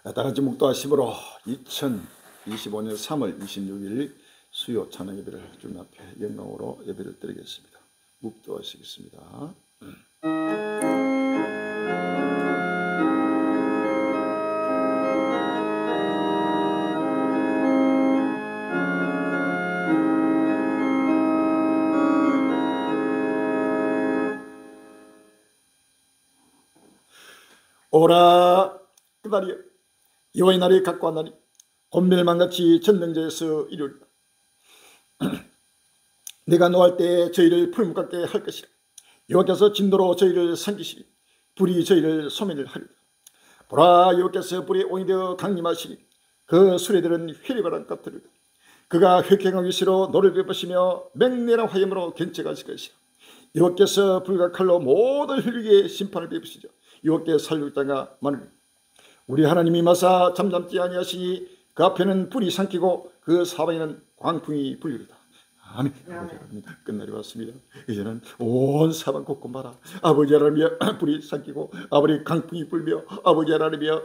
다같이 묵도하심으로 2025년 3월 26일 수요 찬양 예배를 주님 앞에 영광으로 예배를 드리겠습니다. 묵도하시겠습니다. 오라 그날이여, 여호와의 날이 가까웠나니 곧 멸망같이 전능자에서 이루리라. 내가 노할 때에 저희를 풀무 같게 할 것이라. 여호와께서 진노로 저희를 삼키시리. 불이 저희를 소멸을 하리라. 보라, 여호와께서 불에 오히려 강림하시니 그 수레들은 회리바람 같으리라. 그가 획행하기 싫어 노를 베푸시며 맹렬한 화염으로 견책하실 것이라. 여호와께서 불과 칼로 모든 혈육에 심판을 베푸시죠. 여호와께 살릴 자가 많으니 우리 하나님이 마사 잠잠지 아니하시니 그 앞에는 불이 삼키고 그 사방에는 광풍이 불리리다. 아멘. 끝날이 왔습니다. 이제는 온 사방 곳곳마다 아버지 하나님이여 불이 삼키고 아버지 강풍이 불며 아버지 하나님이여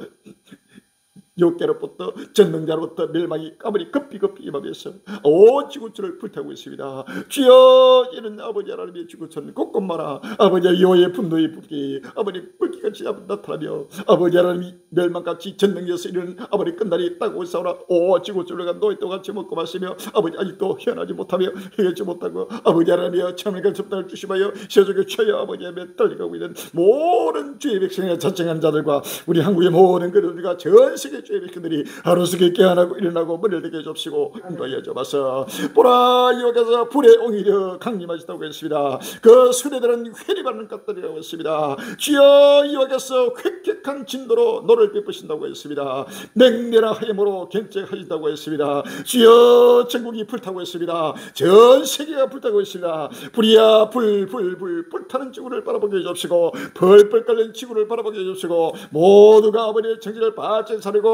여호와께로부터 전능자로부터 멸망이 아버지 급히 임하면서 온 지구촌을 불타고 있습니다. 주여, 이는 아버지 하나님의 지구촌 곳곳마다 아버지 여호와의 분노의 불기 아버지 불기같이 나타나며 아버지 하나님이 멸망같이 전능자에서 이르는 아버지 끝날이 딱 오사오라. 온 지구촌을 노예도같이 먹고 마시며 아버지 아직도 헤어나지 못하며 헤어지 못하고 아버지 하나님이여 참회가 접단을 주시하여 세속에 처여 아버지 하나님의 떨려가고 있는 모든 주의 백성에 자청한 자들과 우리 한국의 모든 그들과 전 세계 주의 백성들이 하루속에 깨어나고 일어나고 머리를 대게 접시고 인도하여 접어서 보라, 여호와께서 불에 옹이려 강림하시다고 했습니다. 그 수레들은 회리바람 같으리라고 했습니다. 주여, 여호와께서 획획한 진도로 노를 베푸신다고 했습니다. 맹렬한 화염으로 견책하신다고 했습니다. 주여, 전국이 불타고 있습니다. 전 세계가 불타고 있습니다. 불이야 불타는 지구를 바라보게 해주시고 벌벌 끓는 지구를 바라보게 해주시고 모두가 아버지의 정신을 바짝 차리고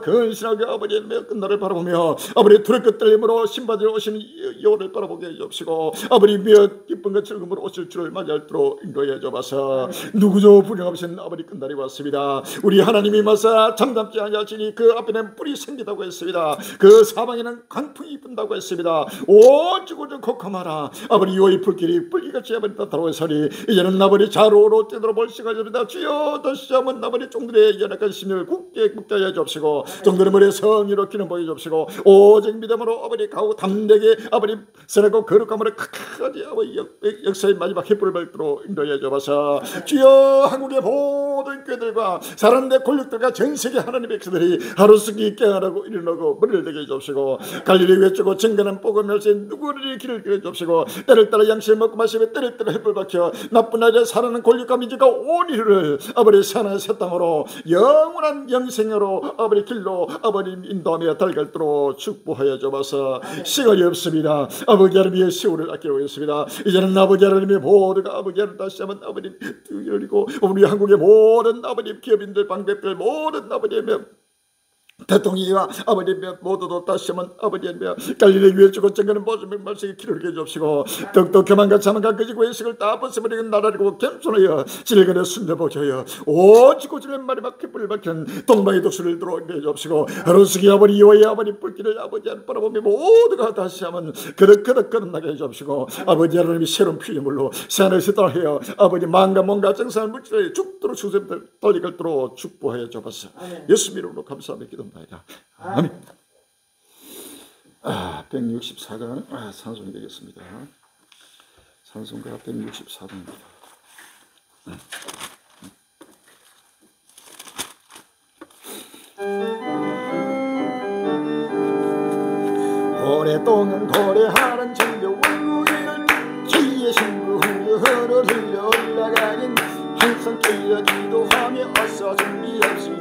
근신하게 아버지의 끝날을 바라보며 아버지의 두렵 떨림으로 신받으러 오시는 여호를 바라보게 해주시고 아버지 몇 기쁨과 즐거움으로 오실 줄을 맞이할도록 인도해 주옵소서. 누구도 불행하신 아버지 끝날이 왔습니다. 우리 하나님이 마사 잠잠지 아니하시니 그 앞에는 불이 생기다고 했습니다. 그 사방에는 강풍이 분다고 했습니다. 온 지구를 곡함하라. 아버지 여호의 불길이 불기같이 아버지 나타나오사니 이제는 아버지 자로로 제대로 볼 시간이 됩니다. 주여, 다시 한번 아버지 종들의 연약한 심령을 굳게 하여 주옵시고 종들의 머리에 성의로 기름 보여 주옵시고 오직 믿음으로 아버지 가고 담대게 아버지 선하고 거룩함으로 크크하지 아버지 역사의 마지막 햇불을 밝도록 인도해 주옵소서. 주여, 한국의 모든 교회들과 사람들의 권력들과 전세계 하나님의 백성들이 하루속히 깨어나고 일어나고 머리를 대게 해주옵시고 갈릴리 외치고 증거는 복음을 할수 있는 누구를 길을 길해 주옵시고 때를 따라 양식을 먹고 마시며 때를 따라 햇불 박혀 나쁜 날에 살아는 권력과 민주가 온 이를 아버지 산한 새 땅으로 영원한 영생으로 아버지 길로 아버지 인도하며 달갈도록 축복하여 주옵소서. 시간이 없습니다. 아버지 하나님의 세월을 아끼고 있습니다. 이제는 아버지 하나님의 모두가 아버지 하나님 다시 한번 아버지 그리고 우리 한국의 모든 아버지 기업인들 방백들 모든 아버지 대통령이와 아버지 모두도 다시 한번 아버지 갈릴리 위에 주고 정하는 모습을 말씀에 기르게 해주시고 더욱더 교만과 자만과 거짓과 외식을 다 벗어버리고 나라리고 겸손하여 질근에 순대보셔요. 오 지구질의 마지막 햇불을 밝힌 동방의 독수를 들어오게 해주시고 하루속히 아버지 여호와의 아버지 불길을 아버지 하나님 바라보며 모두가 다시 한번 거듭나게 해주시고 아버지 하나님이 새로운 피조물로 새하늘에서 떠나요. 아버지 마음과 몸과 정상을 물질에 죽도록 수세들 떨리갈도록 축복하여 주옵소서. 예수 이름으로 감사하며 기도합니다. 아멘. 164강 찬송이 되겠습니다. 찬송가 164강입니다. 오랫동안 고려하는 정교 원무기를 기의 신부 흘러 올라가긴 항상 기여 기도하며 어서 준비합시.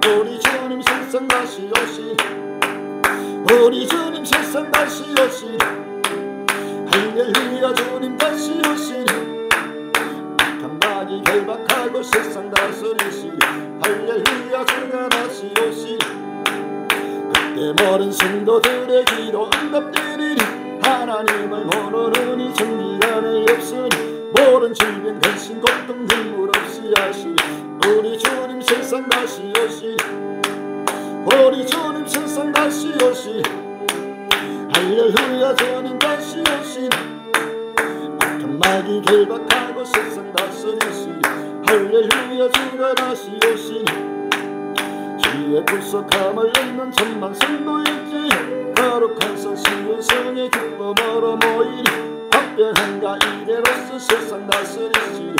우리 주님 세상 다시 오시. 우리 주님 세상 다시 오시. 할렐루야, 주님 다시 오시니 강만이 결박하고 세상 다스리시니 할렐루야, 주가 다시 오시니 그때 모든 성도들의 기도 응답되리니 하나님을 모르는 이 정리간에 없으니 모든 질병 근심 고통 눈물 없이 하시니 우리 주님 세상 다시 오시니 우리 주님 세상 다시 오시니 할렐루야 주님 다시 오시니 악한 마귀 결박하고 세상 다스리시니 할렐루야 주가 다시 오시니 주의 구속함을 읽는 천만 성도일지 거룩한 성수의 성의 기쁨으로 모이니 합병한가 이래로서 세상 다스리시니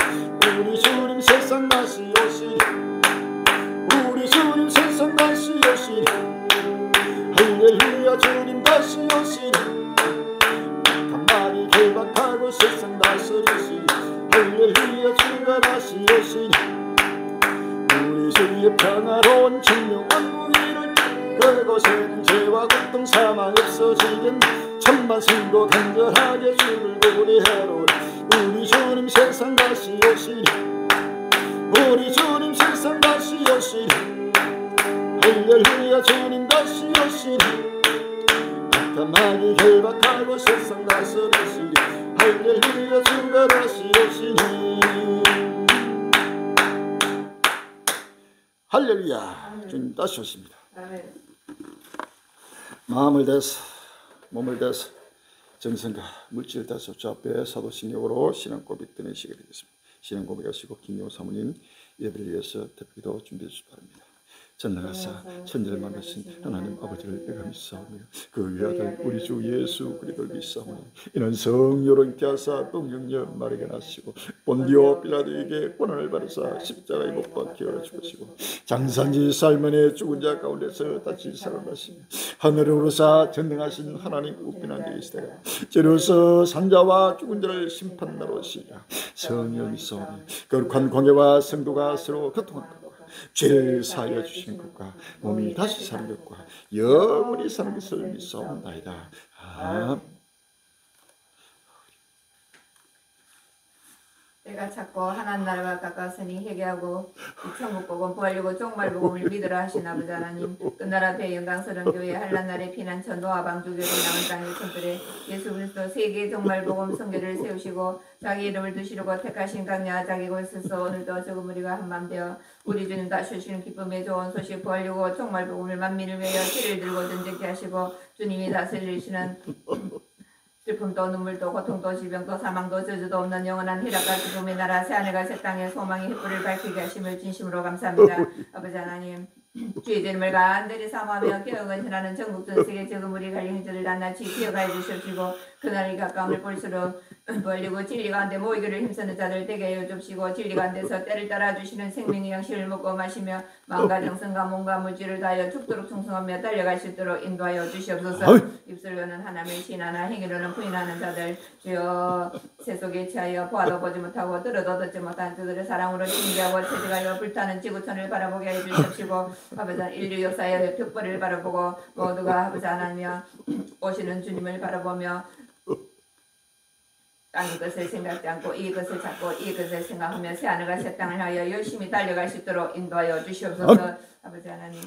우리 주님 세상 다시 오시니 우리 주님 세상 다시 오시니 할렐루야 주님 다시 오시니 악한 마귀 결박하고 세상 다스리시니 할렐루야 주가 다시 오시니 우리 주의 평화로운 청명한 무기를 그곳에는 죄와 고통 사망 없어지겠네 천만 성도 간절하게 주를 고대하노라 우리 주님 세상 다시 오시니 우리 주님 세상 다시 오시니 할렐루야 주님 다시 오시니 악한 마귀 결박하고 세상 다스리시니 할렐루야 주가 다시 오시니 할렐루야 주님 다시 오십니다. 마음을 다해서 몸을 다해서 정성과 물질을 다해서 주 앞에 사도신경으로 신앙 고백 드리는 시간이 되겠습니다. 신앙 고백하시고 김경호 사모님 예배를 위해서 특별히도 준비해 주시기 바랍니다. 전능하사 천지를 만드신 하나님 아버지를 내가 믿사오며 그 위아들 우리 주 예수 그리스도를 믿사오니 이는 성령으로 잉태하사 동정녀 마리가 나시고 본디오 빌라도에게 고난을 받으사 십자가에 못 박혀 죽으시고 장산지 살면에 죽은 자 가운데서 다시 살아나시며 하늘을 오르사 전능하신 하나님 우편한 데 계시다가 저로서 산자와 죽은 자를 심판하러 오시리라. 성령 믿사오니 거룩한 공예와 성도가 서로 교통한 것 죄를 사하여 주시는 것과 몸이 다시 사는 것과 영원히 사는 것을 믿사옵나이다. 아멘. 때가 찼고 하나님 나라가 가까웠으니 회개하고 이 천국 복음 구하려고 종말 복음을 믿으라 하신 아버지 하나님 끝나라 대영광스러운 교회 한란 날의 피난처 노아 방주교를 남은 땅의 천들에 예수 그리스도 세계 종말 복음 선교를 세우시고 자기 이름을 두시려고 택하신 강야 자기 곳에서 오늘도 적은 우리가 한마음 되어 우리 주님 다시 오시는 기쁨의 좋은 소식 구하려고 종말 복음을 만민을 위하여 길을 들고 전쟁케 하시고 주님이 다스리시는 슬픔도 눈물도 고통도 질병도 사망도 저주도 없는 영원한 희락과 기쁨의 나라 새하늘과 새 땅의 소망의 햇불을 밝히게 하심을 진심으로 감사합니다. 아버지 하나님 주의 이름을 간절히 사모하며 기억은 지나는 전국 전 세계 적은 우리 갈린 행절을 낱낱이 기억하여 주시옵시고 그날이 가까움을 볼수록 벌리고 진리 가운데 모이기를 힘쓰는 자들 되게 하여 주시고 진리 가운데서 때를 따라 주시는 생명의 양식을 먹고 마시며 마음과 정성과 몸과 물질을 다하여 죽도록 충성하며 달려갈 수 있도록 인도하여 주시옵소서. 입술로는 하나님을 신하나 행위로는 부인하는 자들 주여 세속에 취하여 보아도 보지 못하고 들어도 듣지 못한 자들의 사랑으로 신기하고 체직하여 불타는 지구촌을 바라보게 해 주시옵시고 아버지 인류 역사의 특별을 바라보고 모두가 아버지 하나님이여 오시는 주님을 바라보며 땅의 것을 생각지 않고 이 것을 찾고 이 것을 생각하며 새하늘과 새 땅을 향하여 열심히 달려갈 수 있도록 인도하여 주시옵소서. 아버지 하나님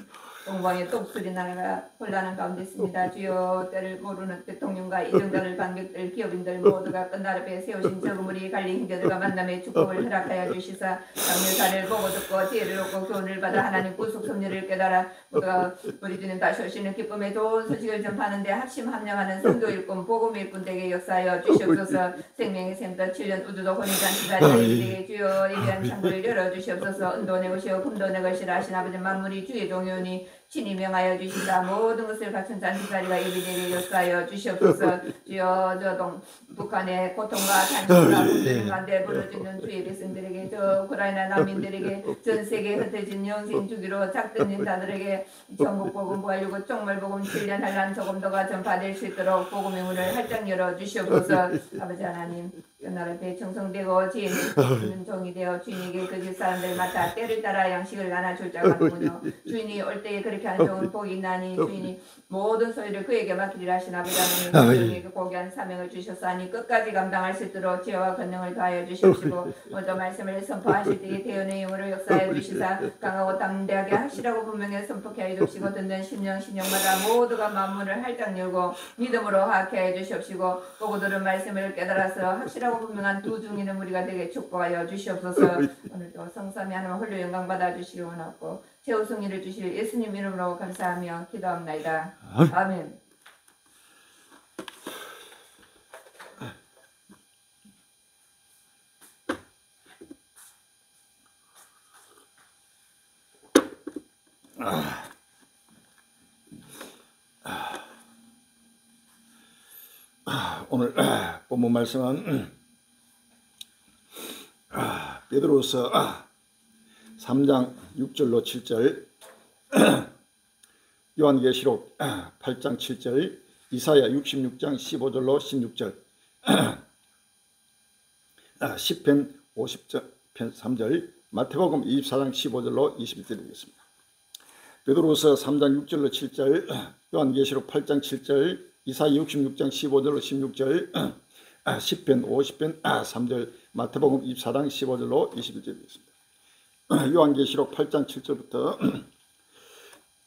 동방의 독수리 나라가 혼란한 가운데 있습니다. 주여 때를 모르는 대통령과 이정자들 반격들 기업인들 모두가 끝날 앞에 세우신 적은물이 갈린 형제들과 만남의 축복을 허락하여 주시사 장렬사를 보고 듣고 지혜를 얻고 교훈을 받아 하나님 구속 섭리를 깨달아 모두가 우리 주님 다시 오시는 기쁨의 좋은 소식을 전파하는데 합심 합력하는 성도 일꾼 복음 일꾼 되게 역사하여 주시옵소서. 생명의 샘터 7년 우주도 혼인잔치 자리에 주여 예비한 창구를 열어주시옵소서. 은도 내 것이요 금도 내 것이라 하신 아버지 만물이 주의 종이오니 신이 명하여 주신다. 모든 것을 갖춘 잔치자리가 예비되게 역사하여 주시옵소서. 주여 저 북한의 고통과 탄식과 분쟁 가운데 부러지는 주의 백성들에게 저 우크라이나 난민들에게 전 세계에 흩어진 영생 주기로 작정된 자들에게 전국 복음 구하려고 종말 복음 7년 한란 조금더가 전파될 수 있도록 복음의 문을 활짝 열어 주시옵소서. 아버지 하나님 나라 대청성되고 지혜는 종이 되어 주인에게 그 집 사람들 맡아 때를 따라 양식을 나눠줄 자가 누구뇨. 주인이 올 때에 그렇게 하는 종은 복이 있나니 주인이 모든 소유를 그에게 맡기리라 하신 아버지 하나님 주인에게 고귀한 사명을 주셨사니 끝까지 감당할 수 있도록 지혜와 권능을 더하여 주시옵시고 먼저 말씀을 선포하실 때에 대언의 영으로 역사하여 주시사 강하고 담대하게 하시라고 분명히 선포케 하여 주시고 듣는 심령마다 모두가 만문을 활짝 열고 믿음으로 하게 하여 주시옵시고 보고 들은 말씀을 깨달아서 확실하고 분명한 두 중이는 우리가 되게 축복하여 주시옵소서. 오늘도 성삼위 하나님 홀로 영광 받아 주시기 원하고 최우승이를 주실 예수님 이름으로 감사하며 기도합나이다. 아멘. 오늘 본문 말씀은 베드로서 3장 6절로 7절, 요한계시록 8장 7절, 이사야 66장 15절로 16절, 시편 50편 3절, 마태복음 24장 15절로 21절 되겠습니다. 베드로서 3장 6절로 7절, 요한계시록 8장 7절, 이사야 66장 15절로 16절, 시편 50편 3절, 마태복음 24장 15절로 21절 되겠습니다. 요한계시록 8장 7절부터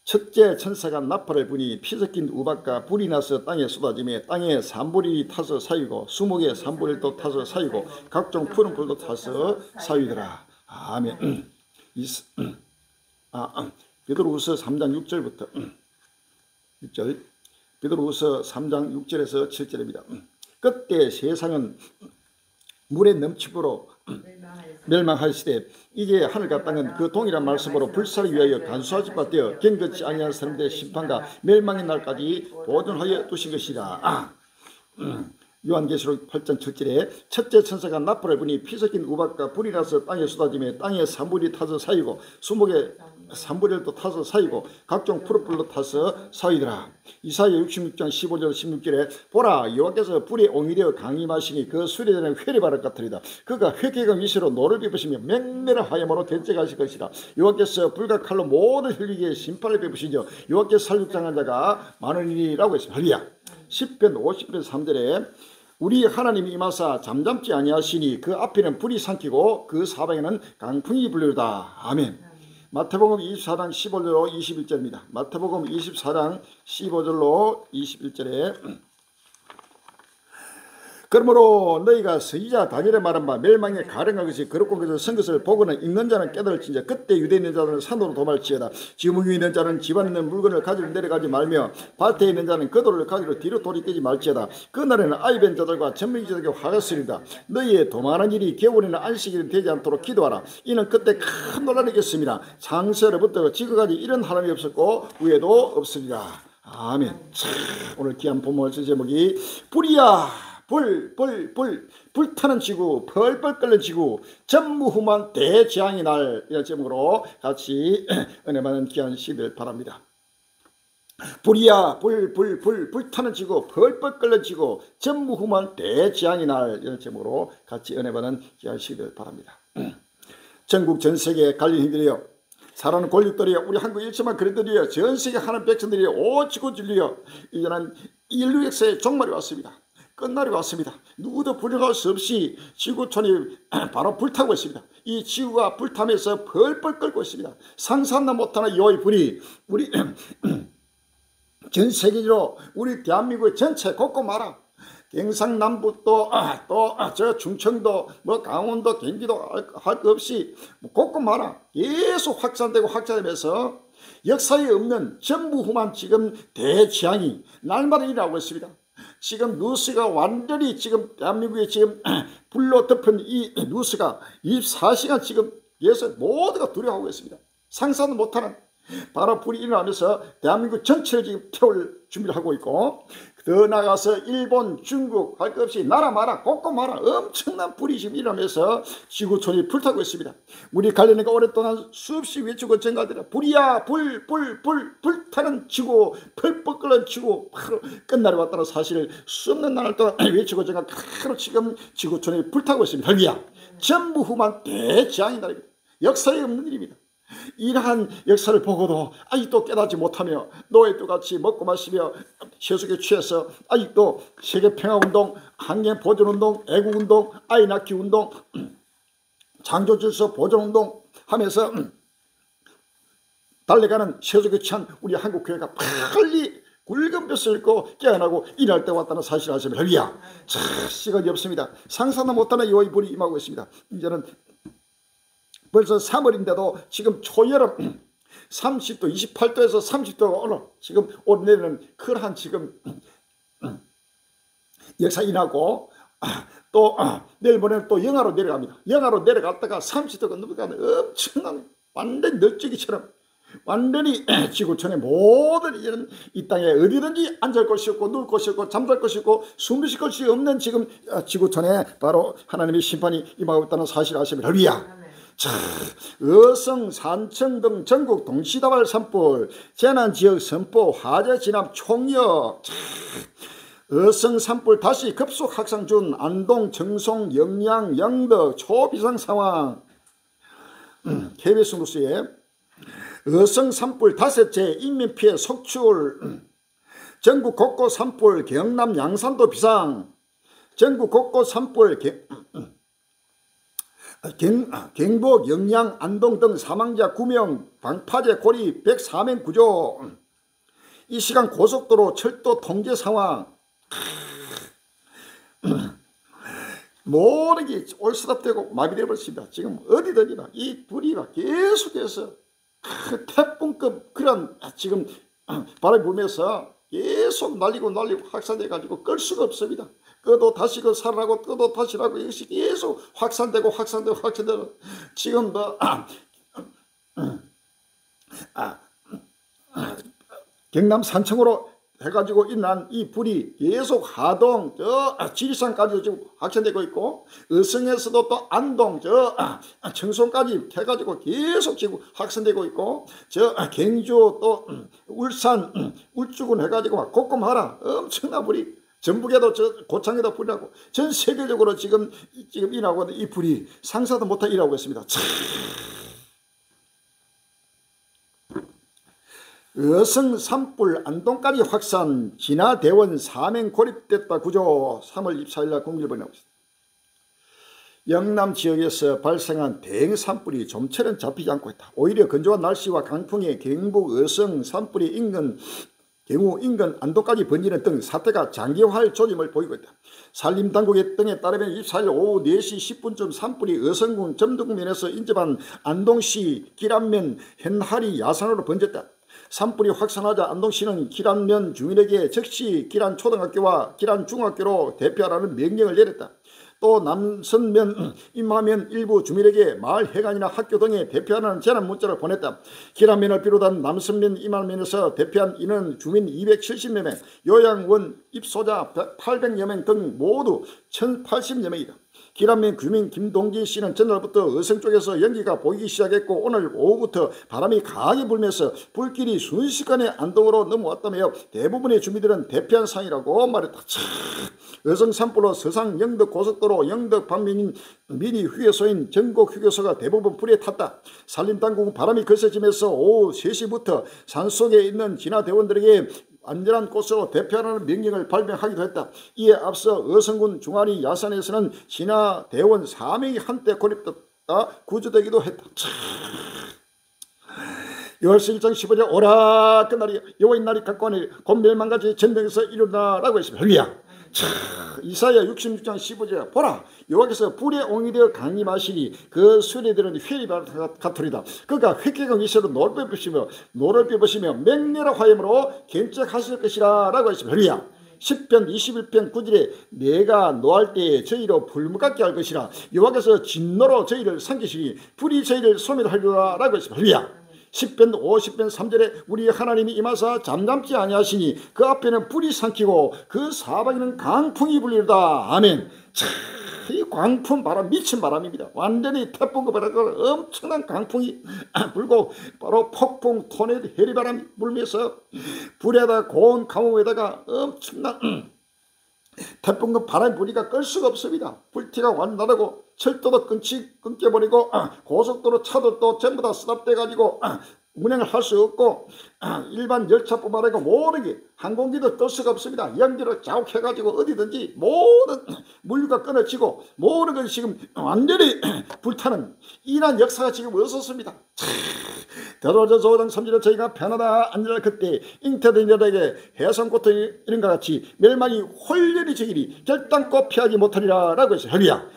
첫째 천사가 나팔을 부니 피 섞인 우박과 불이 나서 땅에 쏟아지며 땅에 산불이 타서 사이고 수목에 산불도 타서 사이고 각종 푸른 불도 타서 사이더라. 아멘. 베드로후서 3장 6절부터 6절, 베드로후서 3장 6절에서 7절입니다. 그때 세상은 물에 넘치므로 멸망할 시대, 이제 하늘과 땅은 그 동일한 말씀으로 불사를 위하여 간수하지 바되어 경건치 아니한 사람들의 심판과 멸망의 날까지 보존하여 두신 것이라. 요한계시록 8장 7절에 첫째 천사가 나팔을 부니 피 섞인 우박과 불이 나서 땅에 쏟아지며 땅에 산불이 타서 사이고 수목에 산불도 타서 사이고 각종 푸른 불도 타서 사이더라. 이사야 66장 15절 16절에 보라, 여호와께서 불에 옹이되어 강림하시니 그 수레자는 회리바를 같으리다. 그가 회개가 위시로 노를 베푸시며 맹렬한 화염으로 대적하실 것이라. 여호와께서 불과 칼로 모든 혈육에 심판을 베푸시며 여호와께서 살육장한 자가 많으리라고 했습니다. 할렐루야. 시편 50편 3절에 우리 하나님이 임하사 잠잠지 아니하시니 그 앞에는 불이 삼키고 그 사방에는 강풍이 불리로다. 아멘. 마태복음 24장 15절로 21절입니다. 마태복음 24장 15절로 21절에 그러므로 너희가 서기자 다니엘의 말한 바 멸망에 가령한 것이 그렇고 그래서 쓴 것을 보거나 읽는 자는 깨달을지니라. 그때 유대에 있는 자들은 산으로 도말지어다. 지붕 위에 있는 자는 집안에 있는 물건을 가지러 내려가지 말며 밭에 있는 자는 그도를 가지러 뒤로 돌이키지 말지어다. 그날에는 아이벤 자들과 전명이 자들에게 화가 쓰리다. 너희의 도만한 일이 겨울에는 안식일이 되지 않도록 기도하라. 이는 그때 큰 논란이 있겠습니다. 창세로부터 지금까지 이런 하나님이 없었고 후에도 없으리라. 아멘. 참, 오늘 귀한 본문 제목이 불이야 불타는 지구, 펄펄 끓는 지구, 전무후무한 대재앙의 날, 이런 제목으로 같이 은혜 받는 귀한 시기를 바랍니다. 불이야 불타는 지구, 펄펄 끓는 지구, 전무후무한 대재앙의 날, 이런 제목으로 같이 은혜 받는 귀한 시기를 바랍니다. 전국 전 세계 갈림이들이여, 사랑하는 권력들이여, 우리 한국 일체만 그리들이여, 전 세계 하나님 백성들이여, 오 지구 진리여, 이제는 인류 역사의 종말이 왔습니다. 끝날이 왔습니다. 누구도 불행할 수 없이 지구촌이 바로 불타고 있습니다. 이 지구가 불타면서 펄펄 끓고 있습니다. 상상도 못하는 여호와의 불이 우리 전 세계적으로 우리 대한민국 전체 곳곳마다 경상남북 또 저 충청도 뭐 강원도 경기도 할 것 없이 곳곳마다 계속 확산되면서 역사에 없는 전무후무한 지금 대재앙이 날마다 일어나고 있습니다. 지금 뉴스가 완전히 지금 대한민국에 지금 불로 덮은 이 뉴스가 24시간 지금 예서 모두가 두려워하고 있습니다. 상상도 못하는 바로 불이 일어나면서 대한민국 전체를 지금 태울 준비를 하고 있고, 더 나가서 일본, 중국 할 것 없이 나라마다 곳곳마다 엄청난 불이 지금 일어나면서 지구촌이 불타고 있습니다. 우리 갈려니까 오랫동안 수없이 외치고 전가들아 불이야 불타는 지구, 펄펄 끓는 지구, 바로 끝날이 왔다는 사실을 수없는 나날 동안 외치고 전가 바로 지금 지구촌이 불타고 있습니다. 할렐루야. 전무후무한 대재앙의 날입니다. 역사에 없는 일입니다. 이러한 역사를 보고도 아직도 깨닫지 못하며 노예도 같이 먹고 마시며 세속에 취해서 아직도 세계평화운동, 환경보존운동, 애국운동, 아이 낳기 운동, 창조질서 보존운동 하면서 달려가는 세속에 취한 우리 한국교회가 빨리 굵은 뼈를 읽고 깨어나고 일어날 때 왔다는 사실을 아시면 할렐루야. 시간이 없습니다. 상상도 못하는 여호와의 불이 임하고 있습니다. 이제는 벌써 3월인데도 지금 초여름 30도 28도에서 30도가 오늘 지금 오늘 내일은 큰한 지금 역사 인하고 또 내일 모레는 또 영하로 내려갑니다. 영하로 내려갔다가 30도가 넘어가는 엄청난 완전히 널뛰기처럼 완전히 지구촌의 모든 이런 이 땅에 어디든지 앉을 곳이 없고 누울 곳이 없고 잠잘 곳이 없고 숨 쉴 곳이 없는 지금 지구촌에 바로 하나님의 심판이 임하고 있다는 사실을 아시면 할렐루야. 자, 어성, 산청 등 전국 동시다발 산불, 재난지역 선포, 화재 진압 총력. 자, 어성 산불 다시 급속 확산 중 안동, 정송, 영양, 영덕 초비상 상황. KBS 뉴스에 어성 산불 다섯째 인민피해 속출. 전국 곳곳 산불, 경남 양산도 비상. 전국 곳곳 산불, 경북, 영양, 안동 등 사망자 9명, 방파제 고리 104명 구조. 이 시간 고속도로 철도 통제 상황. 모든 게 올스톱되고 마비되어 버렸습니다. 지금 어디든지나 이 불이가 계속해서 태풍급 그런 지금 바람이 불면서 계속 날리고 확산돼 가지고 끌 수가 없습니다. 끄도 다시 그 살아나고 끄도 다시 나고 이것이 계속 확산되고 지금 경남 산청으로 해가지고 일어난 이 불이 계속 하동 지리산까지 지금 확산되고 있고 어성에서도 또 안동 청송까지 해가지고 계속 지금 확산되고 있고 경주 또 울산 울주군 해가지고 막 곳곳마다 엄청난 불이 전북에도 고창에도 불이 나고 전 세계적으로 지금 일어나고 있는 이 불이 상상도 못할 일하고 있습니다. 어성 산불 안동까지 확산 진화대원 사명 고립됐다 구조 3월 24일 날 공일본에 나오고 있습니다. 영남 지역에서 발생한 대형 산불이 좀처럼 잡히지 않고 있다. 오히려 건조한 날씨와 강풍에 경북 어성 산불이 경우 인근 안동까지 번지는 등 사태가 장기화할 조짐을 보이고 있다. 산림당국 등에 따르면 24일 오후 4시 10분쯤 산불이 어성군 점등면에서 인접한 안동시 기란면 현하리 야산으로 번졌다. 산불이 확산하자 안동시는 기란면 주민에게 즉시 기란초등학교와 기란중학교로 대피하라는 명령을 내렸다. 또 남선면, 임하면 일부 주민에게 마을 해관이나 학교 등에 대피하라는 제안 문자를 보냈다. 기란면을 비롯한 남선면, 임하면에서 대피한 인은 주민 270여 명, 요양원 입소자 800여 명 등 모두 1080여 명이다. 기란면 주민 김동진 씨는 전날부터 어성 쪽에서 연기가 보이기 시작했고 오늘 오후부터 바람이 강하게 불면서 불길이 순식간에 안동으로 넘어왔다며 대부분의 주민들은 대피한 상이라고 말했다. 어성 산불로 서상 영덕 고속도로 영덕 방면 미니 휴게소인 전국 휴게소가 대부분 불에 탔다. 산림당국은 바람이 거세지면서 오후 3시부터 산속에 있는 진화대원들에게 안전한 곳으로 대피하라는 명령을 발명하기도 했다. 이에 앞서 어성군 중안리 야산에서는 진화대원 4명이 한때 고립됐다 구조되기도 했다. 6월 1장 15절 오라 끝날이 여호와의 날이 가까우니 곧 멸망같이 전쟁에서 일어나라고 했습니다. 할렐루야. 이사야 66장 15절 보라 여호와께서 불에 옹이되어 강림하시니 그 수레들은 회리바 같으리다. 그가 획계강 이새로 노를 펴보시며 맹렬한 화염으로 견책하실 것이라 라고 했습니다. 할렐루야. 10편 21편 9절에 내가 노할 때에 저희로 불무같게 할 것이라 여호와께서 진노로 저희를 삼키시니 불이 저희를 소멸하리라 라고 했습니다. 할렐루야. 10편 50편 3절에 우리 하나님이 임하사 잠잠지 아니하시니 그 앞에는 불이 삼키고 그 사방에는 강풍이 불리다. 아멘. 이 광풍 바람 미친 바람입니다. 완전히 태풍과 바람 엄청난 강풍이 불고 바로 폭풍 토네이도 해리바람이 불면서 불에다 고온 감옥에다가 엄청난 태풍과 바람이 부니까 끌 수가 없습니다. 불티가 완나라고 철도도 끊겨버리고 고속도로 차도 전부 다 스탑돼가지고 운행을 할 수 없고 일반 열차뿐만 아니라 모든 게 항공기도 뜰 수가 없습니다. 연기로 자욱해가지고 어디든지 모든 물류가 끊어지고 모든 것이 지금 완전히 불타는 이러한 역사가 지금 없었습니다. 더러워져 소당 3절에 저희가 편하다 앉으라 그때 잉태된 자들에게 해성꽃도 이런 것 같이 멸망이 홀련히 저기리 결단코 피하지 못하리라 라고 했어요. 할렐루야.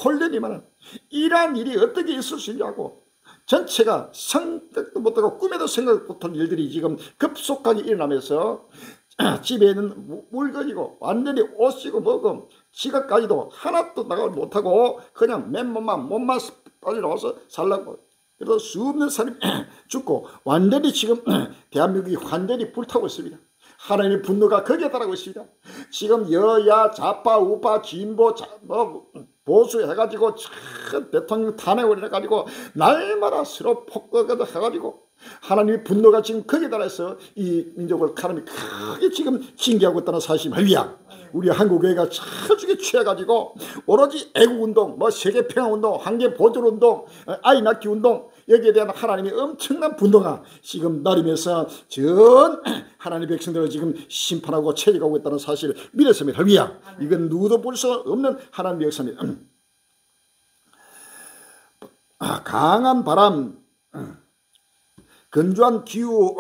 홀련히만은 이러한 일이 어떻게 있을 수 있냐고 전체가 생각도 못하고 꿈에도 생각 못한 일들이 지금 급속하게 일어나면서 집에 있는 물건이고 완전히 옷이고 뭐고 지갑까지도 하나도 나가지 못하고 그냥 맨몸만 빠져나와서 살라고. 그래서 수없는 사람이 죽고 완전히 지금 대한민국이 완전히 불타고 있습니다. 하나님의 분노가 거기에 달하고 있습니다. 지금 여야 좌파 우파 진보 보수 해가지고 대통령 탄핵을 해가지고 날마다 서로 폭거도 해가지고 하나님의 분노가 지금 거기에 달해서 이 민족을 하나님이 크게 지금 징계하고 있다는 사실을 알리야. 우리 한국교회가 철저하게 취해가지고 오로지 애국운동, 세계평화운동, 환경보존운동, 아이 낳기 운동 여기에 대한 하나님의 엄청난 분노가 지금 날이면서 전 하나님의 백성들을 지금 심판하고 체리하고 있다는 사실을 믿었습니다. 할렐루야. 이건 누구도 볼 수 없는 하나님의 역사입니다. 강한 바람, 건조한 기후,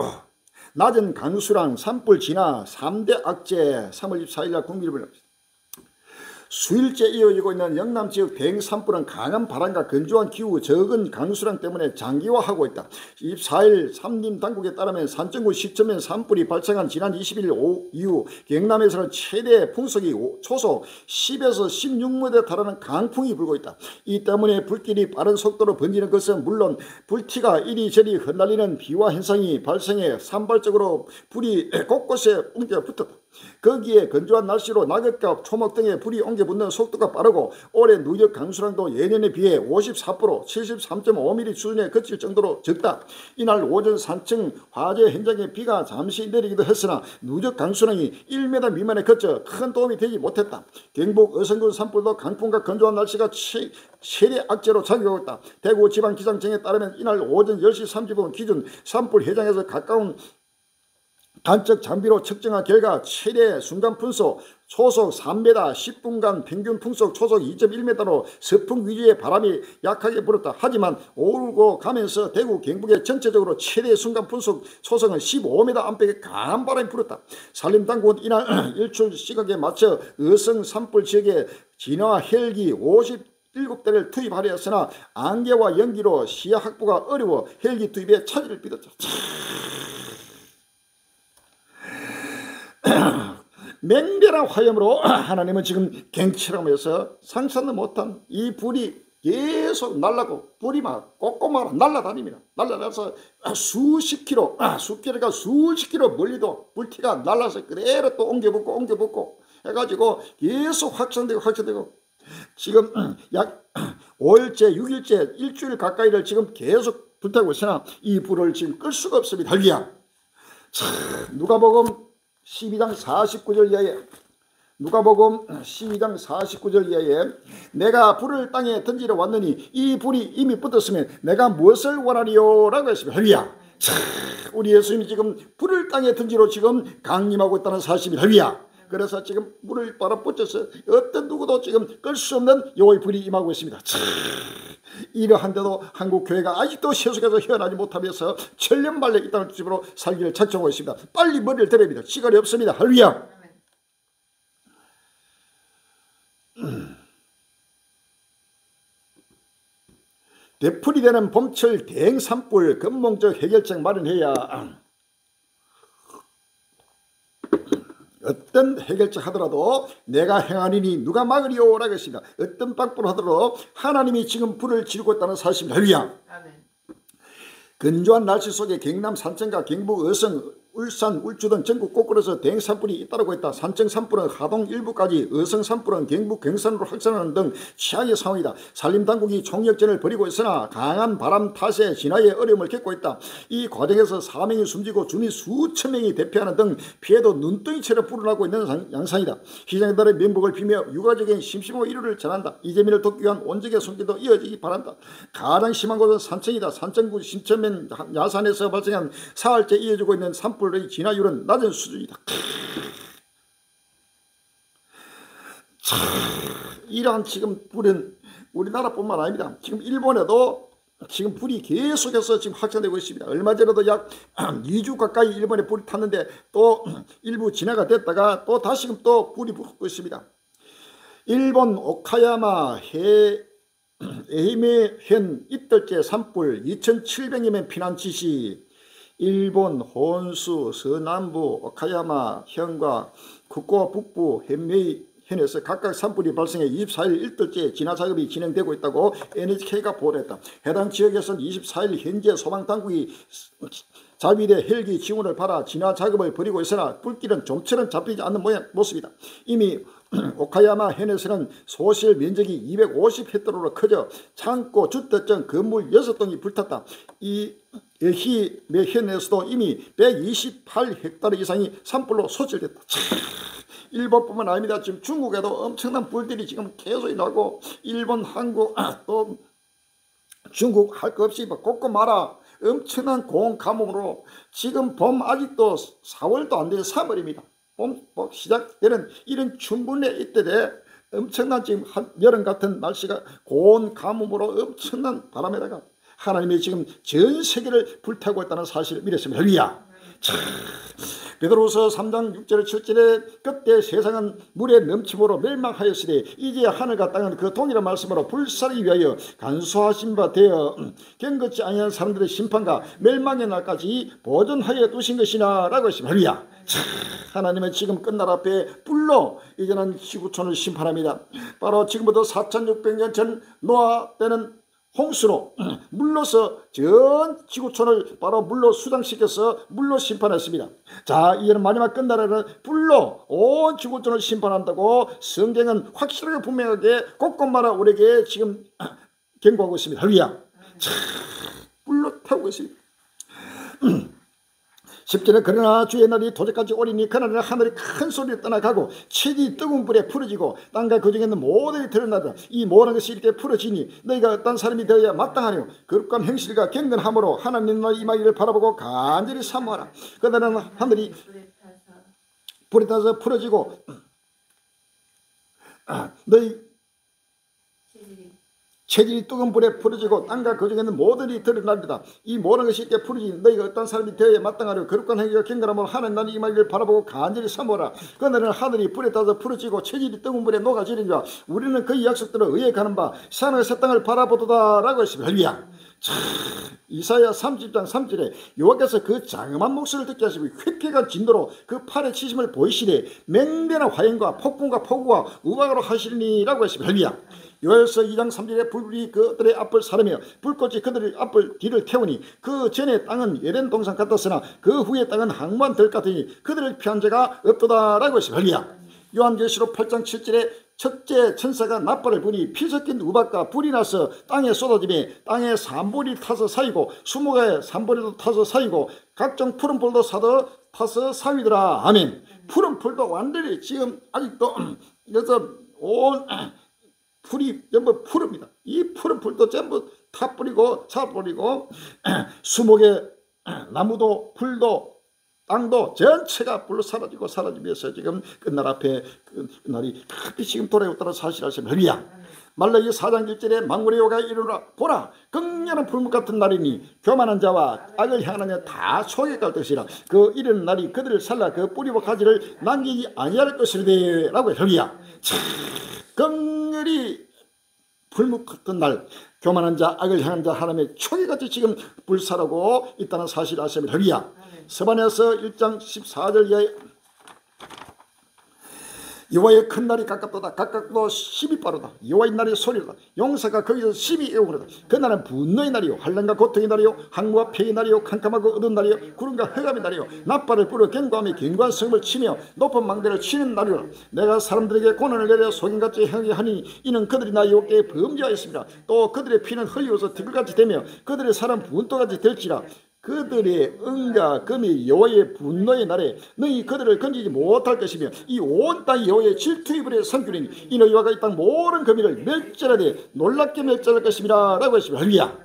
낮은 강수량, 산불 진화, 3대 악재 3월 24일 날 국민일보를 수일째 이어지고 있는 영남지역 대행산불은 강한 바람과 건조한 기후, 적은 강수량 때문에 장기화하고 있다. 24일 산림당국에 따르면 산정구 시점엔 산불이 발생한 지난 20일 이후 경남에서는 최대 풍속이 초속 10에서 16m에 달하는 강풍이 불고 있다. 이 때문에 불길이 빠른 속도로 번지는 것은 물론 불티가 이리저리 흩날리는 비화 현상이 발생해 산발적으로 불이 곳곳에 옮겨 붙었다. 거기에 건조한 날씨로 낙엽과 초목 등에 불이 옮겨 붙는 속도가 빠르고 올해 누적 강수량도 예년에 비해 54% 73.5mm 수준에 그칠 정도로 적다. 이날 오전 산청 화재 현장에 비가 잠시 내리기도 했으나 누적 강수량이 1m 미만에 그쳐 큰 도움이 되지 못했다. 경북 어성군 산불도 강풍과 건조한 날씨가 최대 악재로 작용하고 있다. 대구지방기상청에 따르면 이날 오전 10시 30분 기준 산불 해장에서 가까운 단적 장비로 측정한 결과 최대 순간 풍속 초속 3m 10분간 평균 풍속 초속 2.1m로 서풍 위주의 바람이 약하게 불었다. 하지만 오르고 가면서 대구 경북의 전체적으로 최대 순간 풍속 초속은 15m 안팎의 강한 바람이 불었다. 산림당국은 이날 일출 시각에 맞춰 어성 산불 지역에 진화 헬기 57대를 투입하려 했으나 안개와 연기로 시야 확보가 어려워 헬기 투입에 차질을 빚었다. 맹렬한 화염으로 하나님은 지금 갱치라면서 상상도 못한 이 불이 계속 날라고 불이 막 꼬꼬마로 날아다닙니다. 날아다녀서 수십 킬로가 수십 킬로 멀리도 불티가 날라서 그대로 또 옮겨붙고 해가지고 계속 확산되고 지금 약 5일째 6일째 일주일 가까이를 지금 계속 불타고 있으나 이 불을 지금 끌 수가 없습니다. 할렐루야. 누가복음 12장 49절 이하에 누가복음 12장 49절 이하에 내가 불을 땅에 던지러 왔느니 이 불이 이미 붙었으면 내가 무엇을 원하리요? 라고 했습니다. 할렐루야. 우리 예수님이 지금 불을 땅에 던지러 지금 강림하고 있다는 사실입니다. 할렐루야. 그래서 지금 불을 바로 붙여서 어떤 누구도 지금 끌 수 없는 여호와의 불이 임하고 있습니다. 이러한데도 한국교회가 아직도 세속에서 헤어나지 못하면서 천년만래 이 땅을 집으로 살기를 작정하고 있습니다. 빨리 머리를 들어야 합니다. 시간이 없습니다. 할렐루야. 되풀이되는 봄철 대행산불 근본적 해결책 마련해야 어떤 해결책 하더라도 내가 행하리니 누가 막으리오? 라고 했습니다. 어떤 방법을 하더라도 하나님이 지금 불을 지르고 있다는 사실입니다. 할렐루야. 건조한 날씨 속에 경남 산청과 경북 어성 울산, 울주 등 전국 곳곳에서 대행산불이 잇따르고 있다. 산청 산불은 하동 일부까지, 어성 산불은 경북 경산으로 확산하는 등 최악의 상황이다. 산림당국이 총력전을 벌이고 있으나 강한 바람 탓에 진화에 어려움을 겪고 있다. 이 과정에서 사명이 숨지고 주민 수천 명이 대피하는 등 피해도 눈덩이처럼 불어나고 있는 양상이다. 희생자들의 면목을 비며 유가족의 심심한 위로를 전한다. 이재민을 돕기 위한 온적의 손길도 이어지기 바란다. 가장 심한 곳은 산청이다. 산청구 신천면 야산에서 발생한 사흘째 이어지고 있는 산불 의 진화율은 낮은 수준이다. 이러한 지금 불은 우리나라뿐만 아닙니다. 지금 일본에도 지금 불이 계속해서 지금 확산되고 있습니다. 얼마 전에도 약 2주 가까이 일본에 불이 탔는데 또 일부 진화가 됐다가 또 다시금 또 불이 붙고 있습니다. 일본 오카야마 에이메 현 입달제 산불 2,700여명 피난 지시. 일본 혼수 서남부 오카야마 현과 후쿠오카 북부 헨메이 현에서 각각 산불이 발생해 24일 일달째 진화 작업이 진행되고 있다고 NHK가 보도했다. 해당 지역에서는 24일 현재 소방당국이 자위대 헬기 지원을 받아 진화 작업을 벌이고 있으나 불길은 좀처럼 잡히지 않는 모습이다. 이미 오카야마 현에서는 소실 면적이 250헥타르로 커져 창고, 주택장, 건물 6동이 불탔다. 이 에히메 현에서도 이미 128헥타르 이상이 산불로 소실됐다. 일본뿐만 아닙니다. 지금 중국에도 엄청난 불들이 지금 계속 나고 일본, 한국 또 중국 할 것 없이 곳곳마다 엄청난 고온가뭄으로 지금 봄 아직도 4월도 안 돼서 3월입니다. 봄 시작되는 이런 춘분의 이때에 엄청난 지금 여름 같은 날씨가 고온가뭄으로 엄청난 바람에다가 하나님이 지금 전 세계를 불태우고 있다는 사실을 믿었습니다. 할렐루야. 베드로후서 3장 6절 7절에 그때 세상은 물의 넘침으로 멸망하였으니 이제 하늘과 땅은 그 동일한 말씀으로 불사르기 위하여 간수하신 바 되어 경건치 아니한 사람들의 심판과 멸망의 날까지 보존하여 두신 것이나 라고 했습니다. 할렐루야. 하나님은 지금 끝날 앞에 불로 이제는 지구촌을 심판합니다. 바로 지금부터 4,600년 전 노아 때는 홍수로 물로서 전 지구촌을 바로 물로 수장시켜서 물로 심판했습니다. 자, 이제는 마지막 끝날에는 불로 온 지구촌을 심판한다고 성경은 확실하게 분명하게 곳곳마다 우리에게 지금 경고하고 있습니다. 할렐루야. 불로 태우고 있습니다. 10절에 그러나 주의 날이 도적같이 오리니 그날은 하늘이 큰 소리를 떠나가고 책이 뜨거운 불에 풀어지고 땅과 그 중에 있는 모든 드러나다. 이 모든 것이 이렇게 풀어지니 너희가 어떤 사람이 되어야 마땅하뇨. 거룩한 행실과 경건함으로 하나님 나라의 임하기를 바라보고 간절히 사모하라. 그날은 하늘이 불에 타서 풀어지고 너희 체질이 뜨거운 불에 풀어지고 땅과 그 중에 있는 모든 일이 드러납니다. 이 모든 것이 이렇게 풀어지니 너희가 어떤 사람이 되어야 마땅하려 거룩한 행위가 경건함으로 하나님 나라의 임하기를 바라보고 간절히 사모하라. 그날은 하늘이 불에 타서 풀어지고 체질이 뜨거운 불에 녹아지리니라. 우리는 그 약속대로 의에 가는 바 산의 새 땅을 바라보도다 라고 했습니다. 할렐루야. 이사야 30장 3절에 여호와께서 그 장엄한 목소리를 듣게 하시고 획획한 진도로 그 팔의 치심을 보이시되 맹렬한 화염과 폭풍과 폭우와 우박으로 하시리니 라고 했습니다. 할렐루야. 요엘서 2장 3절에 불이 그들의 앞을 사르며 불꽃이 그들의 앞을 뒤를 태우니 그 전에 땅은 에덴 동산 같았으나 그 후에 땅은 항무한 들 같으니 그들을 피한 자가 없도다 라고 했습니다. 할렐루야. 요한계시록 8장 7절에 첫째 천사가 나팔을 부니 피 섞인 우박과 불이 나서 땅에 쏟아지며 땅에 산불이 타서 사이고 수목에 산불이도 타서 사이고 각종 푸른 풀도 타서 사위더라. 아멘. 푸른 풀도 완전히 지금 아직도 그래서 온 풀이 전부 푸릅니다. 이 푸른 풀도 전부 타 뿌리고 사 뿌리고 수목에 나무도 풀도 땅도 전체가 불로 사라지면서 지금 끝날 앞에 끝날이 급히 지금 돌아왔다는 사실을 아시면 할렐루야. 말라기 4장 1절에 만군의 여호와가 이르노라 보라 극렬한 불목 같은 날이니 교만한 자와 악을 향하는 자 다 속에 갈 것이라. 그 이르는 날이 그들을 살라 그 뿌리와 가지를 남기지 아니할 것이라 라고 할렐루야. 극렬히 불목 같은 날 교만한 자 악을 향하는 자 하나님의 초기같이 지금 불사르고 있다는 사실을 아시면 할렐루야. 스바냐서 1장 14절에 여호와의 큰 날이 가깝도다. 가깝도 십이 빠르다. 여호와의 날이 소리로다. 용사가 거기서 십이 에우거다. 그날은 분노의 날이요 환난과 고통의 날이요 항무와 폐의 날이요 캄캄하고 어두운 날이요 구름과 흑암의 날이요 나팔을 불어 경고하며 견고한 성을 치며 높은 망대를 치는 날이라. 내가 사람들에게 고난을 내려 속임같이 행하게 하니 이는 그들이 나 여호와께 범죄하였습니다. 또 그들의 피는 흘리어서 티끌같이 되며 그들의 사람 분토같이 될지라. 그들의 은과 금이 여호와의 분노의 날에 너희 그들을 건지지 못할 것이며 이 온 땅이 여호와의 질투의 불에 삼키리니 이는 여호와가 이 땅 모든 금이를 멸절하되 놀랍게 멸절할 것입니다 라고 했습니다. 할렐루야.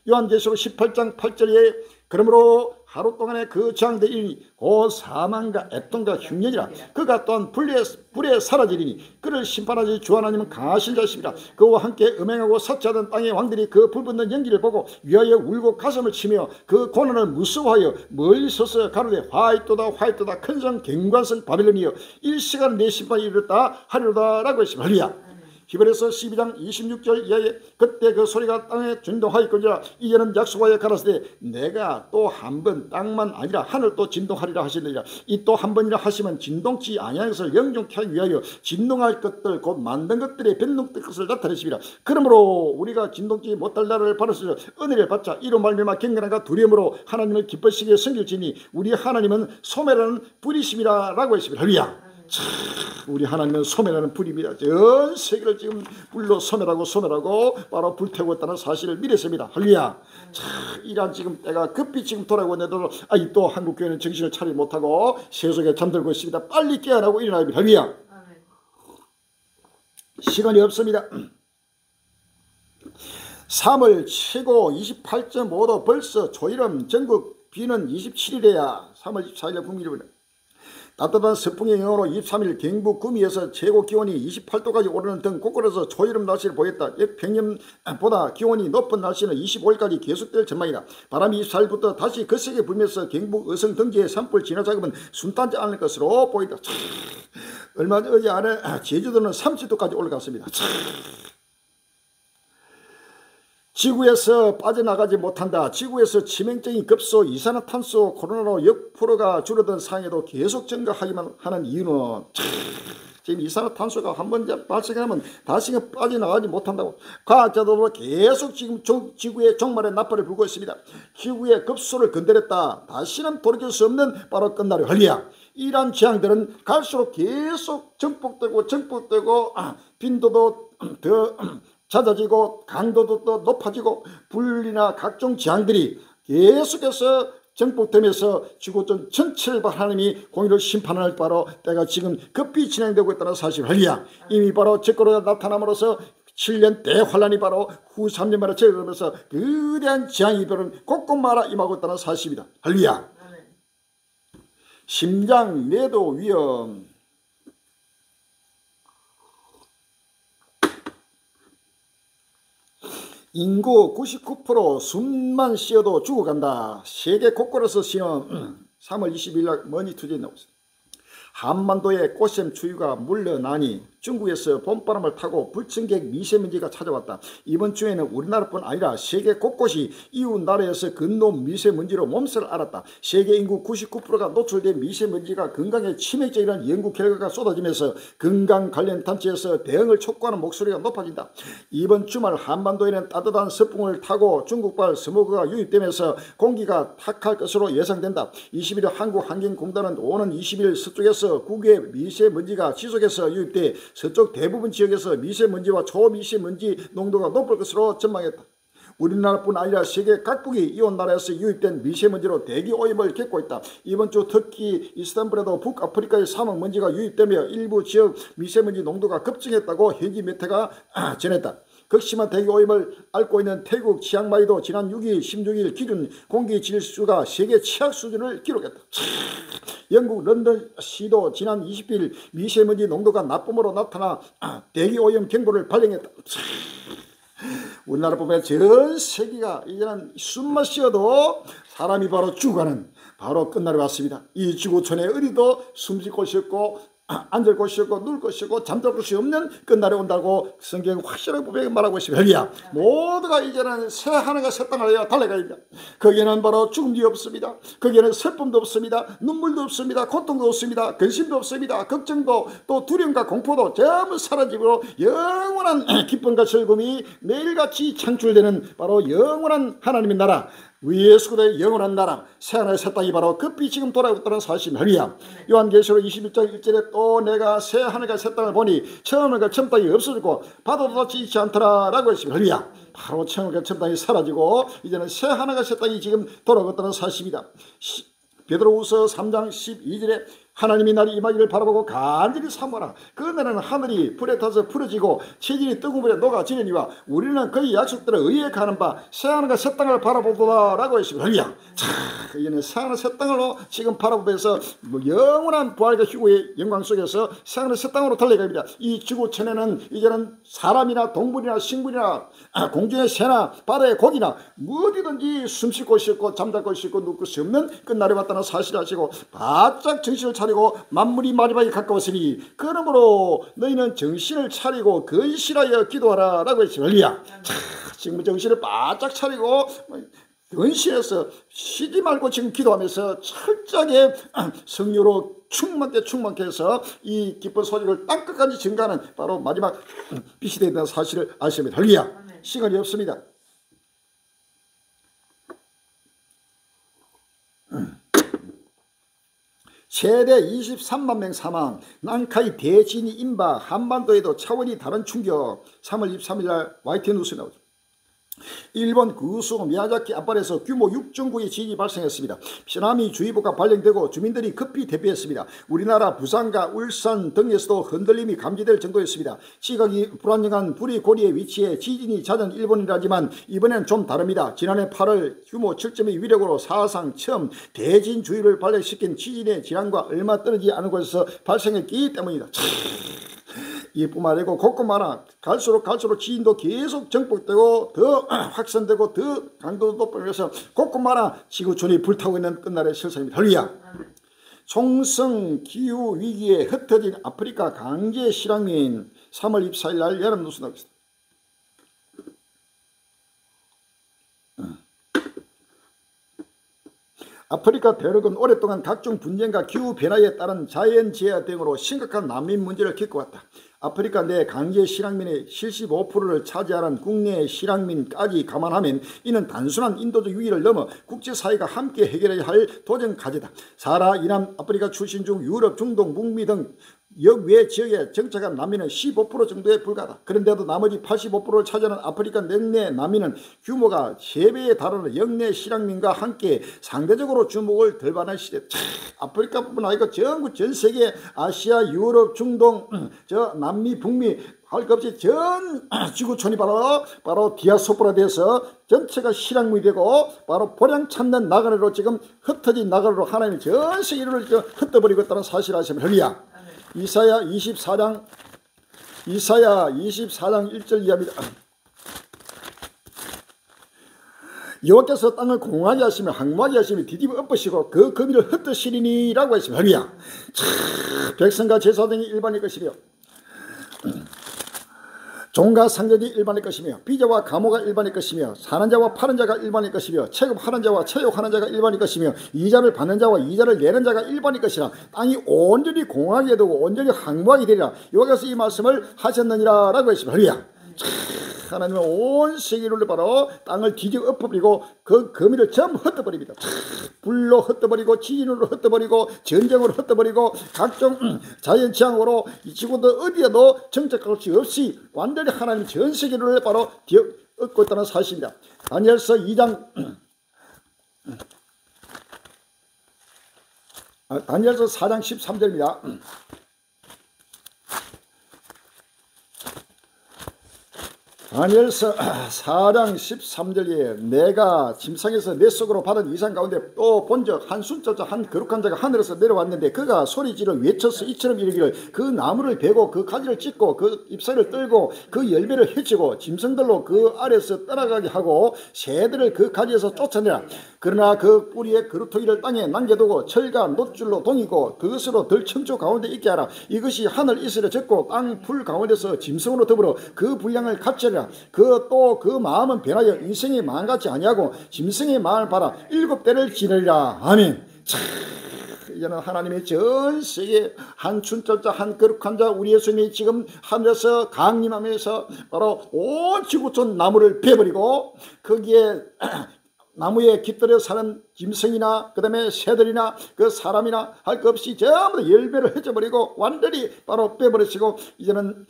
요한계시록 18장 8절에 그러므로 하루 동안에 그 저항되리니 곧 사망과 애통과 흉년이라. 그가 또한 불에 사라지리니 그를 심판하지 주 하나님은 강하신 자십니다. 그와 함께 음행하고 사치하던 땅의 왕들이 그 불붙는 연기를 보고 위하여 울고 가슴을 치며 그 고난을 무서워하여 멀리 서서 가로되 화이토다 화이토다 큰성 경관성 바벨론이여 일시간 내 심판이 이르렀다 하리로다 라고 했습니다. 할렐루야. 히브리서 12장 26절 이하에 그때 그 소리가 땅에 진동하였거니와 이제는 약속하여 가라사대 내가 또 한 번 땅만 아니라 하늘도 진동하리라 하시느니라. 이 또 한 번이라 하시면 진동치 아니한 것을 영존케 하기 위하여 진동할 것들 곧 만든 것들의 변동될 것을 나타내십니다. 그러므로 우리가 진동치 못할 나라를 바라서 은혜를 받자. 이로 말미암아 경건함과 두려움으로 하나님을 기쁘시게 섬길지니 우리 하나님은 소매라는 불이심이라 라고 했습니다. 할렐루야. 우리 하나님은 소매라는 불입니다. 전 세계를 지금 불로 소매라고 바로 불태우고 있다는 사실을 믿었습니다. 할렐루야. 이란 지금 때가 급히 지금 돌아오고 있는데도 또 한국교회는 정신을 차리지 못하고 세속에 잠들고 있습니다. 빨리 깨어나고 일어나야 합니다. 할렐루야. 시간이 없습니다. 3월 최고 28.5도 벌써 초이름 전국 비는 27일에야 3월 24일에 국민일보다 따뜻한 서풍의 영향으로 23일 경북 구미에서 최고 기온이 28도까지 오르는 등 곳곳에서 초여름 날씨를 보였다. 평년보다 기온이 높은 날씨는 25일까지 계속될 전망이다. 바람이 24일부터 다시 거세게 불면서 경북 의성 등지의 산불 진화 작업은 순탄치 않을 것으로 보인다. 얼마 전 어제 안에 제주도는 30도까지 올라갔습니다. 지구에서 빠져나가지 못한다. 지구에서 치명적인 급소 이산화탄소 코로나로 역포로가 줄어든 상황에도 계속 증가하기만 하는 이유는 지금 이산화탄소가 한번 발생하면 다시는 빠져나가지 못한다고 과학자들도 계속 지금 지구의 종말의 나팔을 불고 있습니다. 지구의 급소를 건드렸다. 다시는 돌이킬 수 없는 바로 끝날의 할렐루야. 이러한 재앙들은 갈수록 계속 정복되고 빈도도 더 잦아지고 강도도 또 높아지고 불이나 각종 재앙들이 계속해서 정복되면서 지구촌 전체를 하나님이 공의로 심판할 바로 때가 지금 급히 진행되고 있다는 사실 할렐루야. 이미 바로 적그로가 나타남으로써 7년 대환란이 바로 후 3년 만에 제거하면서 거대한 재앙이별은 곳곳마다 임하고 있다는 사실입니다. 할렐루야. 심장 내도 위험. 인구 99% 숨만 쉬어도 죽어간다. 세계 곳곳에서 시험 3월 20일 날 머니투데이 나오고 있습니다. 한반도에 꽃샘 추위가 물러나니 중국에서 봄바람을 타고 불청객 미세먼지가 찾아왔다. 이번 주에는 우리나라뿐 아니라 세계 곳곳이 이웃 나라에서 근노 미세먼지로 몸살을 앓았다. 세계 인구 99%가 노출된 미세먼지가 건강에 치명적이라는 연구 결과가 쏟아지면서 건강 관련 단체에서 대응을 촉구하는 목소리가 높아진다. 이번 주말 한반도에는 따뜻한 서풍을 타고 중국발 스모그가 유입되면서 공기가 탁할 것으로 예상된다. 21일 한국환경공단은 오는 20일 서쪽에서 국외 미세먼지가 지속해서 유입돼 서쪽 대부분 지역에서 미세먼지와 초미세먼지 농도가 높을 것으로 전망했다. 우리나라뿐 아니라 세계 각국이 이웃 나라에서 유입된 미세먼지로 대기 오염을 겪고 있다. 이번 주 터키 이스탄불에도 북아프리카의 사막먼지가 유입되며 일부 지역 미세먼지 농도가 급증했다고 현지 매체가 전했다. 극심한 대기 오염을 앓고 있는 태국 치앙마이도 지난 6일 16일 기준 공기 질수가 세계 최악 수준을 기록했다. 영국 런던시도 지난 20일 미세먼지 농도가 나쁨으로 나타나 대기 오염 경보를 발령했다. 우리나라뿐만 전 세계가 이제는 숨만 쉬어도 사람이 바로 죽어가는 바로 끝날이 왔습니다. 이 지구촌에 어디도 숨쉴 곳이 없고 앉을 곳이 없고 누울 곳이 없고 잠잘 곳이 없는 끝날이 온다고 성경은 확실하게 분명히 말하고 있습니다. 할렐루야. 모두가 이제는 새 하늘과 새 땅을 위하여 달려가야 됩니다. 거기에는 바로 죽음이 없습니다. 거기에는 슬픔도 없습니다. 눈물도 없습니다. 고통도 없습니다. 근심도 없습니다. 걱정도 또 두려움과 공포도 전부 사라지고 영원한 기쁨과 즐거움이 매일같이 창출되는 바로 영원한 하나님의 나라, 예수의 영원한 나라, 새하늘 새 땅이 바로 급히 지금 돌아오고 있다는 사실입니다. 할렐루야. 요한계시록 21장 1절에 또 내가 새 하늘과 새 땅을 보니 처음과 처음 땅이 없어지고 바다도 닿지 있지 않더라 라고 했습니다. 할렐루야. 바로 처음과 처음 땅이 사라지고 이제는 새 하늘과 새 땅이 지금 돌아오고 있다는 사실입니다. 베드로후서 3장 12절에 하나님이 날이 임하기를 바라보고 간절히 사모하라. 그날에는 하늘이 불에 타서 풀어지고 체질이 뜨거운 물에 녹아지느니와 우리는 그의 약속대로 의에 가는 바 새하늘과 새 땅을 바라보도다 라고 했습니다. 할렐루야. 자, 이제는 새하늘 새 땅으로 지금 바라보면서 영원한 부활과 휴고의 영광 속에서 새하늘 새 땅으로 달려갑니다. 이 지구촌에는 이제는 사람이나 동물이나 식물이나 공중의 새나 바다의 고기나 어디든지 숨쉴 곳이 없고 잠잘 곳이 없고 누울 곳이 없는 끝날이 왔다는 사실을 아시고 바짝 정신을 차리고 만물이 마지막에 가까웠으니 그러므로 너희는 정신을 차리고 건실하여 기도하라 라고 했습니다. 할렐루야. 지금 정신을 바짝 차리고 근신해서 쉬지 말고 지금 기도하면서 철저하게 성령으로 충만케 해서 이 기쁜 소식을 땅끝까지 증가하는 바로 마지막 빛이 된다는 사실을 아십니다. 할렐루야. 시간이 없습니다. 최대 23만 명 사망, 난카이 대지진이 임박, 한반도에도 차원이 다른 충격. 3월 23일 날 YTN 뉴스에 나오죠. 일본 구수 미야자키 앞발에서 규모 6.9의 지진이 발생했습니다. 쓰나미 주의보가 발령되고 주민들이 급히 대피했습니다. 우리나라 부산과 울산 등에서도 흔들림이 감지될 정도였습니다. 시각이 불안정한 부리고리의 위치에 지진이 잦은 일본이라지만 이번엔 좀 다릅니다. 지난해 8월 규모 7.2 위력으로 사상 처음 대지진 주의를 발령시킨 지진의 질환과 얼마 떨어지지 않은 곳에서 발생했기 때문입니다. 이뿐만 아니고 곳곳마다 갈수록 지진도 계속 정복되고 더 확산되고 더 강도도 높아져서 곳곳마다 지구촌이 불타고 있는 끝날의 실상입니다. 할렐루야. 총성 기후 위기에 흩어진 아프리카 강제 실향민 3월 24일 날 여름 뉴스 나오겠습니다. 아프리카 대륙은 오랫동안 각종 분쟁과 기후변화에 따른 자연재해 등으로 심각한 난민 문제를 겪어왔다. 아프리카 내 강제 실향민의 75%를 차지하는 국내 실향민까지 감안하면 이는 단순한 인도적 위기를 넘어 국제사회가 함께 해결해야 할 도전 과제다. 사하라 이남 아프리카 출신 중 유럽, 중동, 북미 등 역외 지역에 정착한 난민은 15% 정도에 불과하다. 그런데도 나머지 85%를 차지하는 아프리카 내내 난민은 규모가 3배에 달하는 역내 실향민과 함께 상대적으로 주목을 덜 받는 시대. 아프리카뿐만 아니고 전국 전 세계 아시아, 유럽, 중동, 남미, 북미 할 것 없이 전 지구촌이 바로 디아스포라 돼서 전체가 실향민이 되고 바로 보량 찾는 나그네로 지금 흩어진 나그네로 하나님이 전 세계를 흩어버리고 있다는 사실을 아시면 할렐루야. 이사야 24장 1절 이하입니다. 여호와께서 땅을 공하게 하시며 항무하게 하시며 뒤집어 엎으시고 그 거미를 흩으시리니라고 했습니다. 할렐루야. 백성과 제사장이 일반일 것이며 종과 상전이 일반일 것이며 비자와 가모가 일반일 것이며 사는 자와 파는 자가 일반일 것이며 체급하는 자와 체육하는 자가 일반일 것이며 이자를 받는 자와 이자를 내는 자가 일반일 것이라. 땅이 온전히 공하게 되고 온전히 항무하게 되리라. 여호와께서 이 말씀을 하셨느니라 라고 했습니다. 할렐루야. 하나님은 온 세계를 바로 땅을 뒤집어 엎어버리고 그 거미를 전부 흩어버립니다. 불로 흩어버리고 지진으로 흩어버리고 전쟁으로 흩어버리고 각종 자연재앙으로 이 지구도 어디에도 정착할 수 없이 완전히 하나님 전 세계를 바로 뒤엎고 있다는 사실입니다. 다니엘서 2장 다니엘서 4장 13절입니다. 다니엘서 4장 13절에 내가 침상에서 내 속으로 받은 이상 가운데 또 본적 한 순자자 한 거룩한 자가 하늘에서 내려왔는데 그가 소리지르 외쳐서 이처럼 이르기를 그 나무를 베고 그 가지를 찢고 그 잎사귀를 떨고 그 열매를 해치고 짐승들로 그 아래에서 떠나가게 하고 새들을 그 가지에서 쫓아내라. 그러나 그 뿌리의 그루터기를 땅에 남겨두고 철과 놋줄로 동이고 그것으로 덜 청초 가운데 있게 하라. 이것이 하늘 이슬에 젖고 땅 풀 가운데서 짐승으로 더불어 그 분량을 갖추라. 그 마음은 변하여 인생이 마음같이 아니하고 짐승의 마음을 봐라. 7대를 지내리라. 아멘. 이제는 하나님의 전 세계 한 춘절자 한 거룩한 자 우리 예수님이 지금 하늘에서 강림하면서 바로 온 지구촌 나무를 베버리고 거기에 나무에 깃들여 사는 짐승이나 그 다음에 새들이나 그 사람이나 할 것 없이 전부 다 열매를 헤쳐버리고 완전히 바로 빼버리시고 이제는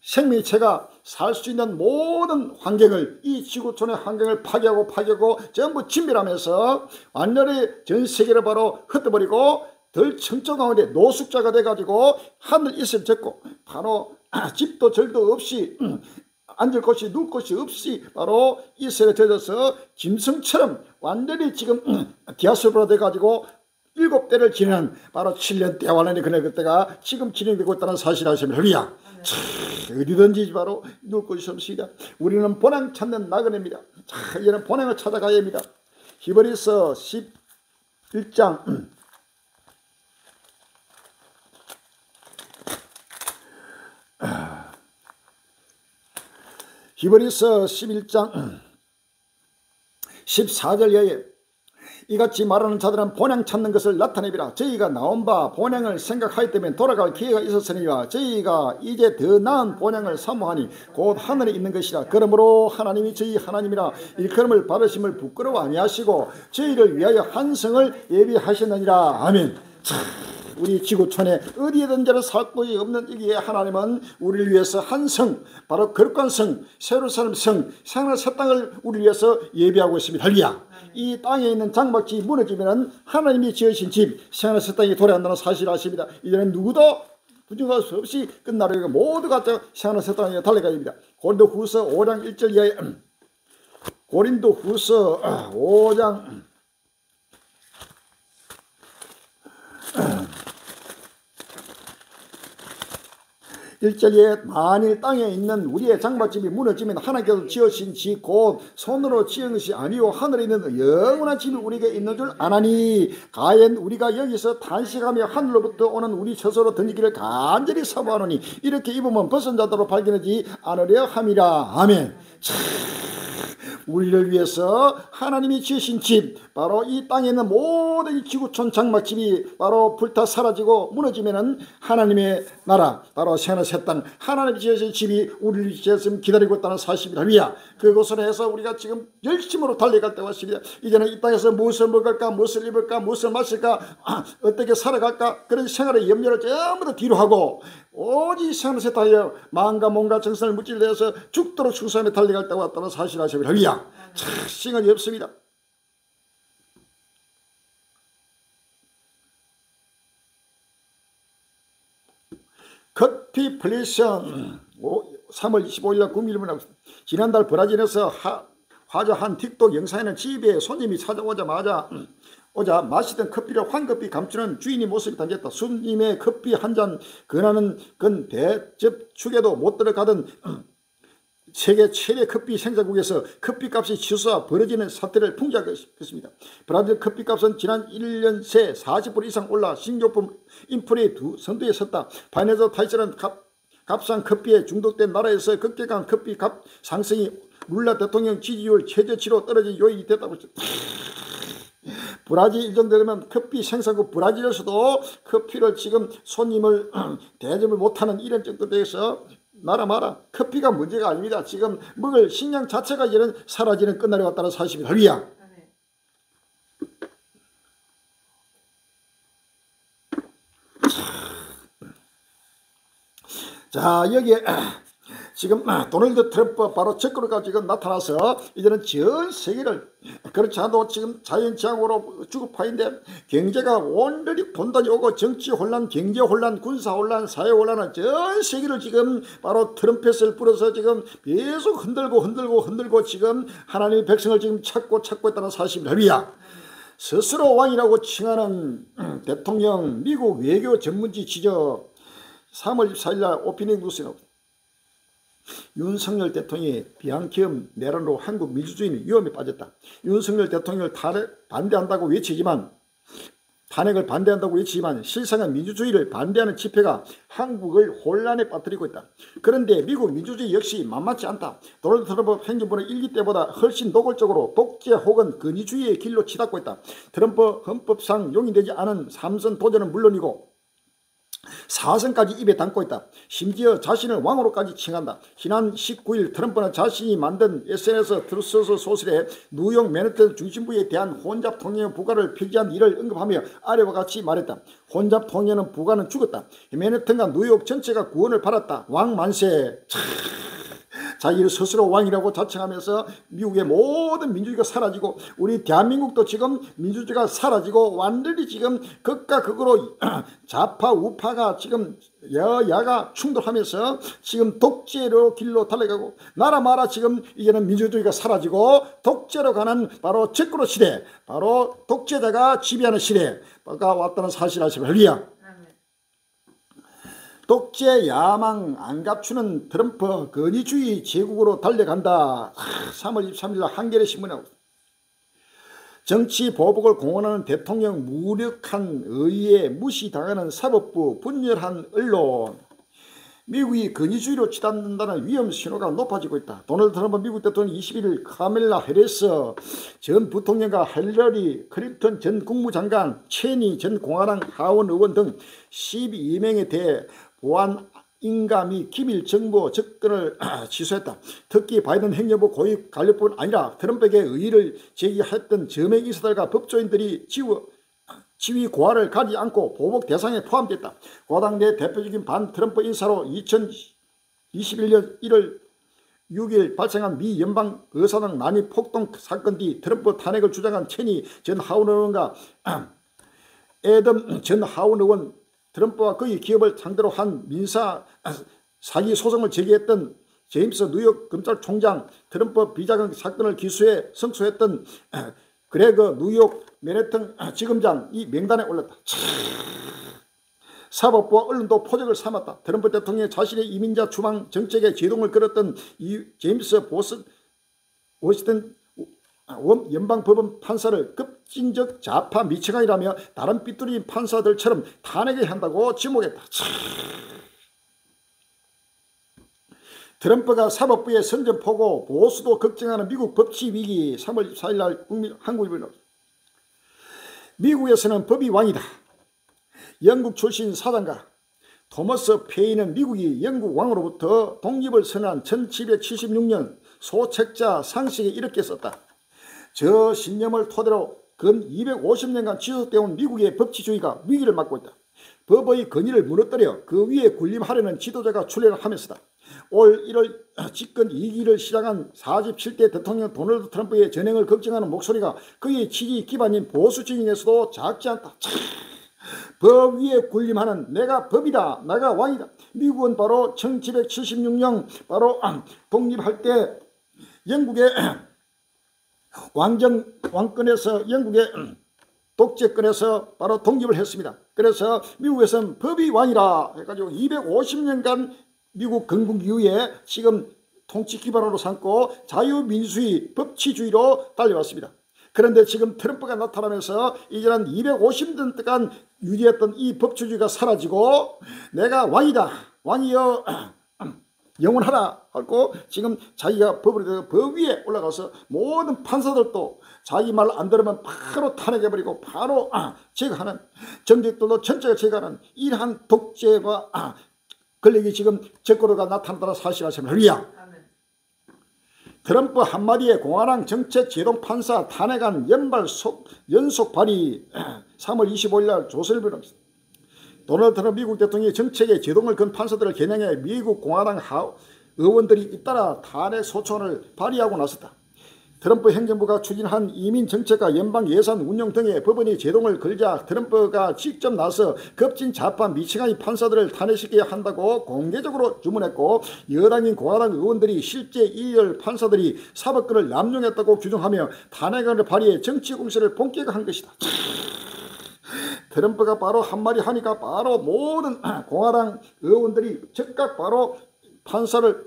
생명체가 살 수 있는 모든 환경을 이 지구촌의 환경을 파괴하고 전부 진멸하면서 완전히 전 세계를 바로 흩어버리고 덜 청정 가운데 노숙자가 돼가지고 하늘 이슬 젖고 바로 집도 절도 없이 앉을 곳이 누울 곳이 없이 바로 이슬에 젖어서 짐승처럼 완전히 지금 디아스포라 돼가지고 7대를 지내는 바로 7년 대환란이 그때가 지금 진행되고 있다는 사실을 아시면 할렐루야. 어디든지 바로 누울 곳이 없습니다. 우리는 본향 찾는 나그네입니다. 이제는 본향을 찾아가야 합니다. 히브리서 11장 히브리서 11장 14절에 이같이 말하는 자들은 본향 찾는 것을 나타내비라. 저희가 나온 바 본향을 생각하였다면 돌아갈 기회가 있었으니와 저희가 이제 더 나은 본향을 사모하니 곧 하늘에 있는 것이라. 그러므로 하나님이 저희 하나님이라 일컬음을 받으심을 부끄러워 아니하시고 저희를 위하여 한성을 예비하셨느니라. 아멘. 우리 지구촌에 어디에든지 살 곳이 없는 여기에 하나님은 우리를 위해서 한 성, 바로 거룩한 성, 세루살렘 성, 생활 새 땅을 우리를 위해서 예비하고 있습니다. 할렐루야. 이 땅에 있는 장막집이 무너지면 하나님이 지으신 집, 생활 새 땅이 돌아간다는 사실을 아십니다. 이제는 누구도 부정할 수 없이 끝나려고 모두가 생활 새 땅에 달려가야 됩니다. 고린도 후서 5장 1절 이하에 고린도 후서 5장 1절에 만일 땅에 있는 우리의 장막집이 무너지면 하나님께서 지으신 집 곧 손으로 지은 것이 아니요 하늘에 있는 영원한 집이 우리에게 있는 줄 아나니 가엔 우리가 여기서 탄식하며 하늘로부터 오는 우리 처소로 던지기를 간절히 사모하노니 이렇게 입으면 벗은 자도로 발견하지 않으려 함이라. 아멘. 우리를 위해서 하나님이 지으신 집, 바로 이 땅에 있는 모든 지구촌 장막집이 바로 불타 사라지고 무너지면은 하나님의 나라, 바로 새하늘 새 땅, 하나님이 지으신 집이 우리를 위해서 기다리고 있다는 사실입니다. 위야 그곳으로 해서 우리가 지금 열심으로 달려갈 때가 왔습니다. 이제는 이 땅에서 무엇을 먹을까, 무엇을 입을까, 무엇을 마실까, 어떻게 살아갈까, 그런 생활의 염려를 전부 다 뒤로 하고 오직 새하늘 새 땅에 마음과 몸과 정신을 물질내서 죽도록 충성하며 달려갈 때가 왔다는 사실을 아십니다. 할렐루야. 참 시간이 없습니다. 커피 플레이션 3월 25일 날 구미일본 나왔습니다. 지난달 브라질에서 화자 한 틱톡 영상에는 집에 손님이 찾아오자마자 마시던 커피를 황급히 감추는 주인의 모습이 담겼다. 손님의 커피 한 잔 권하는 건 대접축에도 못 들어가던 세계 최대 커피 생산국에서 커피값이 치솟아 벌어지는 사태를 풍자했습니다. 브라질 커피값은 지난 1년 새 40% 이상 올라 식료품 인플레 선두에 섰다. 바네자 타이스는 값싼 커피에 중독된 나라에서 급격한 커피 값 상승이 룰라 대통령 지지율 최저치로 떨어진 요인이 됐다고 했습니다. 브라질 이 정도 되면 커피 생산국 브라질에서도 커피를 지금 손님을 대접을 못하는 이런 정도 돼서 나라 마라. 커피가 문제가 아닙니다. 지금 먹을 식량 자체가 이제는 사라지는 끝날이 왔다는 사실입니다. 할렐루야. 자, 여기에 지금 도널드 트럼프 바로 적그루가 지금 나타나서 이제는 전 세계를 그렇지 않아도 지금 자연재앙으로 죽을 파인데 경제가 온전히 혼돈이 오고 정치 혼란, 경제 혼란, 군사 혼란, 사회 혼란은 전 세계를 지금 바로 트럼펫을 불어서 지금 계속 흔들고 지금 하나님의 백성을 지금 찾고 있다는 사실입니다. 할렐루야. 스스로 왕이라고 칭하는 대통령 미국 외교 전문지 지적 3월 24일 날 오피닝 뉴스에 나옵니다. 윤석열 대통령이 비앙키움 내란으로 한국 민주주의는 위험에 빠졌다. 윤석열 대통령을 탄핵을 반대한다고 외치지만 실상은 민주주의를 반대하는 집회가 한국을 혼란에 빠뜨리고 있다. 그런데 미국 민주주의 역시 만만치 않다. 도널드 트럼프 행정부는 일기 때보다 훨씬 노골적으로 독재 혹은 근위주의의 길로 치닫고 있다. 트럼프 헌법상 용인되지 않은 3선 도전은 물론이고 4선까지 입에 담고 있다. 심지어 자신을 왕으로까지 칭한다. 지난 19일 트럼프는 자신이 만든 SNS 트루스 소설에 뉴욕 맨해튼 중심부에 대한 혼잡 통행 부가를 표기한 일을 언급하며 아래와 같이 말했다. 혼잡 통행은 부가는 죽었다. 맨해튼과 뉴욕 전체가 구원을 받았다. 왕 만세. 자기를 스스로 왕이라고 자칭하면서 미국의 모든 민주주의가 사라지고 우리 대한민국도 지금 민주주의가 사라지고 완전히 지금 극과 극으로 좌파 우파가 지금 여야가 충돌하면서 지금 독재로 길로 달려가고 나라 마라 지금 이제는 민주주의가 사라지고 독재로 가는 바로 적그로 시대, 바로 독재자가 지배하는 시대가 왔다는 사실 아시면 할렐루야. 독재 야망 안 갖추는 트럼프 근위주의 제국으로 달려간다. 3월 23일 날 한겨레 신문에 정치 보복을 공언하는 대통령 무력한 의회에 무시당하는 사법부 분열한 언론. 미국이 근위주의로 치닫는다는 위험 신호가 높아지고 있다. 도널드 트럼프 미국 대통령이 21일 카멜라 해리스 전 부통령과 힐러리 클린턴 전 국무장관, 체니 전 공화당 하원 의원 등 12명에 대해 보안 인가 및 기밀 정보 접근을 취소했다. 특히 바이든 행정부 고위 관료뿐 아니라 트럼프에게 의의를 제기했던 저명 인사들과 법조인들이 지위 고하를 가지 않고 보복 대상에 포함됐다. 고당 내 대표적인 반 트럼프 인사로 2021년 1월 6일 발생한 미 연방 의사당 난입 폭동 사건 뒤 트럼프 탄핵을 주장한 체니 전 하원 의원과 애덤 전 하원 의원, 트럼프와 그의 기업을 상대로 한 민사 사기 소송을 제기했던 제임스 뉴욕 검찰총장, 트럼프 비자금 사건을 기소해 승소했던 그레그 뉴욕 맨해튼 지검장 이 명단에 올랐다. 사법부와 언론도 포적을 삼았다. 트럼프 대통령이 자신의 이민자 추방 정책에 제동을 걸었던 이 제임스 워시턴 연방법원 판사를 급진적 좌파 미치광이라며 다른 삐뚤이 판사들처럼 탄핵해야 한다고 지목했다. 트럼프가 사법부의 선전포고, 보수도 걱정하는 미국 법치 위기. 3월 24일 날 한국일보는 미국에서는 법이 왕이다. 영국 출신 사단가 토머스 페이는 미국이 영국 왕으로부터 독립을 선언한 1776년 소책자 상식에 이렇게 썼다. 저 신념을 토대로 근 250년간 지속되어 온 미국의 법치주의가 위기를 맞고 있다. 법의 권위를 무너뜨려 그 위에 군림하려는 지도자가 출현하면서다. 올 1월 집권 2기를 시작한 47대 대통령 도널드 트럼프의 전행을 걱정하는 목소리가 그의 지지 기반인 보수 진영에서도 작지 않다. 법 위에 군림하는 내가 법이다, 내가 왕이다. 미국은 바로 1776년 바로 독립할 때 영국의 왕권에서 영국의 독재권에서 바로 독립을 했습니다. 그래서 미국에서는 법이 왕이라 해가지고 250년간 미국 건국 이후에 지금 통치 기반으로 삼고 자유민주주의 법치주의로 달려왔습니다. 그런데 지금 트럼프가 나타나면서 이제는 250년 동안 유지했던 이 법치주의가 사라지고 내가 왕이다, 왕이여 영원하라 하고 지금 자기가 법 위에 올라가서 모든 판사들도 자기 말 안 들으면 바로 탄핵해버리고 바로 제거하는, 정직들도 전체가 제거하는 이러한 독재와 권력이 지금 적고로가 나타났다는 사실을 아시면 할렐루야. 트럼프 한마디에 공화당 정책 제동 판사 탄핵안 연속 발의. 3월 25일 날 조선일보는 도널드 트럼프 미국 대통령이 정책에 제동을 건 판사들을 겨냥해 미국 공화당 의원들이 잇따라 탄핵 소추안을 발의하고 나섰다. 트럼프 행정부가 추진한 이민 정책과 연방 예산 운영 등의 법원이 제동을 걸자 트럼프가 직접 나서 급진 좌파 미치광이 판사들을 탄핵시켜야 한다고 공개적으로 주문했고, 여당인 공화당 의원들이 실제 이열 판사들이 사법권을 남용했다고 규정하며 탄핵안을 발의해 정치 공세를 본격화한 것이다. 트럼프가 바로 한마디 하니까 바로 모든 공화당 의원들이 즉각 바로 판사를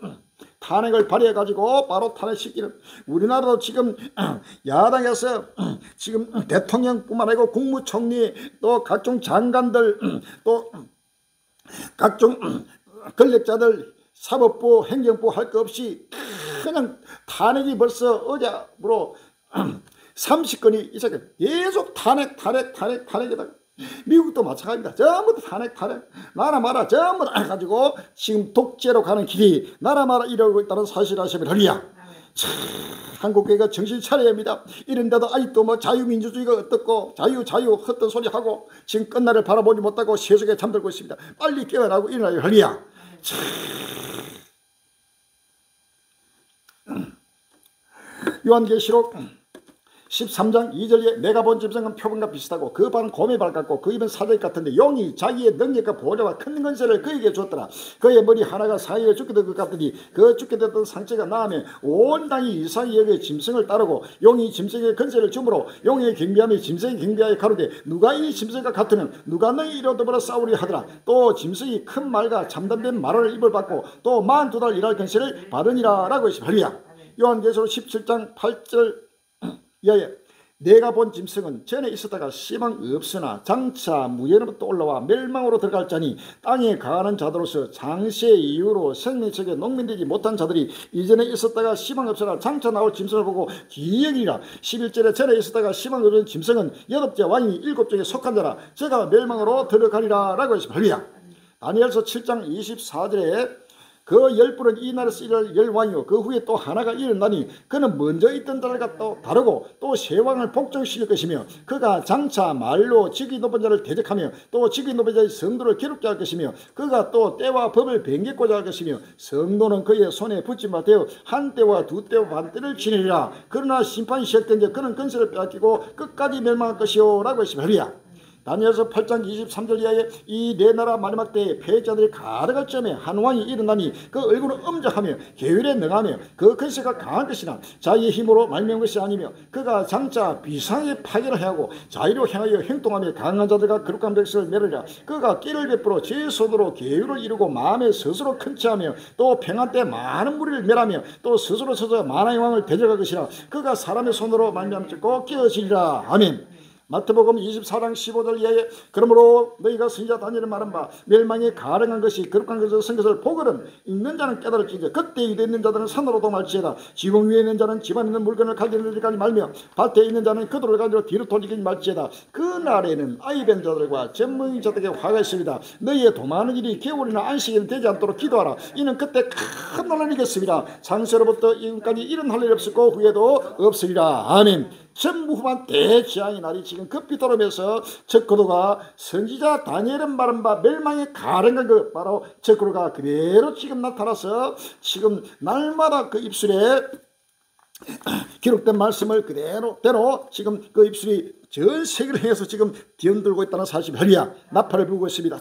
탄핵을 발의해가지고 바로 탄핵시키는, 우리나라도 지금 야당에서 지금 대통령뿐만 아니고 국무총리 또 각종 장관들 또 각종 권력자들 사법부 행정부 할 거 없이 그냥 탄핵이 벌써 어제부로 30건이 있었거든요. 계속 탄핵이다. 미국도 마찬가지입니다. 전부 다 탄핵. 나라 마라 전부 다 해가지고 지금 독재로 가는 길이 나라 마라 이러고 있다는 사실을 아시면 할렐루야. 한국교회가 정신 차려야 합니다. 이런데도 아직도 뭐 자유민주주의가 어떻고 자유 헛된 소리 하고 지금 끝날을 바라보지 못하고 세속에 잠들고 있습니다. 빨리 깨어나고 일어나요. 할렐루야. 요한계시록 13장 2절에 내가 본 짐승은 표범과 비슷하고 그 발은 곰의 발 같고 그 입은 사자의 같은데 용이 자기의 능력과 보좌와 큰 권세를 그에게 줬더라. 그의 머리 하나가 사이에 죽게 될 것 같더니 그 죽게 됐던 상처가 나으면 온 땅이 이상히 여기에 짐승을 따르고 용이 짐승의 권세를 주므로 용의 경비함이 짐승의 경비하에 가로되 누가 이 짐승과 같으면 누가 너희 이로 더불어 싸우려 하더라. 또 짐승이 큰 말과 참담된 말을 입을 받고 또 42달 일할 권세를 받으니라 라고 했습니다. 할렐루야. 요한계시록 17장 8절 이하에 내가 본 짐승은 전에 있었다가 시방 없으나 장차 무예로부터 올라와 멸망으로 들어갈 자니 땅에 가는 자들로서 장세 이후로 생명책에 농민되지 못한 자들이 이전에 있었다가 시방 없으나 장차 나올 짐승을 보고 기억이라. 11절에 전에 있었다가 시방 없는 짐승은 8째 왕이 7종에 속한 자라 제가 멸망으로 들어가리라 라고 했습니다. 할렐루야. 다니엘서 7장 24절에 그 10뿔은 이 나라에서 일할 10왕이요 그 후에 또 하나가 일어나니 그는 먼저 있던 자들과 또 다르고 또 새 왕을 복종시킬 것이며 그가 장차 말로 직위 높은 자를 대적하며 또 직위 높은 자의 성도를 괴롭게 할 것이며 그가 또 때와 법을 변개고자 할 것이며 성도는 그의 손에 붙임 바 되어 한 때와 두 때와 반 때를 지내리라. 그러나 심판이 시작된 자 그는 근세를 빼앗기고 끝까지 멸망할 것이요 라고 했습니다. 할렐루야. 다니엘서 8장 23절 이하에 이 네 나라 마지막 때에 패자들이 가득할 점에 한 왕이 일어나니 그 얼굴은 엄정하며 계율에 능하며 그 근세가 강한 것이나 자기의 힘으로 말미암은 것이 아니며 그가 장차 비상의 파괴를 하고 자유로 향하여 행동하며 강한 자들과 거룩한 백성을 멸하리라. 그가 끼를 베풀어 제 손으로 계율을 이루고 마음에 스스로 큰체하며 또 평안 때 많은 무리를 멸하며 또 스스로 서서 만왕의 왕을 대적할 것이라. 그가 사람의 손으로 말미암아 꼭 깨어지리라. 아멘. 마태복음 24장 15절 이하에 그러므로 너희가 선지자 다니엘을 말한 바 멸망에 가능한 것이 거룩한 것을 쓴 것을 보거든 있는 자는 깨달을지니 그때 유대에 있는 자들은 산으로 도말지어다. 지붕 위에 있는 자는 집안에 있는 물건을 가지려니까지 말며 밭에 있는 자는 그들을 가지러 뒤로 돌리기까지 말지어다. 그날에는 아이벤 자들과 젖먹이 자들에게 화가 있습니다. 너희의 도마는 일이 겨울이나 안식일은 되지 않도록 기도하라. 이는 그때 큰 논란이 있겠습니다. 창세로부터 지금까지 이런 할 일이 없었고 후에도 없으리라. 아멘. 전무후반 대재앙의 날이 지금 급히 돌아오면서 적그도가 선지자 다니엘은 말한 바 멸망에 가능한 그 바로 적그도가 그대로 지금 나타나서 지금 날마다 그 입술에 기록된 말씀을 그대로 지금 그 입술이 전 세계를 향해서 지금 뒤흔들고 있다는 사실. 할렐루야. 나팔을 불고 있습니다.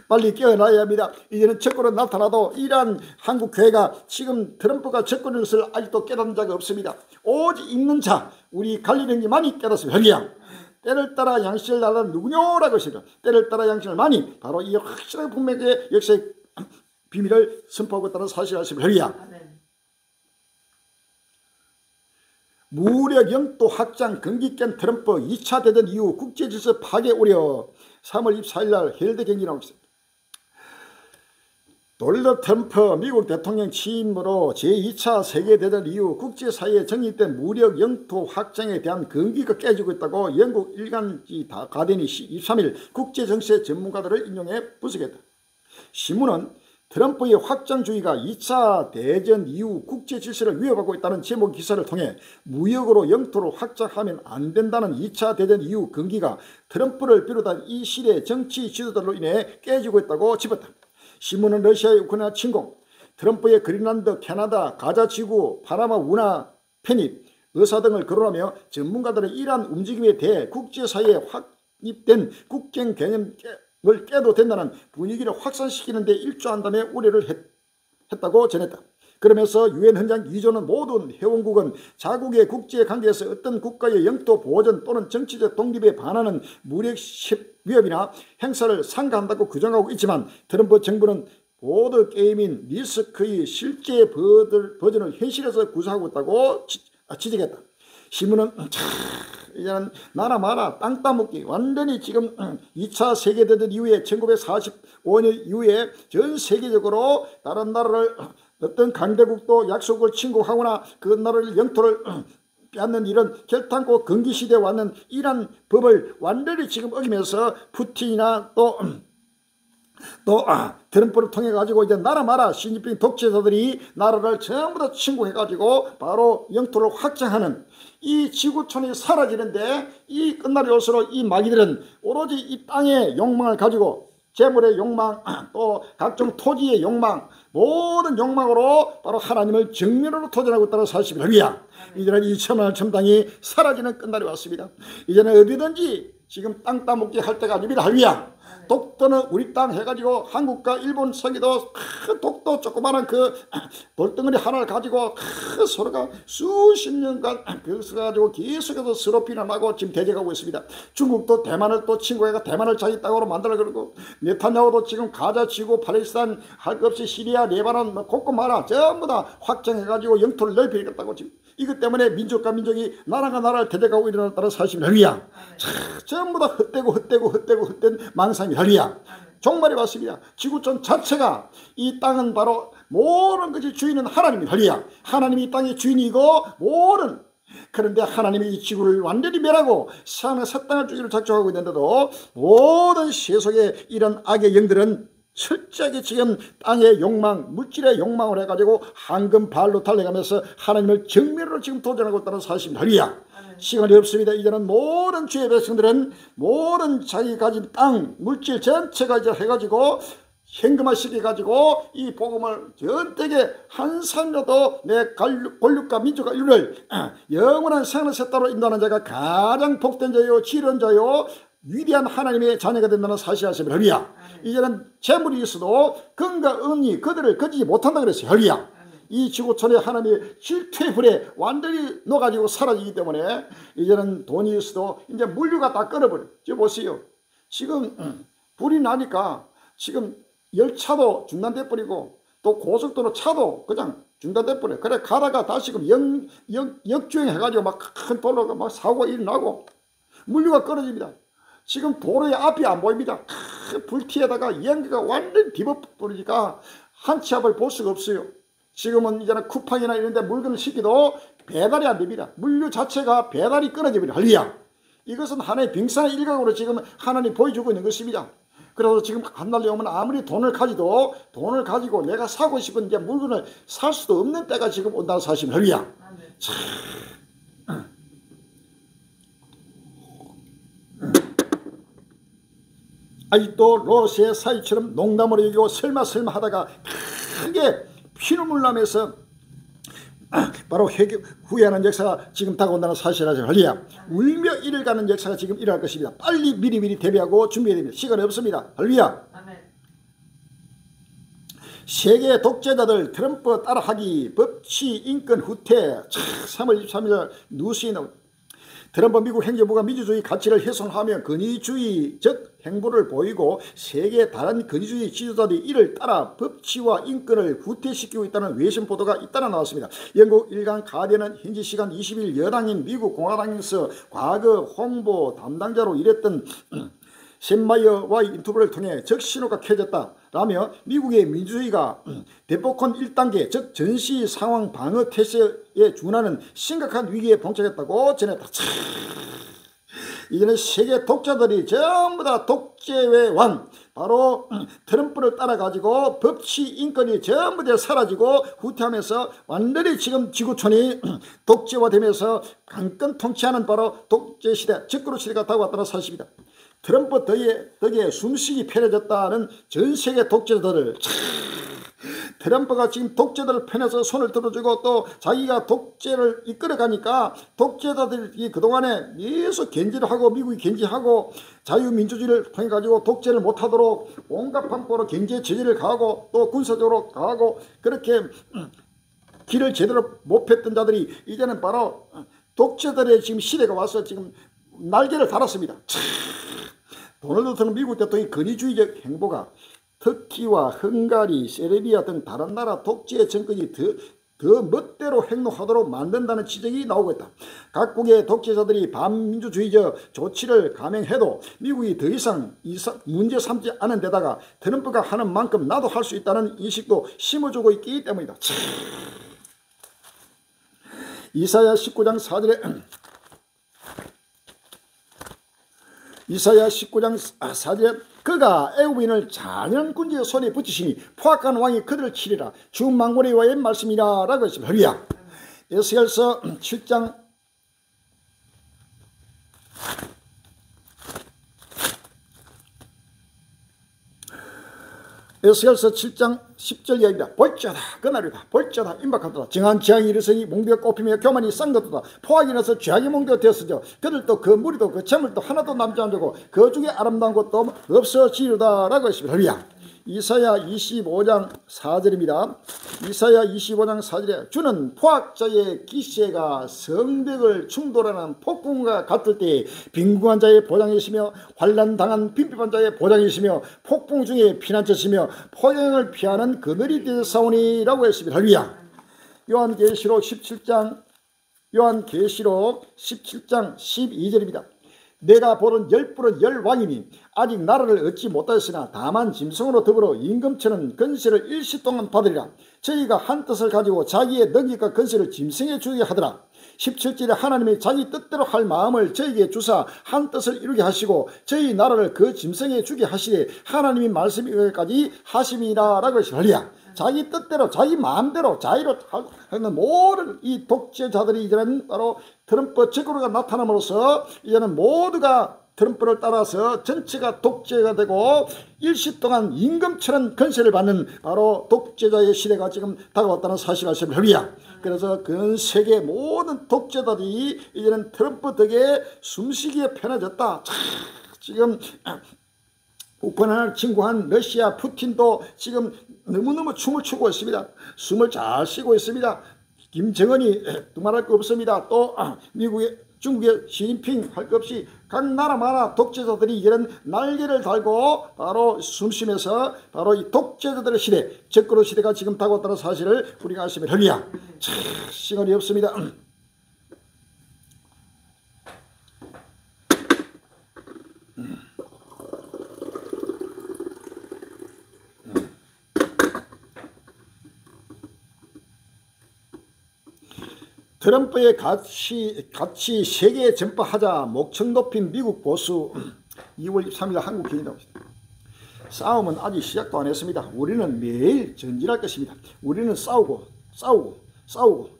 빨리 깨어나야 합니다. 이제는 적군은 나타나도 이러한 한국 교회가 지금 트럼프가 적군인 것을 아직도 깨닫는 자가 없습니다. 오직 있는 자, 우리 갈리는이 많이 깨닫습니다. 할렐루야. 때를 따라 양식을 달라는 누구냐라고 했습니다. 때를 따라 양식을 많이 바로 이 확실하게 분명하게 역사의 비밀을 선포하고 있다는 사실을 아십니다. 할렐루야. 무력 영토 확장 경기 깬 트럼프 2차 대전 이후 국제질서 파괴 우려. 3월 24일 날 헬드 경기 나오고 있습니다. 도널드 트럼프 미국 대통령 취임으로 제2차 세계대전 이후 국제사회에 정립된 무력 영토 확장에 대한 근기가 깨지고 있다고 영국 일간지 가든이 23일 국제정세 전문가들을 인용해 분석했다. 신문은 트럼프의 확장주의가 2차 대전 이후 국제질서를 위협하고 있다는 제목 기사를 통해 무역으로 영토를 확장하면 안 된다는 2차 대전 이후 근기가 트럼프를 비롯한 이 시대의 정치 지도자로 인해 깨지고 있다고 짚었다. 신문은 러시아의 우크라이나 침공, 트럼프의 그린란드, 캐나다, 가자지구, 파나마 운하 편입, 의사 등을 거론하며 전문가들은 이러한 움직임에 대해 국제사회에 확립된 국경 개념을 깨도 된다는 분위기를 확산시키는 데 일조한다며 우려를 했다고 전했다. 그러면서 유엔 헌장 2조는 모든 회원국은 자국의 국제관계에서 어떤 국가의 영토 보호전 또는 정치적 독립에 반하는 무력 위협이나 행사를 상가한다고 규정하고 있지만 트럼프 정부는 보드게임인 리스크의 실제 버전을 현실에서 구사하고 있다고 지적했다. 신문은 이제는 나라 마라 땅 따먹기 완전히 지금 2차 세계대전 이후에 1945년 이후에 전 세계적으로 다른 나라를 어떤 강대국도 약속을 침공하거나 그 나라를 영토를 빼앗는 이런 결탄코 건기시대에 왔는 이런 법을 완전히 지금 어기면서 푸틴이나 또 트럼프를 통해 가지고 이제 나라 마라 시진핑 독재자들이 나라를 전부 다 침공해 가지고 바로 영토를 확장하는 이 지구촌이 사라지는데 이 끝날이 올수록 이 마귀들은 오로지 이 땅의 욕망을 가지고 재물의 욕망 또 각종 토지의 욕망 모든 욕망으로 바로 하나님을 정면으로 도전하고 있다는 사실입니다. 할렐루야. 이제는 이 천만의 천당이 사라지는 끝날이 왔습니다. 이제는 어디든지 지금 땅 따먹기 할 때가 아닙니다. 할렐루야. 독도는 우리 땅 해가지고 한국과 일본 서기도 큰 독도 조그마한 그 돌덩어리 하나를 가지고 서로가 수십 년간 그것을 가지고 계속해서 서로 비난하고 지금 대적하고 있습니다. 중국도 대만을 또 친구가 대만을 자기 땅으로 만들어 그러고, 네타냐후도 지금 가자 지구 팔레스타인 할 것 없이 시리아 레바논 곳곳마다 전부 다 확장해가지고 영토를 넓히겠다고 지금 이것 때문에 민족과 민족이 나라가 나라를 대적하고 일어났다는 사실이 할리야. 전부 다 헛된 망상이 할리야. 종말이 왔습니다. 지구촌 자체가 이 땅은 바로 모든 것이 주인은 하나님이 할리야. 하나님이 이 땅의 주인이고 모든, 그런데 하나님이 이 지구를 완전히 멸하고 새 땅을 주기를 작정하고 있는데도 모든 세속의 이런 악의 영들은 철저하게 지금 땅의 욕망, 물질의 욕망을 해가지고 황금 발로 달려가면서 하나님을 정면으로 지금 도전하고 있다는 사실입니다. 할렐루야. 시간이 없습니다. 이제는 모든 주의 백성들은 모든 자기 가진 땅, 물질 전체가 이제 해가지고 현금화시켜가지고 이 복음을 전되게 한 사람이라도 내 권력과 민족과 인류를 영원한 생을 세따로 인도하는 자가 가장 복된 자요, 지혜로운 자요, 위대한 하나님의 자녀가 된다는 사실 아시면 할렐루야. 이제는 재물이 있어도 근과 은이 그들을 거지지 못한다 그랬어요. 할렐루야. 이 지구촌에 하나님의 질투의 불에 완전히 녹아지고 사라지기 때문에 이제는 돈이 있어도 이제 물류가 다 끊어버려. 지금 보세요. 지금 불이 나니까 지금 열차도 중단돼 버리고 또 고속도로 차도 그냥 중단돼 버려. 그래 가다가 다시금 역주행 해가지고 막 큰 도로가 막 사고가 일어나고 물류가 끊어집니다. 지금 도로의 앞이 안 보입니다. 불티에다가 연기가 완전히 뒤집어버리니까 한 치 앞을 볼 수가 없어요. 지금은 이제는 쿠팡이나 이런 데 물건을 시키도 배달이 안 됩니다. 물류 자체가 배달이 끊어집니다. 할렐루야. 이것은 하나의 빙산의 일각으로 지금 하나님 보여주고 있는 것입니다. 그래서 지금 한 날에 오면 아무리 돈을 가지고 내가 사고 싶은 이제 물건을 살 수도 없는 때가 지금 온다는 사실입니다. 할렐루야. 아직도 러시아 사이처럼 농담으로 얘기하고 설마 하다가 크게 피눈물 나면서 바로 후회하는 역사가 지금 다가온다는 사실을 할렐루야. 울며 이를 가는 역사가 지금 일어날 것입니다. 빨리 미리 대비하고 준비해야 됩니다. 시간이 없습니다. 할렐루야. 세계 독재자들 트럼프 따라하기 법치 인권 후퇴. 3월 23일 뉴스에 나옵니다. 트럼프 미국 행정부가 민주주의 가치를 훼손하며 권위주의적 행보를 보이고 세계 다른 권위주의 지도자들이 이를 따라 법치와 인권을 후퇴시키고 있다는 외신 보도가 잇따라 나왔습니다. 영국 일간 가디언은 현지 시간 20일 여당인 미국 공화당에서 과거 홍보 담당자로 일했던 샘마이어와의 인터뷰를 통해 적신호가 켜졌다라며 미국의 민주주의가 대폭권 1단계 즉 전시 상황 방어 태세에 준하는 심각한 위기에 봉착했다고 전했다. 이제는 세계 독자들이 전부 다 독재의 왕 바로 트럼프를 따라가지고 법치 인권이 전부 다 사라지고 후퇴하면서 완전히 지금 지구촌이 독재화되면서 강권 통치하는 바로 독재시대 적그루시대가 다가왔다는 사실입니다. 트럼프 덕에 숨쉬기 편해졌다는 전 세계 독재자들을 트럼프가 지금 독재자들 편에서 손을 들어주고 또 자기가 독재를 이끌어가니까 독재자들이 그동안에 계속 견제를 하고 미국이 견제하고 자유민주주의를 통해 가지고 독재를 못하도록 온갖 방법으로 경제 제재를 가하고 또 군사적으로 가하고 그렇게 길을 제대로 못 폈던 자들이 이제는 바로 독재자들의 지금 시대가 와서 지금 날개를 달았습니다. 도널드 트럼프 미국 대통령의 권위주의적 행보가 터키와 헝가리, 세르비아 등 다른 나라 독재 정권이 더 멋대로 행동하도록 만든다는 지적이 나오고 있다. 각국의 독재자들이 반민주주의적 조치를 감행해도 미국이 더 이상 문제 삼지 않은 데다가 트럼프가 하는 만큼 나도 할 수 있다는 인식도 심어주고 있기 때문이다. 이사야 19장 4절에 이사야 19장 4절에 그가 애굽인을 잔인한 군주의 손에 붙이시니 포악한 왕이 그들을 치리라 주 만군의 여호와의 말씀이라 라고 했습니다. 할렐루야. 에스겔서 7장 에스겔서 7장 10절 이야기입니다. 볼지어다 그날이다. 볼지어다 임박하도다. 정한 재앙이 일어서니 몽비가 꼽히며 교만이 쌍도도다. 포악이 나서 죄악의 몽비가 되었으죠. 그들도 그 무리도 그 재물도 하나도 남지 않고 그 중에 아름다운 것도 없어지리다 라고 했습니다. 할렐루야. 이사야 25장 4절입니다. 이사야 25장 4절에 주는 포악자의 기세가 성벽을 충돌하는 폭풍과 같을 때 빈궁한 자의 보장이시며 환난당한 빈핍한 자의 보장이시며 폭풍 중에 피난처시며 포경을 피하는 그늘이 되사오니라고 했습니다. 할렐루야. 요한계시록 17장 12절입니다. 내가 보는 열불은 열왕이니 아직 나라를 얻지 못하였으나 다만 짐승으로 더불어 임금처럼 건세를 일시 동안 받으리라. 저희가 한 뜻을 가지고 자기의 능력과 건세를 짐승에 주게 하더라. 17절에 하나님이 자기 뜻대로 할 마음을 저에게 주사 한 뜻을 이루게 하시고 저희 나라를 그 짐승에 주게 하시되 하나님이 말씀이기까지 하심이라 라고 하시라. 자기 뜻대로 자기 마음대로 자유로 하는 모든 이 독재자들이 이제는 바로 트럼프 제국가 나타남으로써 이제는 모두가 트럼프를 따라서 전체가 독재가 되고 일시 동안 임금처럼 건세를 받는 바로 독재자의 시대가 지금 다가왔다는 사실을 아십니까? 그래서 그 세계 모든 독재자들이 이제는 트럼프 덕에 숨쉬기에 편해졌다. 지금 우크라이나를 침공한 러시아 푸틴도 지금 너무너무 춤을 추고 있습니다. 숨을 잘 쉬고 있습니다. 김정은이 두말할 거 없습니다. 또 미국의 중국의 시진핑 할 것 없이 각 나라마다 독재자들이 이런 날개를 달고 바로 숨쉬면서 바로 이 독재자들의 시대, 적그로 시대가 지금 다가왔다는 사실을 우리가 아시면 할렐루야. 참 시간이 없습니다. 트럼프의 같이 세계에 전파하자 목청 높인 미국 보수 2월 23일 한국 기인이 나옵니다. 싸움은 아직 시작도 안 했습니다. 우리는 매일 전진할 것입니다. 우리는 싸우고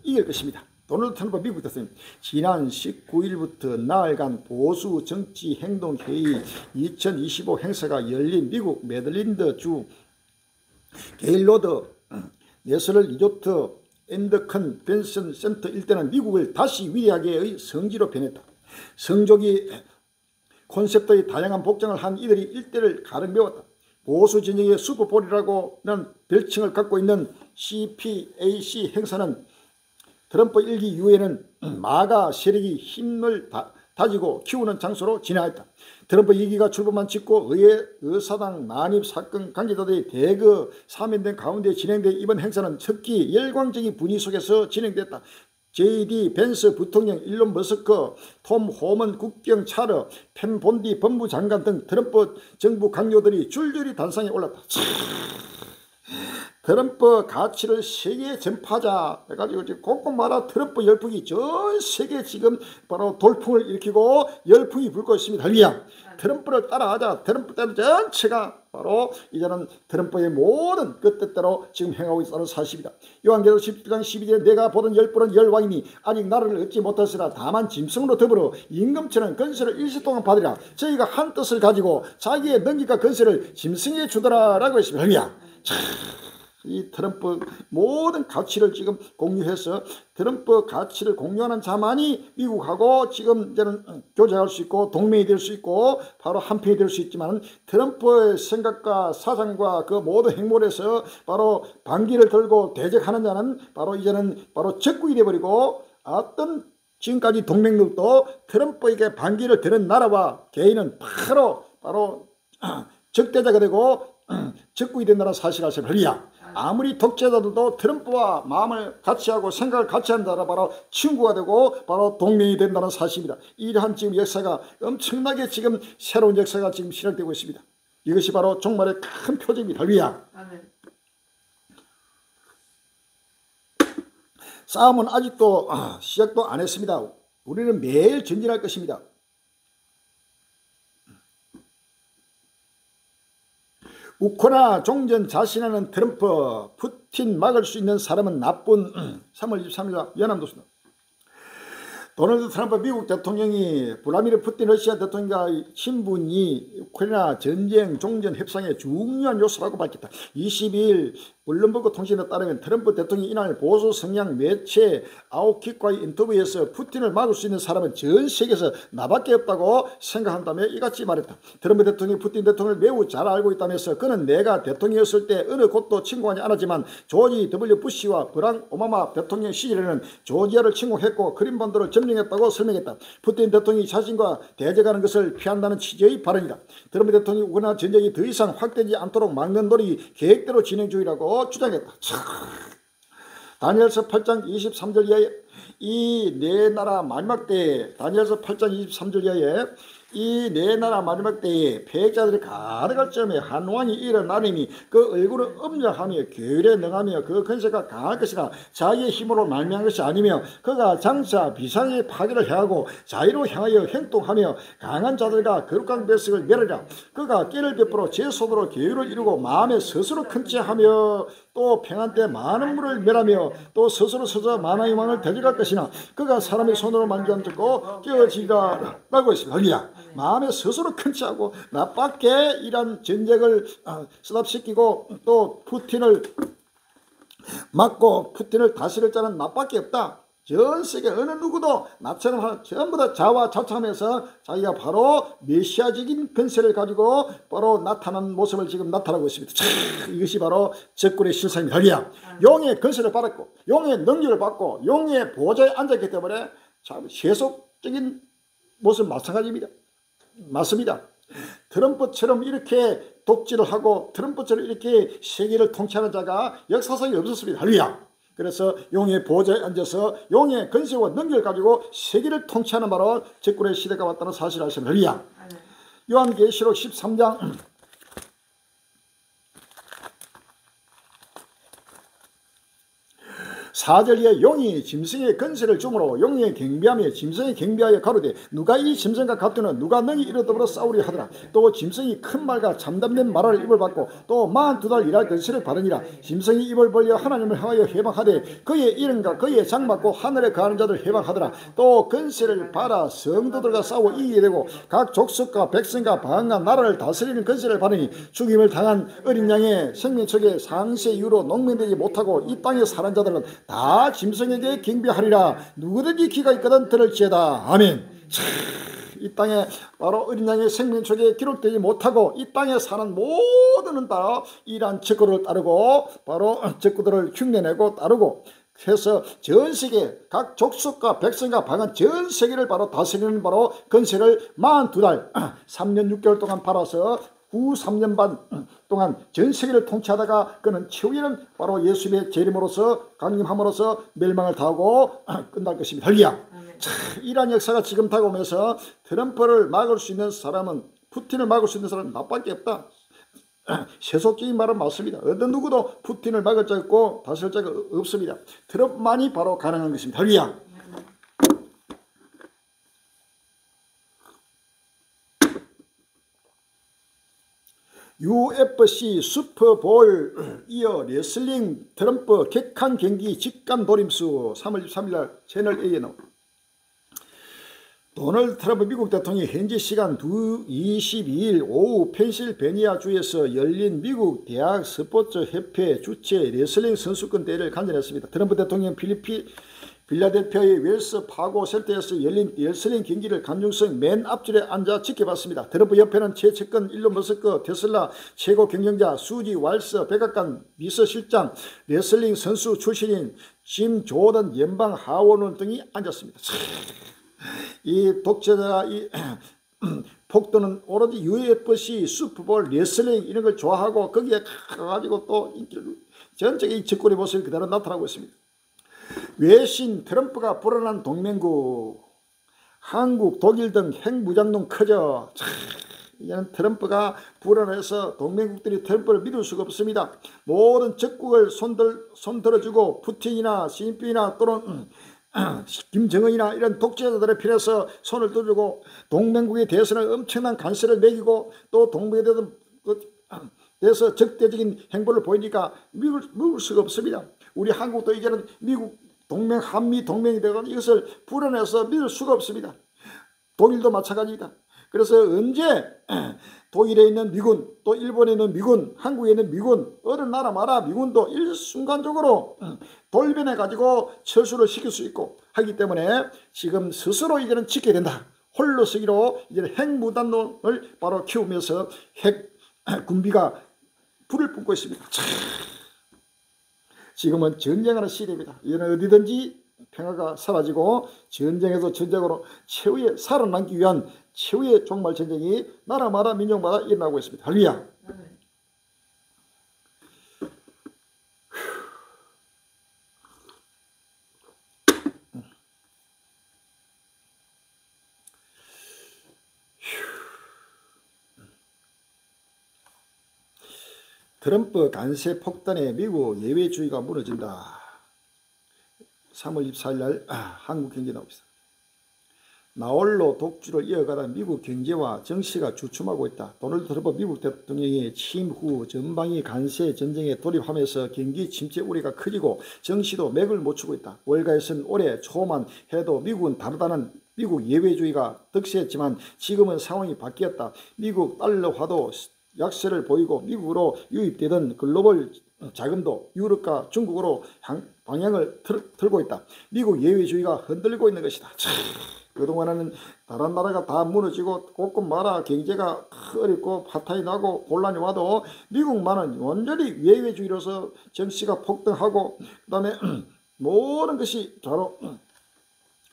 이길 것입니다. 도널드 트럼프 미국 대통령 지난 19일부터 나흘간 보수 정치 행동 회의 2025 행사가 열린 미국 메릴랜드 주 게일로드 내셔널 리조트 앤드 컨벤션 센터 일대는 미국을 다시 위대하게의 성지로 변했다. 성족이 콘셉트의 다양한 복장을 한 이들이 일대를 가르 메웠다. 보수 진영의 슈퍼볼이라고는 별칭을 갖고 있는 CPAC 행사는 트럼프 일기 이후에는 마가 세력이 힘을 다지고 키우는 장소로 진화했다. 트럼프 2기가 출범한 직후 의사당 난입 사건 관계자들이 대거 사면된 가운데 진행된 이번 행사는 특히 열광적인 분위기 속에서 진행됐다. J.D. 벤스 부통령, 일론 머스크, 톰 호먼 국경 차러, 펜 본디 법무장관 등 트럼프 정부 강요들이 줄줄이 단상에 올랐다. 트럼프 가치를 세계에 전파하자 해가지고 지금 곳곳마다 트럼프 열풍이 전 세계에 지금 바로 돌풍을 일으키고 열풍이 불고 있습니다. 할렐루야. 트럼프를 따라하자. 트럼프 때는 전체가 바로 이제는 트럼프의 모든 그 뜻대로 지금 행하고 있다는 사실입니다. 요한계시록 10장 12절에 내가 보던 열불은 열왕이니 아직 나라를 얻지 못하시라. 다만 짐승으로 더불어 임금처럼 건세를 일시 동안 받으리라. 저희가 한 뜻을 가지고 자기의 능력과 건세를 짐승에게 주더라 라고 했습니다. 할렐루야. 이 트럼프 모든 가치를 지금 공유해서 트럼프 가치를 공유하는 자만이 미국하고 지금 이제는 교제할 수 있고 동맹이 될 수 있고 바로 한편이 될 수 있지만 트럼프의 생각과 사상과 그 모든 행보에서 바로 반기를 들고 대적하는 자는 바로 이제는 바로 적국이 되어버리고 어떤 지금까지 동맹들도 트럼프에게 반기를 드는 나라와 개인은 바로 적대자가 되고 적국이 된다는 사실을 아시면 할렐루야. 아무리 독재자들도 트럼프와 마음을 같이 하고 생각을 같이 한다 바로 친구가 되고 바로 동맹이 된다는 사실입니다. 이러한 지금 역사가 엄청나게 지금 새로운 역사가 지금 시작되고 있습니다. 이것이 바로 종말의 큰 표징입니다. 할렐루야. 싸움은 아직도 시작도 안 했습니다. 우리는 매일 전진할 것입니다. 우크라이나 종전 자신하는 트럼프, 푸틴 막을 수 있는 사람은 나쁜 3월 23일 연합뉴스입니다. 도널드 트럼프 미국 대통령이 블라디미르 푸틴 러시아 대통령과의 친분이 우크라이나 전쟁 종전 협상의 중요한 요소라고 밝혔다. 22일 블룸버그 통신에 따르면 트럼프 대통령이 이날 보수 성향 매체 아웃킥과의 인터뷰에서 푸틴을 막을 수 있는 사람은 전 세계에서 나밖에 없다고 생각한다며 이같이 말했다. 트럼프 대통령이 푸틴 대통령을 매우 잘 알고 있다면서 그는 내가 대통령이었을 때 어느 곳도 침공하지 않았지만 조지 W 부시와 버락 오바마 대통령 시절에는 조지아를 침공했고 크림반도를 점령했다고 설명했다. 푸틴 대통령이 자신과 대적하는 것을 피한다는 취지의 발언이다. 트럼프 대통령이 우크라이나 전쟁이 더 이상 확대되지 않도록 막는 노력이 계획대로 진행 중이라고 주장했다. 다니엘서 8장 23절 이하에 이 네 나라 마지막 때에 다니엘서 8장 23절 이하에 이 네 나라 마지막 때에 패역자들이 가득할 점에 한 왕이 일어나리니 그 얼굴은 엄정하며 규율에 능하며 그 근세가 강할 것이라 자기의 힘으로 말미암은 것이 아니며 그가 장차 비상의 파괴를 해하고 자유로 향하여 행동하며 강한 자들과 거룩한 백성을 멸하리라. 그가 깨를 베풀어 제 손으로 계율을 이루고 마음에 스스로 큰체하며 또 평안 때 많은 물을 멸하며 또 스스로 서서 만왕의 왕을 대적할 것이나 그가 사람의 손으로 만지 않고 깨어지가 라고 했습니다. 할렐루야. 마음에 스스로 큰체하고 나밖에 이런 전쟁을 스탑시키고 또 푸틴을 막고 푸틴을 다스릴 자는 나밖에 없다. 전 세계 어느 누구도 나처럼 전부 다 자화자찬하면서 자기가 바로 메시아적인 근세를 가지고 바로 나타난 모습을 지금 나타나고 있습니다. 이것이 바로 적군의 실상입니다. 할렐루야. 용의 근세를 받았고 용의 능력을 받고 용의 보좌에 앉았기 때문에 참 세속적인 모습 마찬가지입니다. 맞습니다. 트럼프처럼 이렇게 독재를 하고 트럼프처럼 이렇게 세계를 통치하는 자가 역사상에 없었습니다. 할렐루야. 그래서 용의 보좌에 앉아서 용의 근세와 능력을 가지고 세계를 통치하는 바로 적군의 시대가 왔다는 사실을 아십니다. 할렐루야. 요한계시록 13장 4절에 용이 짐승의 근세를 주므로 용이 경비하며 짐승이 경비하여 가로되 누가 이 짐승과 같으면 누가 능히 이르더불어 싸우리 하더라. 또 짐승이 큰 말과 참담된 말을 입을 받고 또 42달 일할 근세를 받으니라. 짐승이 입을 벌려 하나님을 향하여 해방하되 그의 이름과 그의 장막고 하늘에 거하는 자들 해방하더라. 또 근세를 받아 성도들과 싸워 이기게 되고 각 족속과 백성과 방언과 나라를 다스리는 근세를 받으니 죽임을 당한 어린 양의 생명책에 상세 이후로 농민되지 못하고 이 땅에 사는 자들은 다 짐승에게 경배하리라. 누구든지 귀가 있거든 들을지어다. 아멘. 이 땅에 바로 어린 양의 생명책에 기록되지 못하고 이 땅에 사는 모두는 다 이러한 적구를 따르고 바로 적구들을 흉내내고 따르고 해서 전 세계 각 족속과 백성과 방언 전 세계를 바로 다스리는 바로 근세를 42달 3년 6개월 동안 팔아서 후 3년 반 동안 전 세계를 통치하다가 그는 최후에는 바로 예수님의 재림으로서 강림함으로써 멸망을 당하고 끝날 것입니다. 할렐루야. 이러한 역사가 지금 다가오면서 트럼프를 막을 수 있는 사람은 푸틴을 막을 수 있는 사람은 나밖에 없다. 세속적인 말은 맞습니다. 어떤 누구도 푸틴을 막을 자 있고 다스릴 자가 없습니다. 트럼프만이 바로 가능한 것입니다. 할렐루야. UFC 슈퍼볼 이어 레슬링 트럼프 객한 경기 직관 돌림수 3월 23일 채널 A에 나옵니다. 도널드 트럼프 미국 대통령이 현지 시간 22일 오후 펜실베니아주에서 열린 미국 대학 스포츠 협회 주최 레슬링 선수권 대회를 간전했습니다. 트럼프 대통령은 필라델피아의 웰스 파고 센터에서 열린 레슬링 경기를 관중석 맨 앞줄에 앉아 지켜봤습니다. 트럼프 옆에는 최측근 일론 머스크, 테슬라 최고 경영자, 수지 왈스 백악관 비서실장, 레슬링 선수 출신인 짐 조던 연방 하원의원 등이 앉았습니다. 이 독재자가 이 폭도는 오로지 UFC 슈퍼볼 레슬링 이런 걸 좋아하고 거기에 가가지고 또 인기를 전적인 적군의 모습이 그대로 나타나고 있습니다. 외신 트럼프가 불어난 동맹국 한국, 독일 등 핵무장도 커져 이제는 트럼프가 불어나서 동맹국들이 트럼프를 믿을 수가 없습니다. 모든 적국을 손들어주고 푸틴이나 시진핑이나 또는 김정은이나 이런 독재자들의 편에서 손을 들고 동맹국에 대해서는 엄청난 간세를 매기고 또 동맹에 대해서 적대적인 행보를 보이니까 믿을 수가 없습니다. 우리 한국도 이제는 미국 동맹 한미 동맹이 되고 이것을 불안해서 믿을 수가 없습니다. 독일도 마찬가지입니다. 그래서 언제 독일에 있는 미군, 또 일본에 있는 미군, 한국에 있는 미군, 어느 나라마다 미군도 일순간적으로 돌변해 가지고 철수를 시킬 수 있고 하기 때문에 지금 스스로 이제는 지켜야 된다. 홀로 서기로 이제 핵무단을 바로 키우면서 핵 군비가 불을 뿜고 있습니다. 지금은 전쟁하는 시대입니다. 이제는 어디든지 평화가 사라지고 전쟁에서 전쟁으로 최후의 살아남기 위한 최후의 종말 전쟁이 나라마다 민족마다 일어나고 있습니다. 할렐루야. 트럼프 관세 폭탄에 미국 예외주의가 무너진다. 3월 24일 날 한국 경제 나오고 있습니다. 나홀로 독주를 이어가다 미국 경제와 정치가 주춤하고 있다. 도널드 트럼프 미국 대통령이 취임 후 전방위 관세 전쟁에 돌입하면서 경기 침체 우려가 커지고 정치도 맥을 못 추고 있다. 월가에서는 올해 초만 해도 미국은 다르다는 미국 예외주의가 득세했지만 지금은 상황이 바뀌었다. 미국 달러화도 약세를 보이고 미국으로 유입되던 글로벌 자금도 유럽과 중국으로 방향을 틀고 있다. 미국 예외주의가 흔들리고 있는 것이다. 그동안에는 다른 나라가 다 무너지고 곳곳마다 경제가 어렵고 파탄이 나고 곤란이 와도 미국만은 완전히 예외주의로서 정치가 폭등하고 그 다음에 모든 것이 바로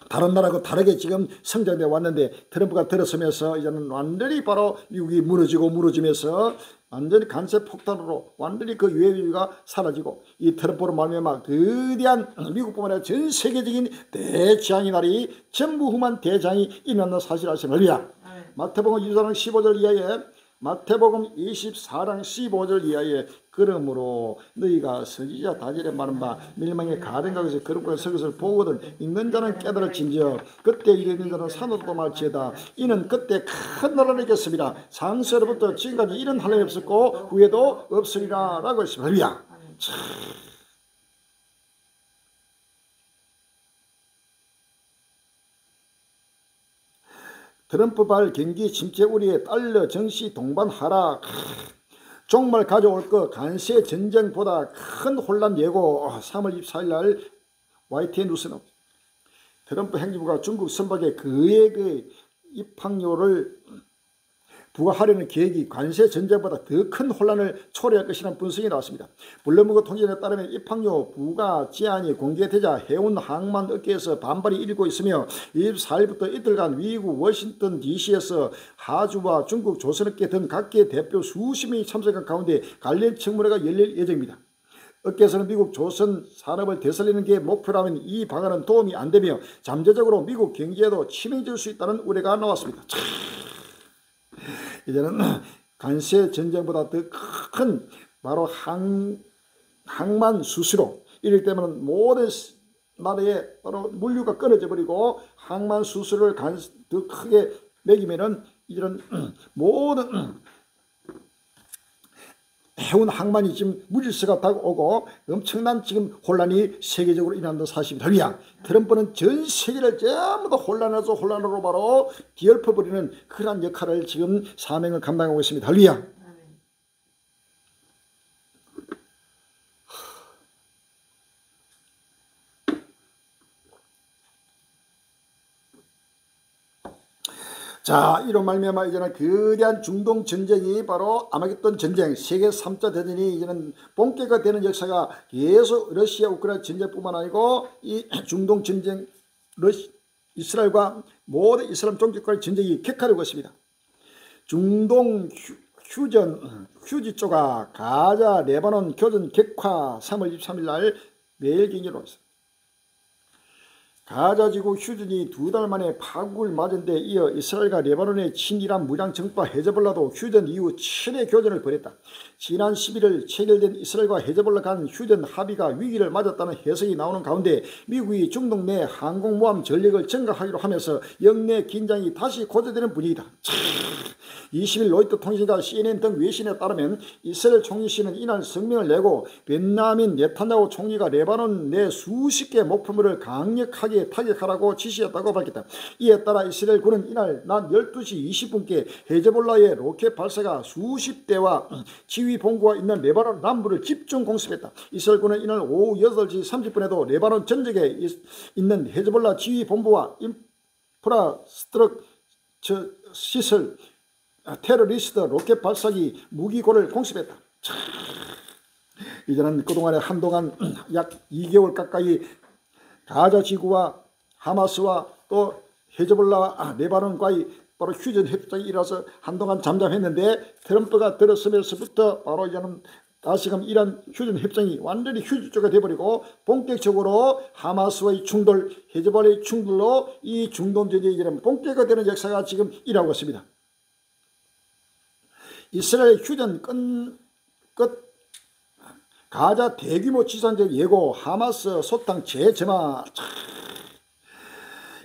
다른 나라하고 다르게 지금 성장돼 왔는데 트럼프가 들어서면서 이제는 완전히 바로 미국이 무너지면서 완전히 관세 폭탄으로 완전히 그 유해주의가 사라지고 이 트럼프로 말미암아 거대한 미국뿐만 아니라 전 세계적인 대재앙의 날이 전무후무한 대재앙이 일어난다는 사실 아시겠느냐. 마태복음 24장 15절 이하에 마태복음 24장 15절 이하에 그러므로 너희가 선지자 다절에 말한 바 멸망의 가den가에서 거룩한 서것을 보거든 읽는 자는 깨달을진저 그때 이르는 자는 산으로 말지어다. 이는 그때 큰 나라를 있겠습니다. 상세로부터 지금까지 이런 하나님이 없었고 후에도 없으리라 라고 했습니다. 트럼프발 경기 침체 우리의 달러 정시 동반 하락 종말 가져올 것 관세 전쟁보다 큰 혼란 예고. 3월 24일 날 YTN 뉴스는 트럼프 행정부가 중국 선박에 거액의 입항료를 부과하려는 계획이 관세 전쟁보다 더 큰 혼란을 초래할 것이라는 분석이 나왔습니다. 블룸버그 통신에 따르면 입항료 부과 제한이 공개되자 해운 항만 업계에서 반발이 일고 있으며 24일부터 이틀간 미국 워싱턴 DC에서 하주와 중국 조선업계 등 각계 대표 수십 명이 참석한 가운데 관련 청문회가 열릴 예정입니다. 업계에서는 미국 조선 산업을 되살리는 게 목표라면 이 방안은 도움이 안 되며 잠재적으로 미국 경제에도 치명질 수 있다는 우려가 나왔습니다. 이제는 관세 전쟁보다 더 큰 바로 항만 수수료 이럴 때면 모든 나라에 바로 물류가 끊어져 버리고 항만 수수료를 더 크게 매기면은 이런 모든 해운 항만이 지금 무질서가 다가오고 엄청난 지금 혼란이 세계적으로 일어난다는 사실입니다. 트럼프는 전 세계를 전부 다 혼란으로 바로 뒤엎어버리는 그러한 역할을 지금 사명을 감당하고 있습니다. 할렐루야. 자, 이로 말미암아 이제는 거대한 중동 전쟁이 바로 아마겟돈 전쟁, 세계 3차 대전이 이제는 본격화 되는 역사가 계속 러시아 우크라이나 전쟁뿐만 아니고 이 중동 전쟁, 이스라엘과 모든 이슬람 종교과의 전쟁이 격화되고 있습니다. 중동 휴지 조가 가자 레바논 교전 격화 3월 23일 날 매일 경기로 있습니다. 가자지구 휴전이 2달 만에 파국을 맞은 데 이어 이스라엘과 레바논의 친이란 무장 정파 헤즈볼라도 휴전 이후 7회 교전을 벌였다. 지난 11일 체결된 이스라엘과 헤즈볼라 간 휴전 합의가 위기를 맞았다는 해석이 나오는 가운데 미국이 중동 내 항공모함 전력을 증강하기로 하면서 영내 긴장이 다시 고조되는 분위기다. 20일 로이터 통신과 CNN 등 외신에 따르면 이스라엘 총리실은 이날 성명을 내고 벤야민 네탄야후 총리가 레바논 내 수십 개 목표물을 강력하게 타격하라고 지시했다고 밝혔다. 이에 따라 이스라엘 군은 이날 낮 12시 20분께 헤즈볼라의 로켓 발사가 수십 대와 지휘 본부가 있는 레바논 남부를 집중 공습했다. 이스라엘 군은 이날 오후 8시 30분에도 레바논 전역에 있는 헤즈볼라 지휘 본부와 인프라스트럭처 시설, 테러리스트 로켓 발사기 무기고를 공습했다. 이제는 그동안에 한동안 약 2개월 가까이 가자 지구와 하마스와 또 헤즈볼라 레바논과의 바로 휴전 협정이 일어서 한동안 잠잠했는데 트럼프가 들어서면서부터 바로 이제는 다시금 이런 휴전 협정이 완전히 휴전조가 되어버리고 본격적으로 하마스와의 충돌, 헤즈볼라의 충돌로 이 중동 전쟁이 이제는 본격화되는 역사가 지금 일어나고 있습니다. 이스라엘 휴전 끝 가자 대규모 지상적 예고, 하마스 소탕 재점화.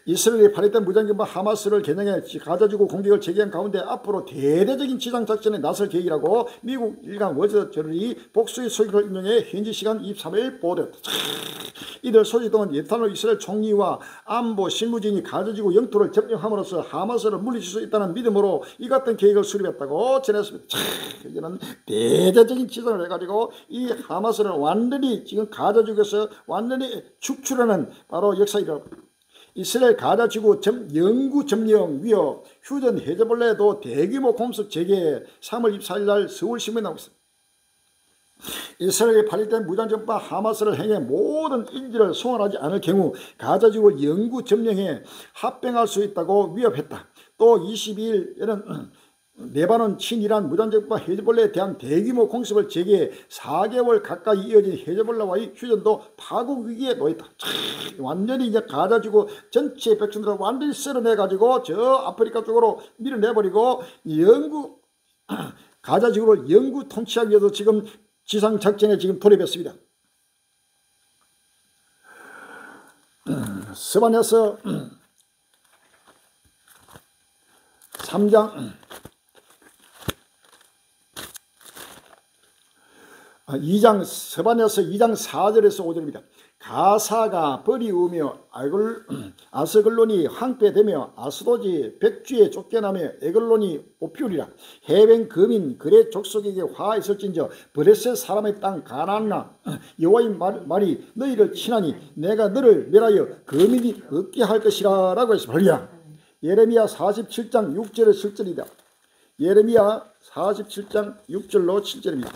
이스라엘이 발휘했던 무장기파 하마스를 겨냥해 가자지구 공격을 재개한 가운데 앞으로 대대적인 지상작전에 나설 계획이라고 미국 일간 워저저널이 복수의 소식을 인용해 현지 시간 23일 보도했다. 이들 소식 동안 네탄야후 이스라엘 총리와 안보 실무진이 가자지구 영토를 점령함으로써 하마스를 물리칠 수 있다는 믿음으로 이 같은 계획을 수립했다고 전했습니다. 이제는 대대적인 지상을 해가지고 이 하마스를 완전히 지금 가자지구에서 완전히 축출하는 바로 역사이다. 이스라엘 가자지구 영구 점령 위협, 휴전 헤즈볼라에도 대규모 공습 재개 3월 24일 날 서울신문에 나오고 있습니다. 이스라엘이 발휘된 무장전파 하마스를 행해 모든 인질을 송환하지 않을 경우 가자지구를 영구 점령해 합병할 수 있다고 위협했다. 또 22일에는 레바논 친이란 무장전파 헤즈볼라에 대한 대규모 공습을 재개해 4개월 가까이 이어진 헤즈볼라와의 휴전도 파국 위기에 놓였다. 완전히 이제 가자지구 전체 백성들을 완전히 쓸어내가지고 저 아프리카 쪽으로 밀어내버리고 가자지구를 영구 통치하기 위해서 지금 지상작전에 지금 돌입했습니다. 스바냐서 3장 2장 스바냐서 2장 4절에서 5절입니다. 가사가 버리우며 아스글론이 황폐되며 아스도지 백주에 쫓겨나며 에글론이 오피우리라. 해변 거민 그의 족속에게 화 있을진저 브레셋 사람의 땅 가나안나 여호와의 말이 너희를 치나니 내가 너를 멸하여 거민이 없게 할 것이라 라고 했습니다. 예레미야 47장 6절에 7절이다. 예레미야 47장 6절로 7절입니다.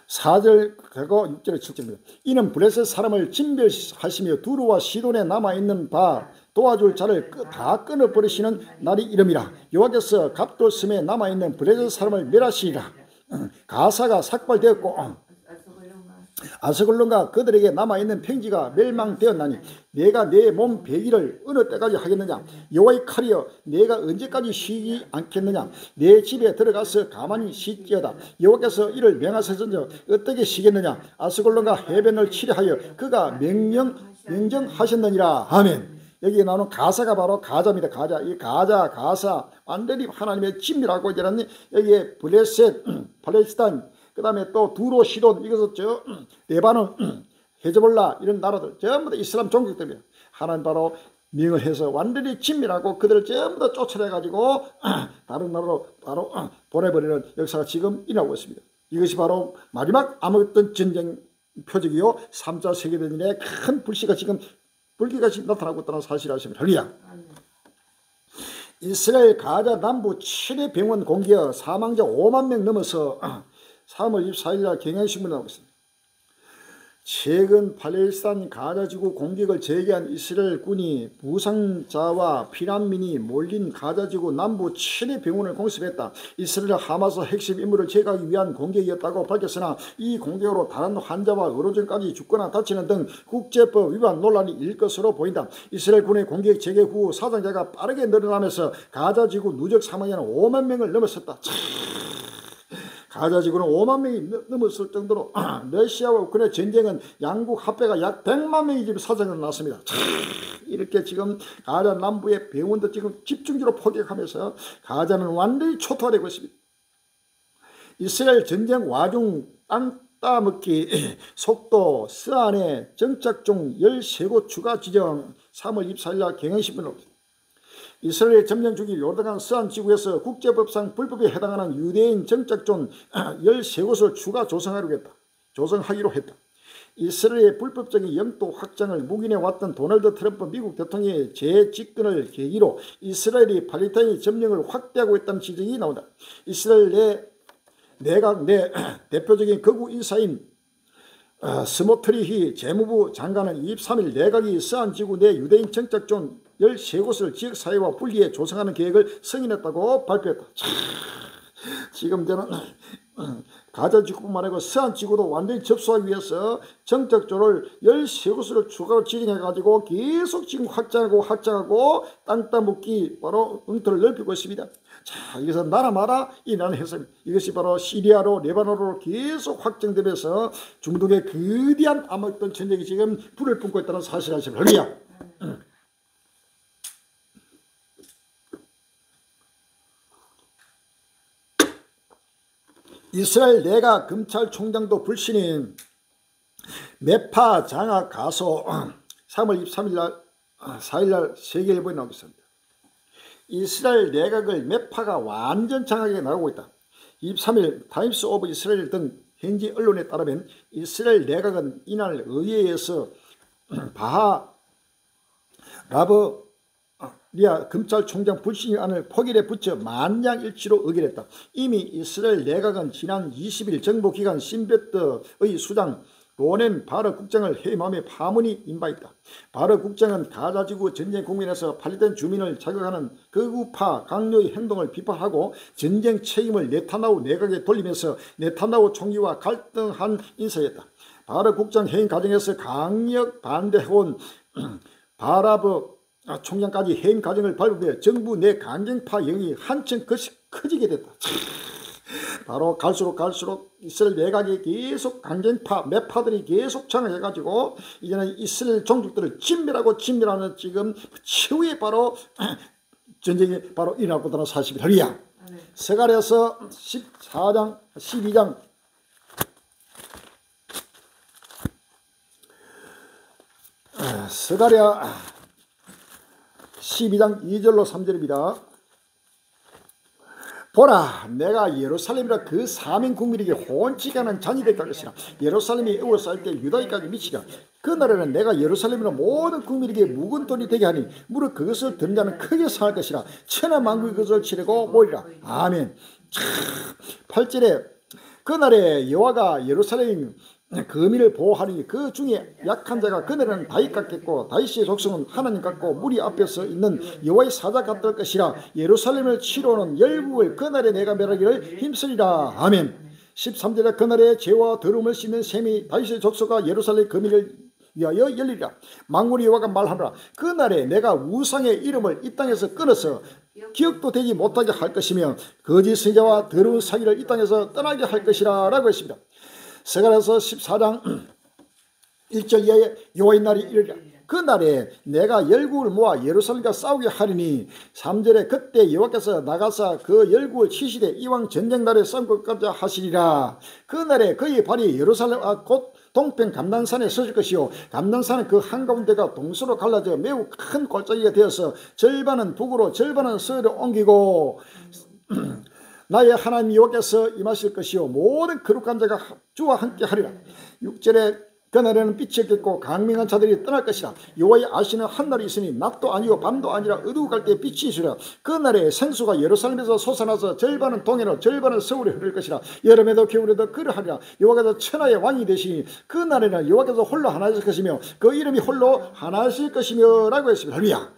사절 그리고 6절에 7절입니다. 이는 블레셋 사람을 진멸하시며 두루와 시돈에 남아있는 바 도와줄 자를 다 끊어버리시는 날이 이름이라. 여호와께서 갑돌섬에 남아있는 블레셋 사람을 멸하시리라. 가사가 삭발되었고 아스글론과 그들에게 남아있는 평지가 멸망되었나니 내가 내 몸 배기를 어느 때까지 하겠느냐. 여호와의 칼이여 내가 언제까지 쉬지 않겠느냐. 내 집에 들어가서 가만히 쉬지어다. 여호와께서 이를 명하셨은즉 어떻게 쉬겠느냐. 아스글론과 해변을 치려하여 그가 명령하셨느니라. 아멘. 여기 나오는 가사가 바로 가자입니다. 가자. 이 가사 완전히 하나님의 진미라고 이제는 여기에 블레셋 팔레스타인 그 다음에 또 두로 시돈 이것은 저 레바논 헤즈볼라 이런 나라들 전부 다 이슬람 종족들입니다. 하나님 바로 명을 해서 완전히 진밀하고 그들을 전부 다 쫓아내가지고 다른 나라로 바로 보내버리는 역사가 지금 일어나고 있습니다. 이것이 바로 마지막 아무것도 전쟁 표적이요 3차 세계대전의 큰 불씨가 지금 불기가 지금 나타나고 있다는 사실을 아십니다. 할렐루야. 이스라엘 가자 남부 7회 병원 공격 사망자 5만 명 넘어서 3월 24일 날 경향신문에 나오고 있습니다. 최근 팔레스타인 가자지구 공격을 재개한 이스라엘 군이 부상자와 피난민이 몰린 가자지구 남부 7회 병원을 공습했다. 이스라엘 하마스 핵심 인물을 제거하기 위한 공격이었다고 밝혔으나 이 공격으로 다른 환자와 의료진까지 죽거나 다치는 등 국제법 위반 논란이 일 것으로 보인다. 이스라엘 군의 공격 재개 후 사상자가 빠르게 늘어나면서 가자지구 누적 사망자는 5만 명을 넘어섰다. 가자 지구는 5만 명이 넘었을 정도로 러시아와 우크라이나 전쟁은 양국 합해가 약 100만 명이 지금 사상을 났습니다. 이렇게 지금 가자 남부의 병원도 지금 집중적으로 포격하면서 가자는 완전히 초토화되고 있습니다. 이스라엘 전쟁 와중 땅 따먹기 속도 스안에 정착 중 13곳 추가 지정 3월 24일 날 경향신문에 옵니다. 이스라엘 점령 중인 요르단 스안 지구에서 국제법상 불법에 해당하는 유대인 정착존 13곳을 추가 조성하기로 했다. 이스라엘의 불법적인 영토 확장을 묵인해 왔던 도널드 트럼프 미국 대통령의 재집권을 계기로 이스라엘이 팔레스타인 점령을 확대하고 있다는 지적이 나온다. 이스라엘 내각 내 대표적인 극우 인사인 스모트리히 재무부 장관은 23일 내각이 스안 지구 내 유대인 정착존 13곳을 지역사회와 분리해 조성하는 계획을 승인했다고 발표했다. 지금 저는 가자 지구뿐만 아니고 스안 지구도 완전히 접수하기 위해서 정착존을 13곳을 추가로 지정해가지고 계속 지금 확장하고 땅 따먹기 바로 영토를 넓히고 있습니다. 자, 여기서 나라마다 일어나는 해석, 이것이 바로 시리아로 레바논으로 계속 확장되면서 중동의 거대한 아마겟돈 전쟁이 지금 불을 뿜고 있다는 사실을 아십니까? 이스라엘 내각 검찰총장도 불신인 메파 장악 가소 3월 23일 날 4일 날 세계일보에 나오고 있습니다. 이스라엘 내각을 메파가 완전 장악에 나가고 있다. 23일 타임스 오브 이스라엘 등 현지 언론에 따르면 이스라엘 내각은 이날 의회에서 바하 라브리아 검찰총장 불신안을 포결에 붙여 만장일치로 의결했다. 이미 이스라엘 내각은 지난 20일 정보기관 신베트의 수장 로넨 바르 국장을 해임함에 파문이 인바있다. 바르 국장은 가자지구 전쟁 국면에서 팔레스타인 주민을 자극하는 극우파 강요의 행동을 비판하고 전쟁 책임을 네타냐후 내각에 돌리면서 네타냐후 총리와 갈등한 인사였다. 바르 국장 해임 과정에서 강력 반대해온 바라브 총장까지 해임 과정을 밟으며 정부 내 강경파 영이 한층 커지게 됐다. 바로 갈수록 이스라엘 내각이 계속 강경파 매파들이 계속 장악해가지고 이제는 이스라엘 종족들을 진멸하는 지금 최후의 바로 전쟁이 바로 일어나고 있다는 사실이야. 스가랴서 14장 12장 스가랴 12장 2절로 3절입니다. 보라, 내가 예루살렘이라 그 사민 국민에게 혼치게 하는 잔이 될 것이라. 예루살렘이 에워싸일 때 유다까지 미치라. 그날에는 내가 예루살렘이라 모든 국민에게 묵은 돌이 되게 하니 무릇 그것을 듣는 자는 크게 상할 것이라. 천하만국이 그것을 치르고 모이라. 아멘. 8절에 그날에 여호와가 예루살렘 거민을 보호하니 그 중에 약한 자가 그날에는 다윗 같겠고 다윗의 족속은 하나님 같고 무리 앞에서 있는 여호와의 사자 같을 것이라. 예루살렘을 치러오는 열국을 그날에 내가 멸하기를 힘쓰리라. 아멘. 13절에 그날에 죄와 더러움을 씻는 셈이 다윗의 족속과 예루살렘 거민을 위하여 열리리라. 만군의 여호와가 말하노라. 그날에 내가 우상의 이름을 이 땅에서 끊어서 기억도 되지 못하게 할 것이며 거짓 선지자와 더러운 사기를 이 땅에서 떠나게 할 것이라 라고 했습니다. 스가랴서 14장 1절 이하에 여호와의 날이 이르리라. 그 날에 내가 열국을 모아 예루살렘과 싸우게 하리니 3절에 그때 여호와께서 나가사 그 열국을 치시되 이왕 전쟁 날에 싸울 것까지 하시리라. 그 날에 그의 발이 예루살렘 곧 동편 감난산에 서질 것이요 감난산은 그 한가운데가 동서로 갈라져 매우 큰 골짜기가 되어서 절반은 북으로 절반은 서로 옮기고 나의 하나님 여호와께서 임하실 것이요 모든 거룩한 자가 주와 함께 하리라. 6절에 그날에는 빛이 없겠고 강명한 자들이 떠날 것이라. 여호와의 아시는 한날이 있으니 낮도 아니고 밤도 아니라 어두워 갈 때 빛이 있으리라. 그날에 생수가 예루살렘에서 솟아나서 절반은 동해로 절반은 서울에 흐를 것이라. 여름에도 겨울에도 그러하리라. 여호와께서 천하의 왕이 되시니 그날에는 여호와께서 홀로 하나이실 것이며 그 이름이 홀로 하나이실 것이며 라고 했습니다. 할렐루야.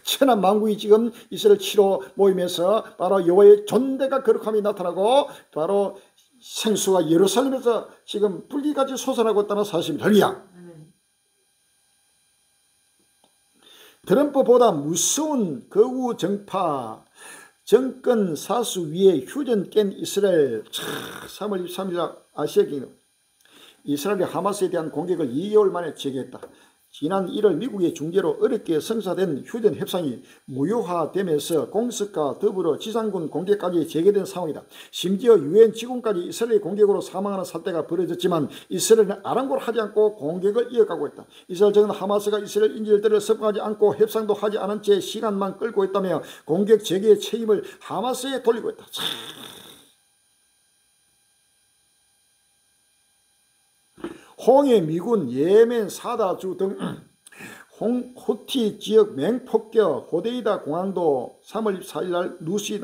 천한 만국이 지금 이스라엘 치러 모이면서 바로 여호와의 존대가 거룩함이 나타나고 바로 생수가 예루살렘에서 지금 불기같이 솟아나고 있다는 사실입니다. 할렐루야. 트럼프보다 무서운 거구 정파 정권 사수 위에 휴전 깬 이스라엘. 3월 23일 아시아 경제. 이스라엘이 하마스에 대한 공격을 2개월 만에 재개했다. 지난 1월 미국의 중재로 어렵게 성사된 휴전 협상이 무효화되면서 공습과 더불어 지상군 공격까지 재개된 상황이다. 심지어 유엔 직원까지 이스라엘 공격으로 사망하는 사태가 벌어졌지만 이스라엘은 아랑곳하지 않고 공격을 이어가고 있다. 이스라엘 정은 하마스가 이스라엘 인질들을 석방하지 않고 협상도 하지 않은 채 시간만 끌고 있다며 공격 재개의 책임을 하마스에 돌리고 있다. 홍해 미군, 예멘 사다주 등 후티 지역 맹폭격 호데이다 공항도 3월 24일 날 누시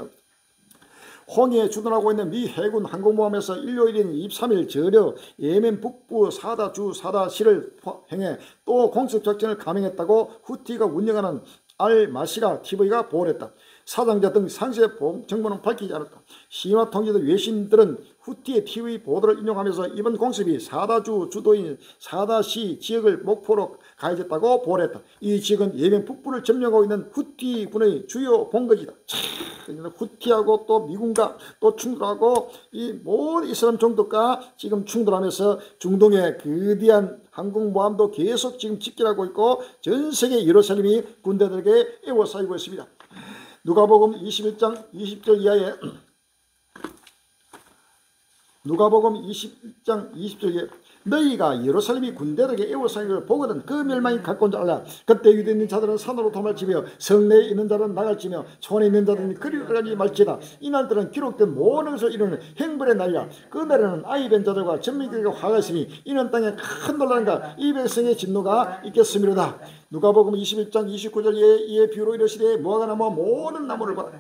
홍해에 주둔하고 있는 미 해군 항공모함에서 일요일인 23일 저녁 예멘 북부 사다주 사다시를 행해 또 공습작전을 감행했다고 후티가 운영하는 알마시라 TV가 보도했다. 사상자 등 상세 정보는 밝히지 않았다. 시마 통제도 외신들은 후티의 TV 보도를 인용하면서 이번 공습이 사다주 주도인 사다시 지역을 목표로 가해졌다고 보도했다. 이 지역은 예멘 북부를 점령하고 있는 후티군의 주요 본거지다. 후티하고 또 미군과 또 충돌하고 이 모든 이슬람 종족과 지금 충돌하면서 중동의 거대한 항공모함도 계속 지금 집결하고 있고 전 세계 예루살렘이 군대들에게 에워싸이고 있습니다. 누가복음 21장 20절 이하에 누가복음 21장 20절 이하에 너희가 예루살렘이 군대들에게 에워싸이는 걸 보거든 그 멸망이 가까운 줄 알라. 그때 유대에 있는 자들은 산으로 도망치며 성내에 있는 자들은 나갈지며 촌에 있는 자들은 그리로 가지 말지다. 이날들은 기록된 모든 것을 이루는 행벌의 날이야. 그 날에는 아이 벤 자들과 전민들과 화가 있으니 이는 땅에 큰 논란과 이 백성의 진노가 있겠음이로다. 누가복음 21장 29절 이에 비유로 이르시되 무화과 나무와 모든 나무를 봐라.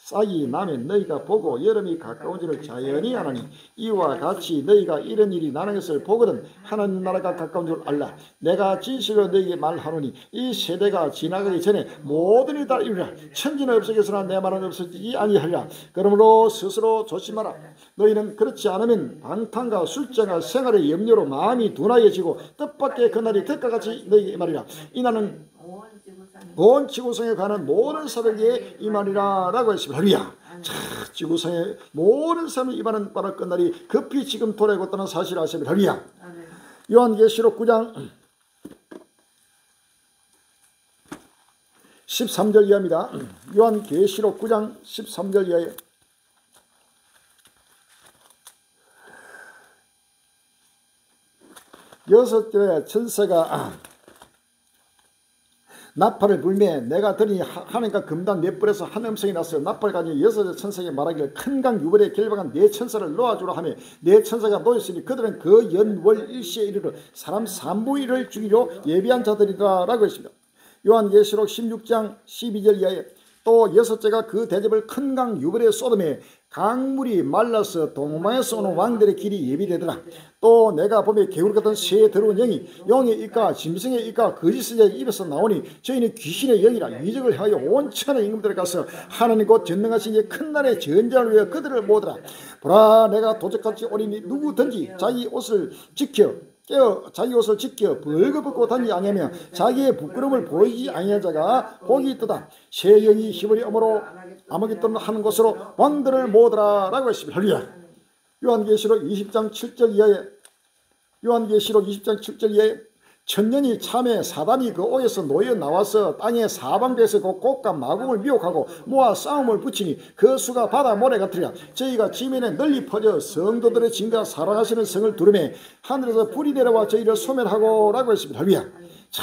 싹이 나면 너희가 보고 여름이 가까운 줄을 자연히 아나니 이와 같이 너희가 이런 일이 나는 것을 보거든 하나님 나라가 가까운 줄 알라. 내가 진실로 너희에게 말하노니 이 세대가 지나가기 전에 모든 일이 다 이루리라. 천지는 없어졌으나 내 말은 없어지지 아니하리라. 그러므로 스스로 조심하라. 너희는 그렇지 않으면 방탕과 술자가 생활의 염려로 마음이 둔하여지고 뜻밖의 그날이 덕과 같이 너희에게 말이라. 이날은 온 지구상에 가는 모든 사람에게 이 말이라 라고 했습니다. 할렐루야. 지구상의 모든 사람이 임하는 바로 끝날이 급히 지금 돌아오고 있다는 사실을 아십니다. 할렐루야. 요한계시록 9장 13절 이하입니다. 요한계시록 9장 13절 이하에 여섯째 천사가 나팔을 불매 내가 들으니 하늘과 금단 네 뿔에서 한 음성이 났어요. 나팔을 가지고 여섯째 천사에게 말하기를 큰 강 유벌에 결박한 네 천사를 놓아주라 하며 네 천사가 놓였으니 그들은 그 연월 일시에 이르러 사람 3분의 1을 죽이려 예비한 자들이라 라고 했습니다. 요한계시록 16장 12절 이하에 또 여섯째가 그 대접을 큰 강 유벌에 쏟음에 강물이 말라서 동방에서 오는 왕들의 길이 예비되더라. 또 내가 보며 개울 같은 새 더러운 영이 용의 입과 짐승의 입과 거짓의 자의 입에서 나오니 저희는 귀신의 영이라 이적을 하여 온 천하 임금들에 가서 하나님 곧 전능하신 이의 큰 날의 전쟁을 위해 그들을 모으더라. 보라 내가 도적같이 오리니 누구든지 자기 옷을 지켜 벌거벗고 다니지 아니하며 자기의 부끄러움을 보이지 아니한 자가 복이 있도다. 새 영이 히브리 어머로 아마겟돈 하는 것으로 왕들을 모으더라 라고 했습니다. 할렐루야. 요한계시록 20장 7절 이하에 천년이 참에 사단이 그 옥에서 놓여 나와서 땅의 사방에서 그 곡과 마궁을 미혹하고 모아 싸움을 붙이니 그 수가 바다 모래 같으리라. 저희가 지면에 널리 퍼져 성도들의 진과 사랑하시는 성을 두르매 하늘에서 불이 내려와 저희를 소멸하고 라고 했습니다. 할렐루야. 자,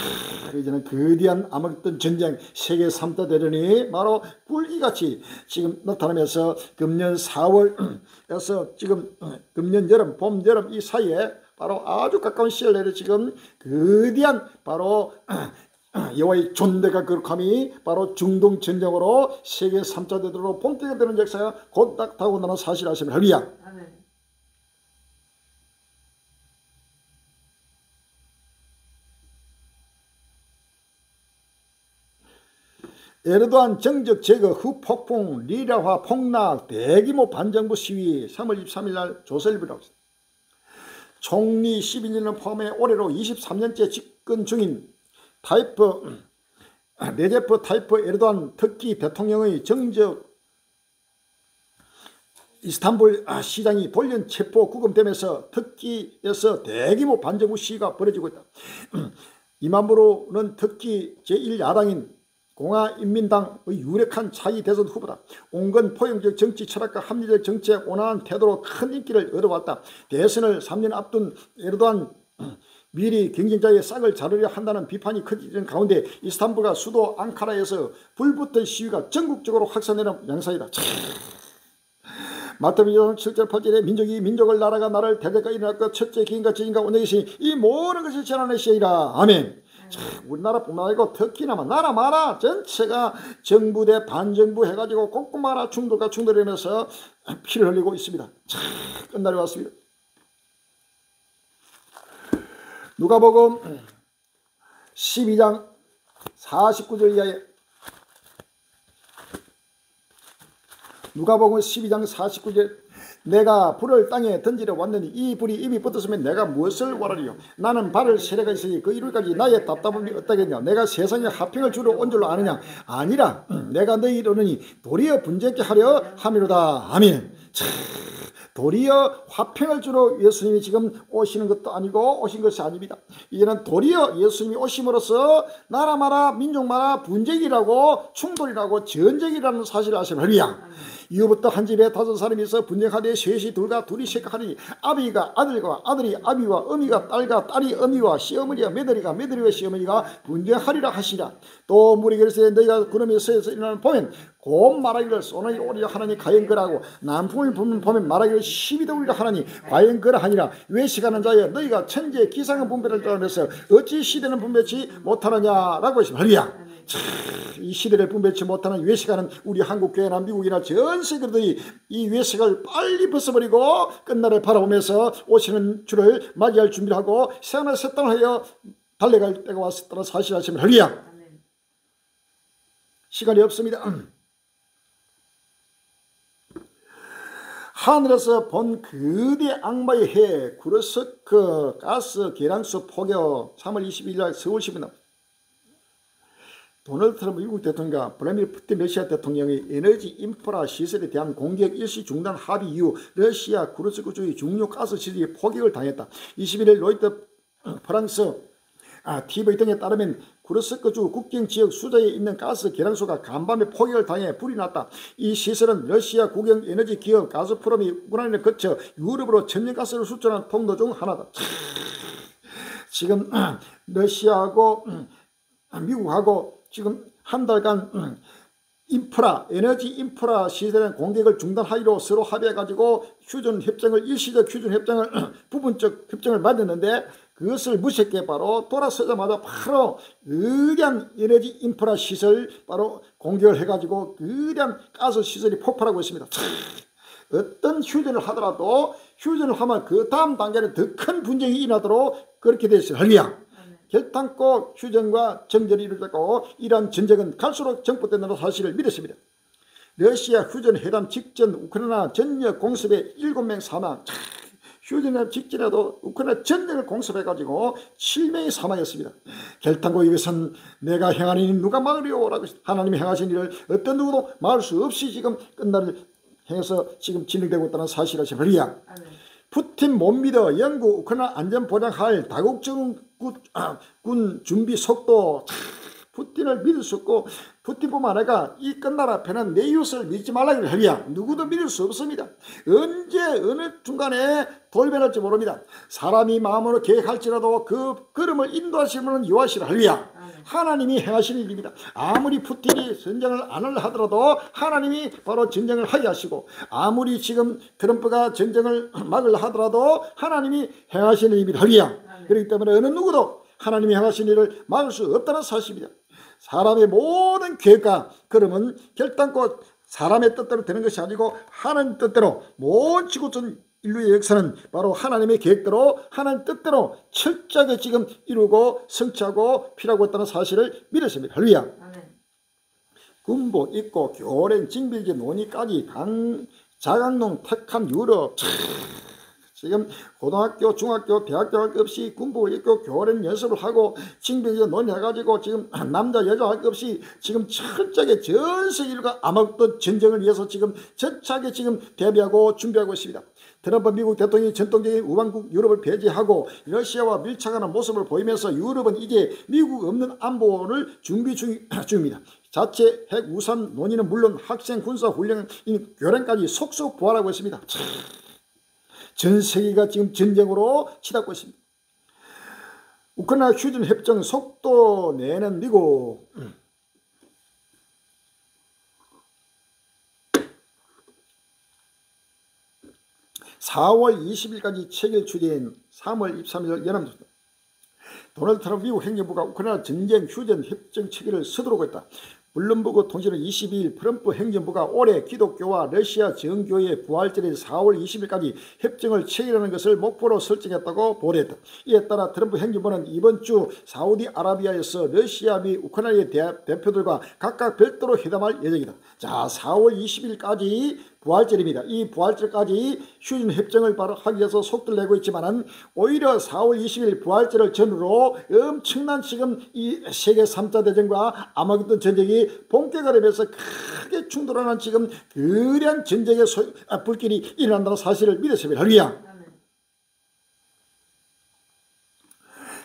이제는 거대한 아마겟돈 전쟁 세계 3대 대전이 바로 불기같이 지금 나타나면서 금년 4월에서 지금 금년 여름, 봄, 여름 이 사이에 바로 아주 가까운 시일 내에 지금 거대한 바로 여호와의 존대가 거룩함이 바로 중동 전쟁으로 세계 3차 대전으로 본격이 되는 역사가 곧 다가온다는 사실을 아시면 할렐루야. 에르도안 정적 제거 후 폭풍 리라화 폭락 대규모 반정부 시위 3월 23일 날 조선일보라고 했습니다. 총리 12년을 포함해 올해로 23년째 집권 중인 레제프 타이프 에르도안 터키 대통령의 정적 이스탄불 시장이 돌연 체포 구금되면서 터키에서 대규모 반정부 시위가 벌어지고 있다. 이맘으로는 터키 제1야당인 공화인민당의 유력한 차기 대선 후보다. 온건 포용적 정치 철학과 합리적 정치에 온화한 태도로 큰 인기를 얻어왔다. 대선을 3년 앞둔 에르도안 미리 경쟁자의 싹을 자르려 한다는 비판이 커지는 가운데 이스탄불과 수도 앙카라에서 불붙은 시위가 전국적으로 확산되는 양상이다. 마태복음 7절 8절에 민족이 민족을 나라가 나라를 대대가 일어날 것 첫째 기인과 지인과 온전히 계시니 이 모든 것을 전하시리라. 아멘. 자, 우리나라뿐만 아니고 터키나 나라 마라 전체가 정부 대 반정부 해가지고 꼼꼼하나 충돌과 충돌하면서 피를 흘리고 있습니다. 자, 끝날이 왔습니다. 누가복음 12장 49절 이하에 누가복음 12장 49절 내가 불을 땅에 던지러 왔느니 이 불이 입이 붙었으면 내가 무엇을 원하리요. 나는 발을 세례가 있으니 그 이룰까지 나의 답답함이 어떠겠냐. 내가 세상에 화평을 주러 온 줄로 아느냐. 아니라 내가 너희를 이르노니 도리어 분쟁케 하려 함이로다. 아멘. 도리어 화평을 주러 예수님이 지금 오시는 것도 아니고 오신 것이 아닙니다. 이제는 도리어 예수님이 오심으로써 나라 마라 민족 마라 분쟁이라고 충돌이라고 전쟁이라는 사실을 아시면 할렐루야. 이후부터 한 집에 5사람이 있어 분쟁하되 셋이 둘과 둘이 셋하니 아비가 아들과 아들이 아비와 어미가 딸과 딸이 어미와 시어머니와 며느리가 며느리와 시어머니가 분쟁하리라 하시라. 또 무리가 이르되 너희가 구름이 서에서 일어나는 보면 곧 말하기를 소나기 오리라 하나니 과연 그라고 남풍을 보면 말하기를 시비도 오리라 하나니 과연 그라하니라. 외식하는 자여 너희가 천지의 기상의 분배를 따르면서 어찌 시대는 분배치 못하느냐라고 했습니다. 할렐루야. 이 시대를 분배치 못하는 외식하는 우리 한국교회나 미국이나 전 세계들이 이 외식을 빨리 벗어버리고 끝날을 바라보면서 오시는 주를 맞이할 준비를 하고 세상을 셋단하여 달려갈 때가 왔었다는 사실 아시면 할렐루야. 시간이 없습니다. 하늘에서 본 거대 악마의 해 구르스크 가스 계량수 폭격 3월 22일 서울 시민 도널드 트럼프 미국 대통령과 블라디미르 푸틴 러시아 대통령의 에너지 인프라 시설에 대한 공격 일시 중단 합의 이후 러시아 구르스크주의 중요 가스 시설이 포격을 당했다. 21일 로이터 프랑스 TV 등에 따르면 구르스크주 국경지역 수자에 있는 가스 계량소가 간밤에 포격을 당해 불이 났다. 이 시설은 러시아 국영 에너지 기업 가스프롬이 우크라이나를 거쳐 유럽으로 천연가스를 수출하는 통로 중 하나다. 지금 러시아하고 미국하고 지금 한 달간 인프라, 에너지 인프라 시설의 공격을 중단하기로 서로 합의해가지고 휴전 협정을 일시적 휴전 협정을 부분적 협정을 만들었는데 그것을 무색하게 바로 돌아서자마자 바로 거대한 에너지 인프라 시설 바로 공격을 해가지고 거대한 가스 시설이 폭발하고 있습니다. 어떤 휴전을 하더라도 휴전을 하면 그 다음 단계는 더 큰 분쟁이 일어나도록 그렇게 되어 있어요. 할렐루야. 결탄코 휴전과 정전이 이루어졌고 이러한 전쟁은 갈수록 정복된다는 사실을 믿었습니다. 러시아 휴전 회담 직전 우크라이나 전역 공습에 7명 사망. 휴전 직전에도 우크라이나 전역을 공습해가지고 7명이 사망했습니다. 결탄코 이것은 내가 행하는 일은 누가 막으리요? 라고 하나님이 행하신 일을 어떤 누구도 막을 수 없이 지금 끝날을 행해서 지금 진행되고 있다는 사실을 할렐루야. 푸틴 못 믿어. 영국 우크라이나 안전 보장할 다국적 군 준비 속도. 푸틴을 믿을 수 없고 푸틴뿐만 아니라 이 끝나라 편한 내 이웃을 믿지 말라고 하랴. 누구도 믿을 수 없습니다. 언제 어느 중간에 돌변할지 모릅니다. 사람이 마음으로 계획할지라도 그 걸음을 인도하시는 여호와시라. 할렐루야. 하나님이 행하시는 일입니다. 아무리 푸틴이 전쟁을 안 하더라도 하나님이 바로 전쟁을 하게 하시고 아무리 지금 트럼프가 전쟁을 막으려 하더라도 하나님이 행하시는 일입니다. 할렐루야. 그렇기 때문에 어느 누구도 하나님이 행하시는 일을 막을 수 없다는 사실입니다. 사람의 모든 계획과 걸음은 결단코 사람의 뜻대로 되는 것이 아니고 하나님 뜻대로 모든 지구촌 인류의 역사는 바로 하나님의 계획대로 하나님 뜻대로 철저하게 지금 이루고 성취하고 필요하고 있다는 사실을 믿었습니다. 할렐루야. 군복 입고 교련 징빌지 논의까지 자강농 택한 유럽 지금 고등학교, 중학교, 대학교 할 것 없이 군복을 입고 교련 연습을 하고 징병제 논해가지고 지금 남자 여자 할 것 없이 지금 철저하게 전 세계 인류가 아마겟돈 전쟁을 위해서 지금 절차게 지금 대비하고 준비하고 있습니다. 트럼프 미국 대통령이 전통적인 우방국 유럽을 배제하고 러시아와 밀착하는 모습을 보이면서 유럽은 이제 미국 없는 안보를 준비 중입니다. 자체 핵 우산 논의는 물론 학생 군사 훈련 교련까지 속속 부활하고 있습니다. 전 세계가 지금 전쟁으로 치닫고 있습니다. 우크라이나 휴전 협정 속도 내는 미국. 4월 20일까지 체결 추진 3월 23일 연합뉴스. 도널드 트럼프 미국 행정부가 우크라이나 전쟁 휴전 협정 체결을 서두르고 있다. 블룸버그 통신은 22일 트럼프 행정부가 올해 기독교와 러시아 정교의 부활절인 4월 20일까지 협정을 체결하는 것을 목표로 설정했다고 보도했다. 이에 따라 트럼프 행정부는 이번 주 사우디아라비아에서 러시아 및 우크라이나의 대표들과 각각 별도로 회담할 예정이다. 자, 4월 20일까지 부활절입니다. 이 부활절까지 휴전 협정을 바로 하기 위해서 속도를 내고 있지만은 오히려 4월 20일 부활절을 전후로 엄청난 지금 이 세계 3차 대전과 아마겟돈 전쟁이 본격화되면서 크게 충돌하는 지금 거대한 전쟁의 불길이 일어난다는 사실을 믿으십니다. 할렐루야.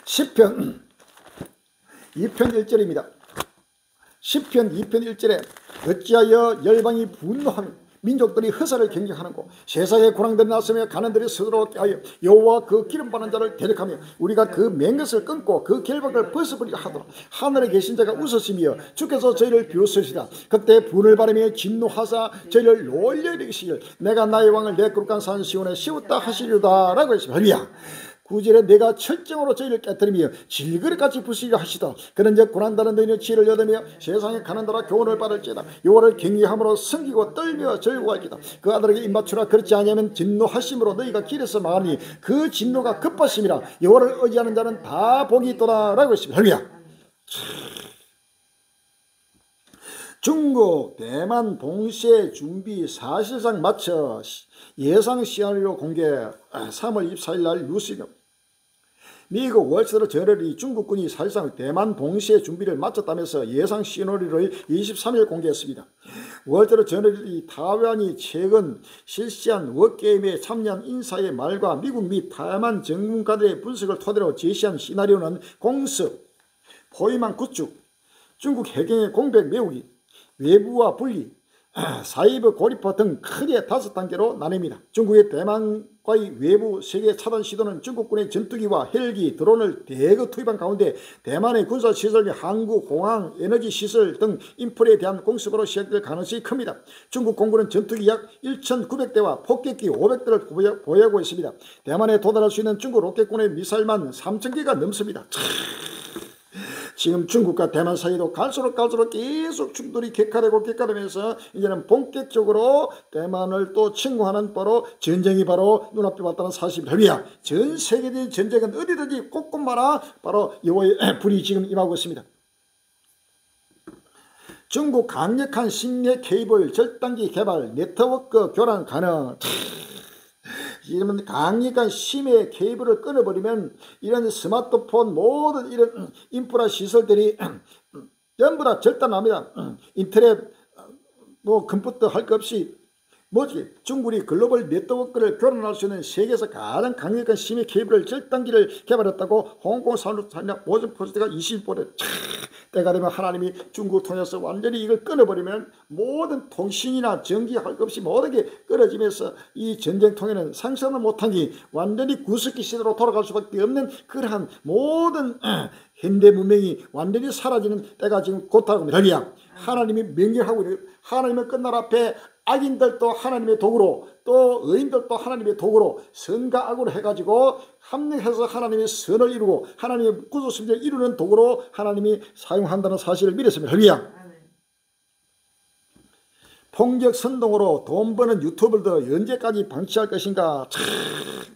시편 2편 1절입니다. 시편 2편 1절에 어찌하여 열방이 분노하며 민족들이 허사를 경경하는고 세상의 고랑들이 나서며 가난들이 서두르게 하여 여호와 그 기름 받는 자를 대적하며 우리가 그 맹것을 끊고 그 결박을 벗어버리게 하도록 하늘에 계신 자가 웃으시며 주께서 저희를 비웃으시다. 그때 분을 바라며 진노하사 저희를 놀려내시길 내가 나의 왕을 내 거룩한 산 시온에 씌웠다 하시리로다 라고 했습니다. 할렐루야. 9절에 내가 철정으로 저희를 깨뜨리며 질그릇같이 부수리라 하시다. 그런즉 고난다는 너희는 지혜를 얻으며 세상에 가난다라 교훈을 받을지어다. 여호와를 경외함으로 섬기고 떨며 절구할지다. 그 아들에게 입맞추라. 그렇지 아니하면 진노하심으로 너희가 길에서 망하니 그 진노가 급하심이라. 여호와를 의지하는 자는 다 복이 있도다 라고 했습니다. 할렐루야. 중국, 대만 봉쇄 준비 사실상 마쳐 예상 시나리오 공개 3월 24일 날 뉴스입니다. 미국 월스트리트 저널이 중국군이 사실상 대만 봉쇄 준비를 마쳤다면서 예상 시나리오를 23일 공개했습니다. 월스트리트 저널이 타이완이 최근 실시한 워게임에 참여한 인사의 말과 미국 및 대만 전문가들의 분석을 토대로 제시한 시나리오는 공습, 포위망 구축, 중국 해경의 공백 메우기, 외부와 분리, 사이버 고립화 등 크게 5단계로 나뉩니다. 중국의 대만과의 외부 세계 차단 시도는 중국군의 전투기와 헬기, 드론을 대거 투입한 가운데 대만의 군사시설 및 항구, 공항, 에너지시설 등 인프라에 대한 공습으로 시작될 가능성이 큽니다. 중국 공군은 전투기 약 1,900대와 폭격기 500대를 보유하고 있습니다. 대만에 도달할 수 있는 중국 로켓군의 미사일만 3,000개가 넘습니다. 지금 중국과 대만 사이도 갈수록 계속 충돌이 격화되면서 이제는 본격적으로 대만을 또 침공하는 바로 전쟁이 바로 눈앞에 왔다는 사실입니다. 전 세계적인 전쟁은 어디든지 곳곳마다 바로 여호와의 불이 지금 임하고 있습니다. 중국 강력한 심해 케이블 절단기 개발 네트워크 교란 가능. 이러면 강력한 심해 케이블을 끊어버리면 이런 스마트폰 모든 이런 인프라 시설들이 전부 다 절단합니다. 인터넷 뭐 컴퓨터 할 것 없이 중국이 글로벌 네트워크를 교란할 수 있는 세계에서 가장 강력한 심해 케이블 절단기를 개발했다고 홍콩 산업 모든 포스트가 20보래. 때가 되면 하나님이 중국 통해서 완전히 이걸 끊어버리면 모든 통신이나 전기 할 것 없이 모든 게 끊어지면서 이 전쟁통에는 상상을 못한 게 완전히 구석기 시대로 돌아갈 수밖에 없는 그러한 모든 현대 문명이 완전히 사라지는 때가 지금 곧 다가옵니다. 할렐루야. 하나님이 명령하고 있는 하나님의 끝날 앞에 악인들도 하나님의 도구로 또 의인들도 하나님의 도구로 선과 악으로 해가지고 합력해서 하나님의 선을 이루고 하나님의 구속심을 이루는 도구로 하나님이 사용한다는 사실을 믿었습니다. 할렐루야. 폭력 선동으로 돈 버는 유튜버들 언제까지 방치할 것인가.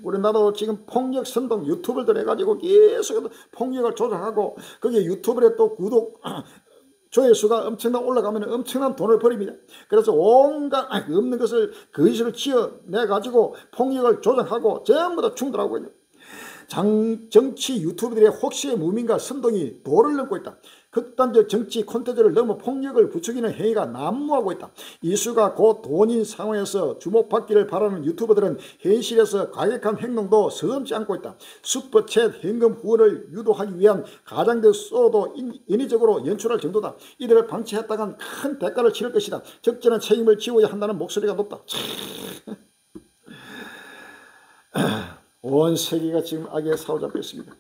우리나라도 지금 폭력 선동 유튜버들 해가지고 계속 폭력을 조장하고 거기에 유튜브에 또 구독 조회수가 엄청나게 올라가면 엄청난 돈을 벌입니다. 그래서 온갖 없는 것을 거짓으로 지어내가지고 폭력을 조장하고 전부 다 충돌하고 있는 정치 유튜브들의 혹시의 무민과 선동이 도를 넘고 있다. 극단적 정치 콘텐츠를 넘어 폭력을 부추기는 행위가 난무하고 있다. 이슈가 곧 돈인 상황에서 주목받기를 바라는 유튜버들은 현실에서 과격한 행동도 서슴지 않고 있다. 슈퍼챗 현금 후원을 유도하기 위한 가장된 쏘도 인위적으로 연출할 정도다. 이들을 방치했다간 큰 대가를 치를 것이다. 적절한 책임을 지어야 한다는 목소리가 높다. 온 세계가 지금 악에 사로잡혀 있습니다.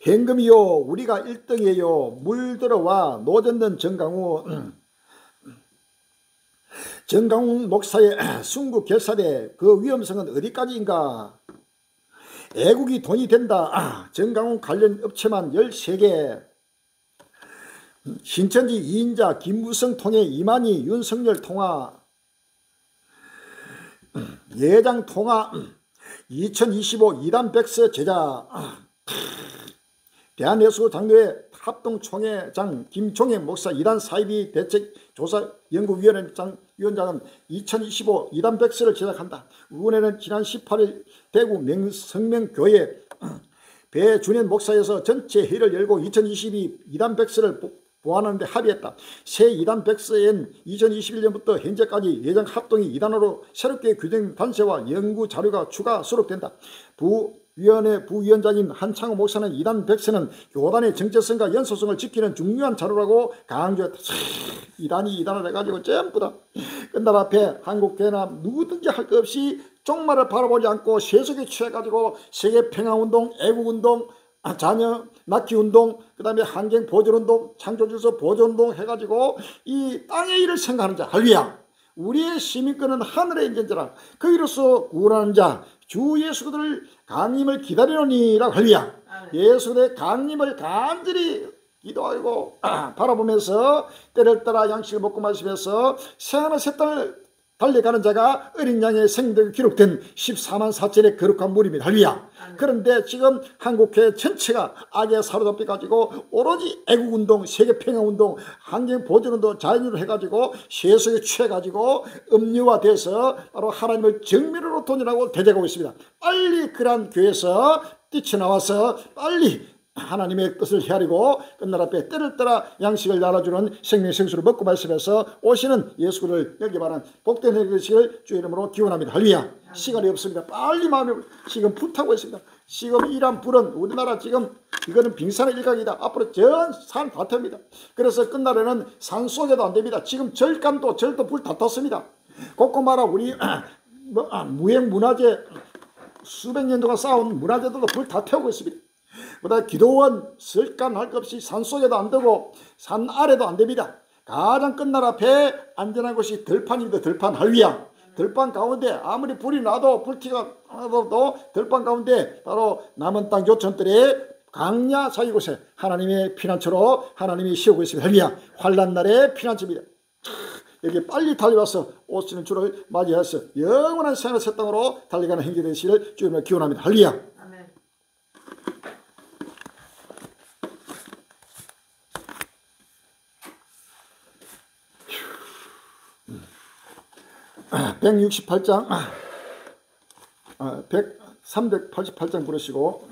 현금이요 우리가 1등이에요. 물들어와 노젓는 정강훈 목사의 순국 결사대 그 위험성은 어디까지인가. 애국이 돈이 된다. 정강훈 관련 업체만 13개. 신천지 이인자 김무성 통해 이만희 윤석열 통화. 예장 통화 2025 이단 백서 제작. 대한예수교 장로회 합동총회장 김종혜 목사 이단 사이비 대책조사연구위원장은 2025 이단 백서를 제작한다. 의원회는 지난 18일 대구 성명교회 배준현 목사에서 전체 회의를 열고 2022 이단 백서를 보완하는 데 합의했다. 새 이단 백서엔 2021년부터 현재까지 예정 합동이 2단으로 새롭게 규정된 단서와 연구 자료가 추가 수록된다. 부위원회 부위원장인 한창호 목사는 이단 백서는 교단의 정체성과 연소성을 지키는 중요한 자료라고 강조했다. 이단을 해가지고 전부 다 끝날 앞에 한국교회나 누구든지 할 것 없이 종말을 바라보지 않고 세속에 취해가지고 세계평화운동, 애국운동, 자녀 낳기운동, 그 다음에 환경보존운동, 창조질서 보존운동 해가지고 이 땅의 일을 생각하는 자, 할렐루야. 우리의 시민권은 하늘에 있는 자라. 그 이로써 구원하는 자, 주 예수 그들을 강림을 기다리노니라고. 할렐루야. 예수 그들의 강림을 간절히 기도하고 바라보면서 때를 따라 양식을 먹고 마시면서 새하늘 새 땅을 달려가는 자가 어린 양의 생명이 기록된 14만 4천의 거룩한 물입니다. 할렐루야. 그런데 지금 한국교회 전체가 악에 사로잡혀가지고 오로지 애국운동, 세계평화운동, 환경보존운동, 자연유를 해가지고 세속에 취해가지고 음료화돼서 바로 하나님을 정면으로 돈이라고 대적하고 있습니다. 빨리 그러한 교회에서 뛰쳐나와서 빨리 하나님의 뜻을 헤아리고 끝날 앞에 때를 따라 양식을 나눠주는 생명의 생수를 먹고 마시면서 오시는 예수를 여기 말한 복된 해를 되시기를 주의 이름으로 기원합니다. 할렐루야. 시간이 없습니다. 빨리 마음을 지금 불타고 있습니다. 지금 이란 불은 우리나라 지금 이거는 빙산의 일각이다. 앞으로 전 산 다 탑니다. 그래서 끝날에는 산 속에도 안 됩니다. 지금 절도 불 다 탔습니다. 고코마라 우리 무형문화재 수백 년 동안 쌓아온 문화재들도 불 다 태우고 있습니다. 보다 기도원 쓸감 할 것 없이 산 속에도 안 되고 산 아래도 안 됩니다. 가장 끝날 앞에 안전한 곳이 들판입니다. 들판. 할렐루야. 들판 가운데 아무리 불이 나도 불티가 나도 들판 가운데 바로 남은 땅 교촌들의 강야 사이 곳에 하나님의 피난처로 하나님이 세우고 있습니다. 할렐루야. 환난 날의 피난처입니다. 여기 빨리 달려와서 오시는 주를 맞이해서 영원한 생활의 새 땅으로 달려가는 행기 되시기를 주님을 기원합니다. 할렐루야. 아멘. 168장 388장 부르시고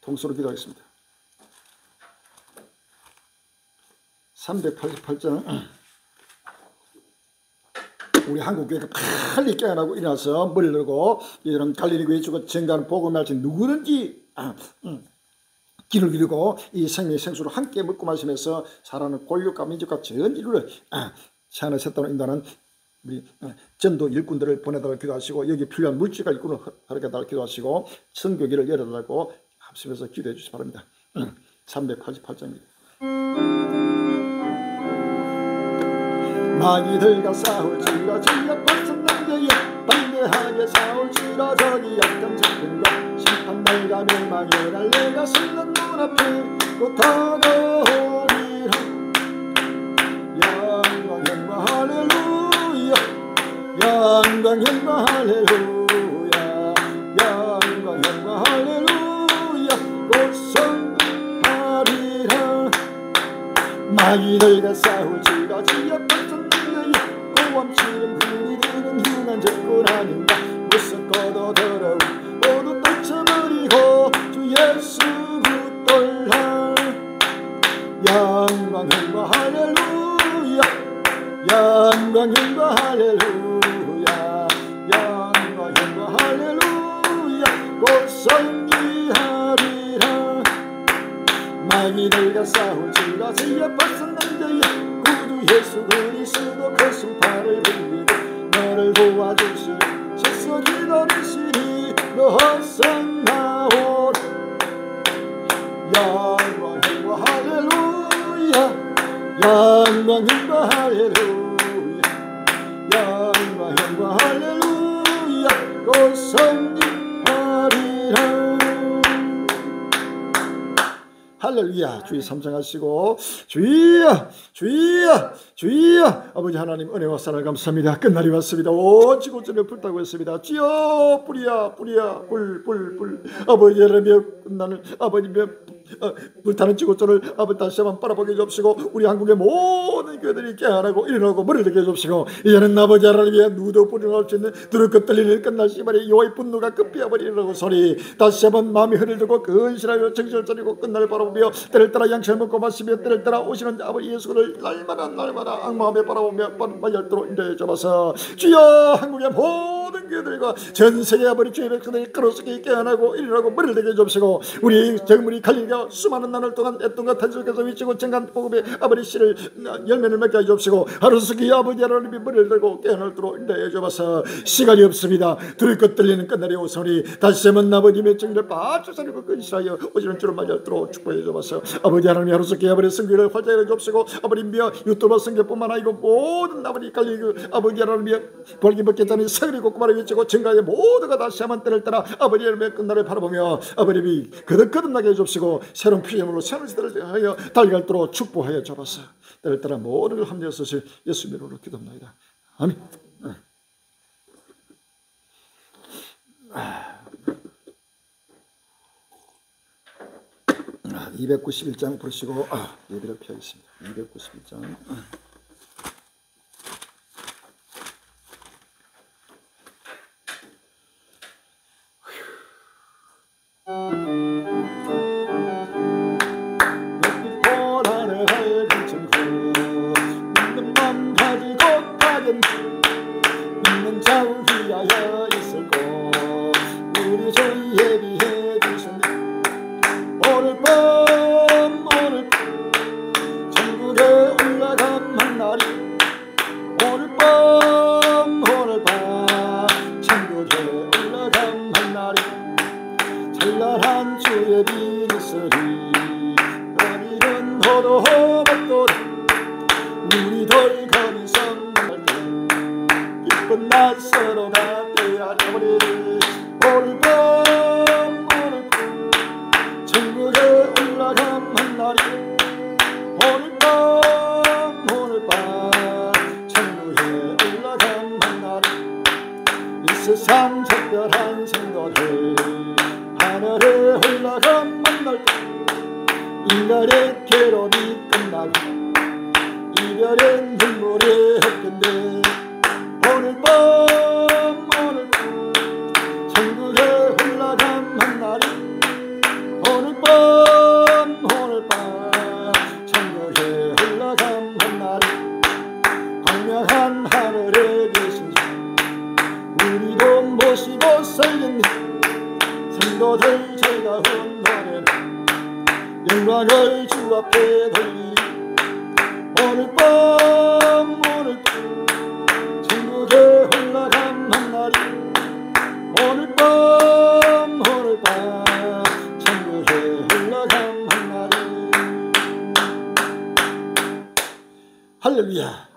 동서로 기도하겠습니다. 388장 우리 한국교회가 빨리 깨어나고 일어나서 머리를 들고 이런 갈릴리 교회 주고 전가는 복음을 할지 누구든지 길을 기르고 이 생명의 생수를 함께 먹고 마시면서 살아가는 권력과 민족과 전 인류를 새하늘 새 땅으로 인도하는 우리 전도 일꾼들을 보내달라고 기도하시고 여기 필요한 물질과 일꾼을 허락해달라고 기도하시고 선교기를 열어달라고 합심해서 기도해 주시기 바랍니다. 388장입니다. 마귀들과 싸울지라 지역 벗은 남자여 담대하게 싸울지라 저기 약간 잡힌과 심판날과 멸망의 날 내가 서는 눈앞에 곧 다가오리라. 영광 할렐루야 영광 할렐루야 영광 할렐루야 곧 성하리라. 마귀들과 싸울지라 지역박선 능력이 고함치는 불이 드는 흉한 적군 아닌가 무섭고도 더러운 모두 떨쳐버리고 주 예수 붙들라 영광 영광 할렐루야 영광 영광 할렐루야 영광 영광 할렐루야 곧 승리하리라 마귀들과 싸울지라 지역박선 능력이 구주 예수 그리스도 그 승파를 흘리고 너를 도와주시니 세상 기다리시니 너 항상 나오라 영광 영광 할렐루야 영광 영광 할렐루야 영광 영광 할렐루야 곧 승리하리라 할렐루야. 주의 삼창하시고 주여 주여 주여 아버지 하나님 은혜와 사랑을 감사합니다. 끝날이 왔습니다. 온 지구촌에 불타고 있습니다. 주여 불이야 불이야 불 아버지 하나님 끝나는 아버지 불타는 지구촌을 아버지 다시 한번 바라보게 해주시고 우리 한국의 모든 교회들이 깨어나고 일어나고 머리를 들게 해주시고 이제는 아버지 하나님의 누구도 불응할 수 있는 두렵고 떨리는 끝날 시발에 여호와의 분노가 급비어버리라고 소리 다시 한번 마음이 흐르고 근실하여 정신을 차리고 끝날을 바라보며 때를 따라 양식을 먹고 마시며 때를 따라 오시는 아버지 예수를 날마다 악마음에 바라보며 열도록 인도해 잡아서 주여 한국의 모든 교회들과 전 세계 아버지 주의 백성들이 끌어쓰게 깨어나고 일어나고 머리를 들게 해주시고 우리 정문이 갈리가 수많은 나날 동안 애통과 탄속에서 위치고 정간 복음의 아버지 씨를 열매를 맺게 해주시고 하루속히 아버지 하나님이 머리를 들고 깨어나도록 인도해 주셔서 시간이 없습니다. 두렵고 떨리는 끝날이 오소니 다시 한번 아버님의 정리를 빠져서리고 근실하여 오시는 주를 맞이하도록 축복해 주셔서 아버지 하나님이 하루속히 아버지 성교를 활짝해 주시고 아버님이여 유튜브 성교뿐만 아니고 모든 아버지 갈리고 아버지 하나님이 벌기벗겠다니 서글이 고구마를 외치고 정가의 모두가 다시 한번 때를 따라 아버지 하나님의 끝날을 바라보며 아버님이 거듭거듭나게 해주시고 새로운 피조물로 새로운 시대를 하여 달려갈도록 축복하여 주옵소서. 때를 따라 모두를 합리하여 쓰실 예수 이름으로 기도합니다. 아멘. 291장 부르시고 예배를 피하겠습니다. 291장 할렐루야.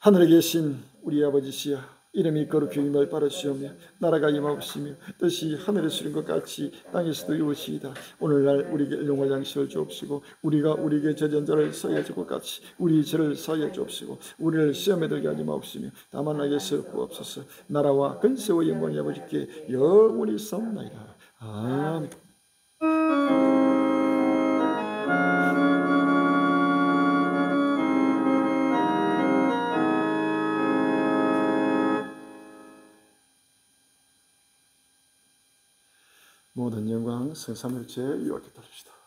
하늘에 계신 우리 아버지시여 이름이 거룩히 임할 바라시오며 나라가 임하옵시며 뜻이 하늘에서 이룬 것 같이 땅에서도 이루어지이다. 오늘날 우리에게 일용할 양식을 주옵시고 우리가 우리에게 저지한 자를 사하여 줄 것 같이 우리 죄를 사하여 주옵시고 우리를 시험에 들게 하지 마옵시며 다만 나에게서 구하옵소서. 나라와 근세와 영광이 아버지께 영원히 싸움나이다. 아멘. 모든 영광 성삼일째 여호와께 돌립시다.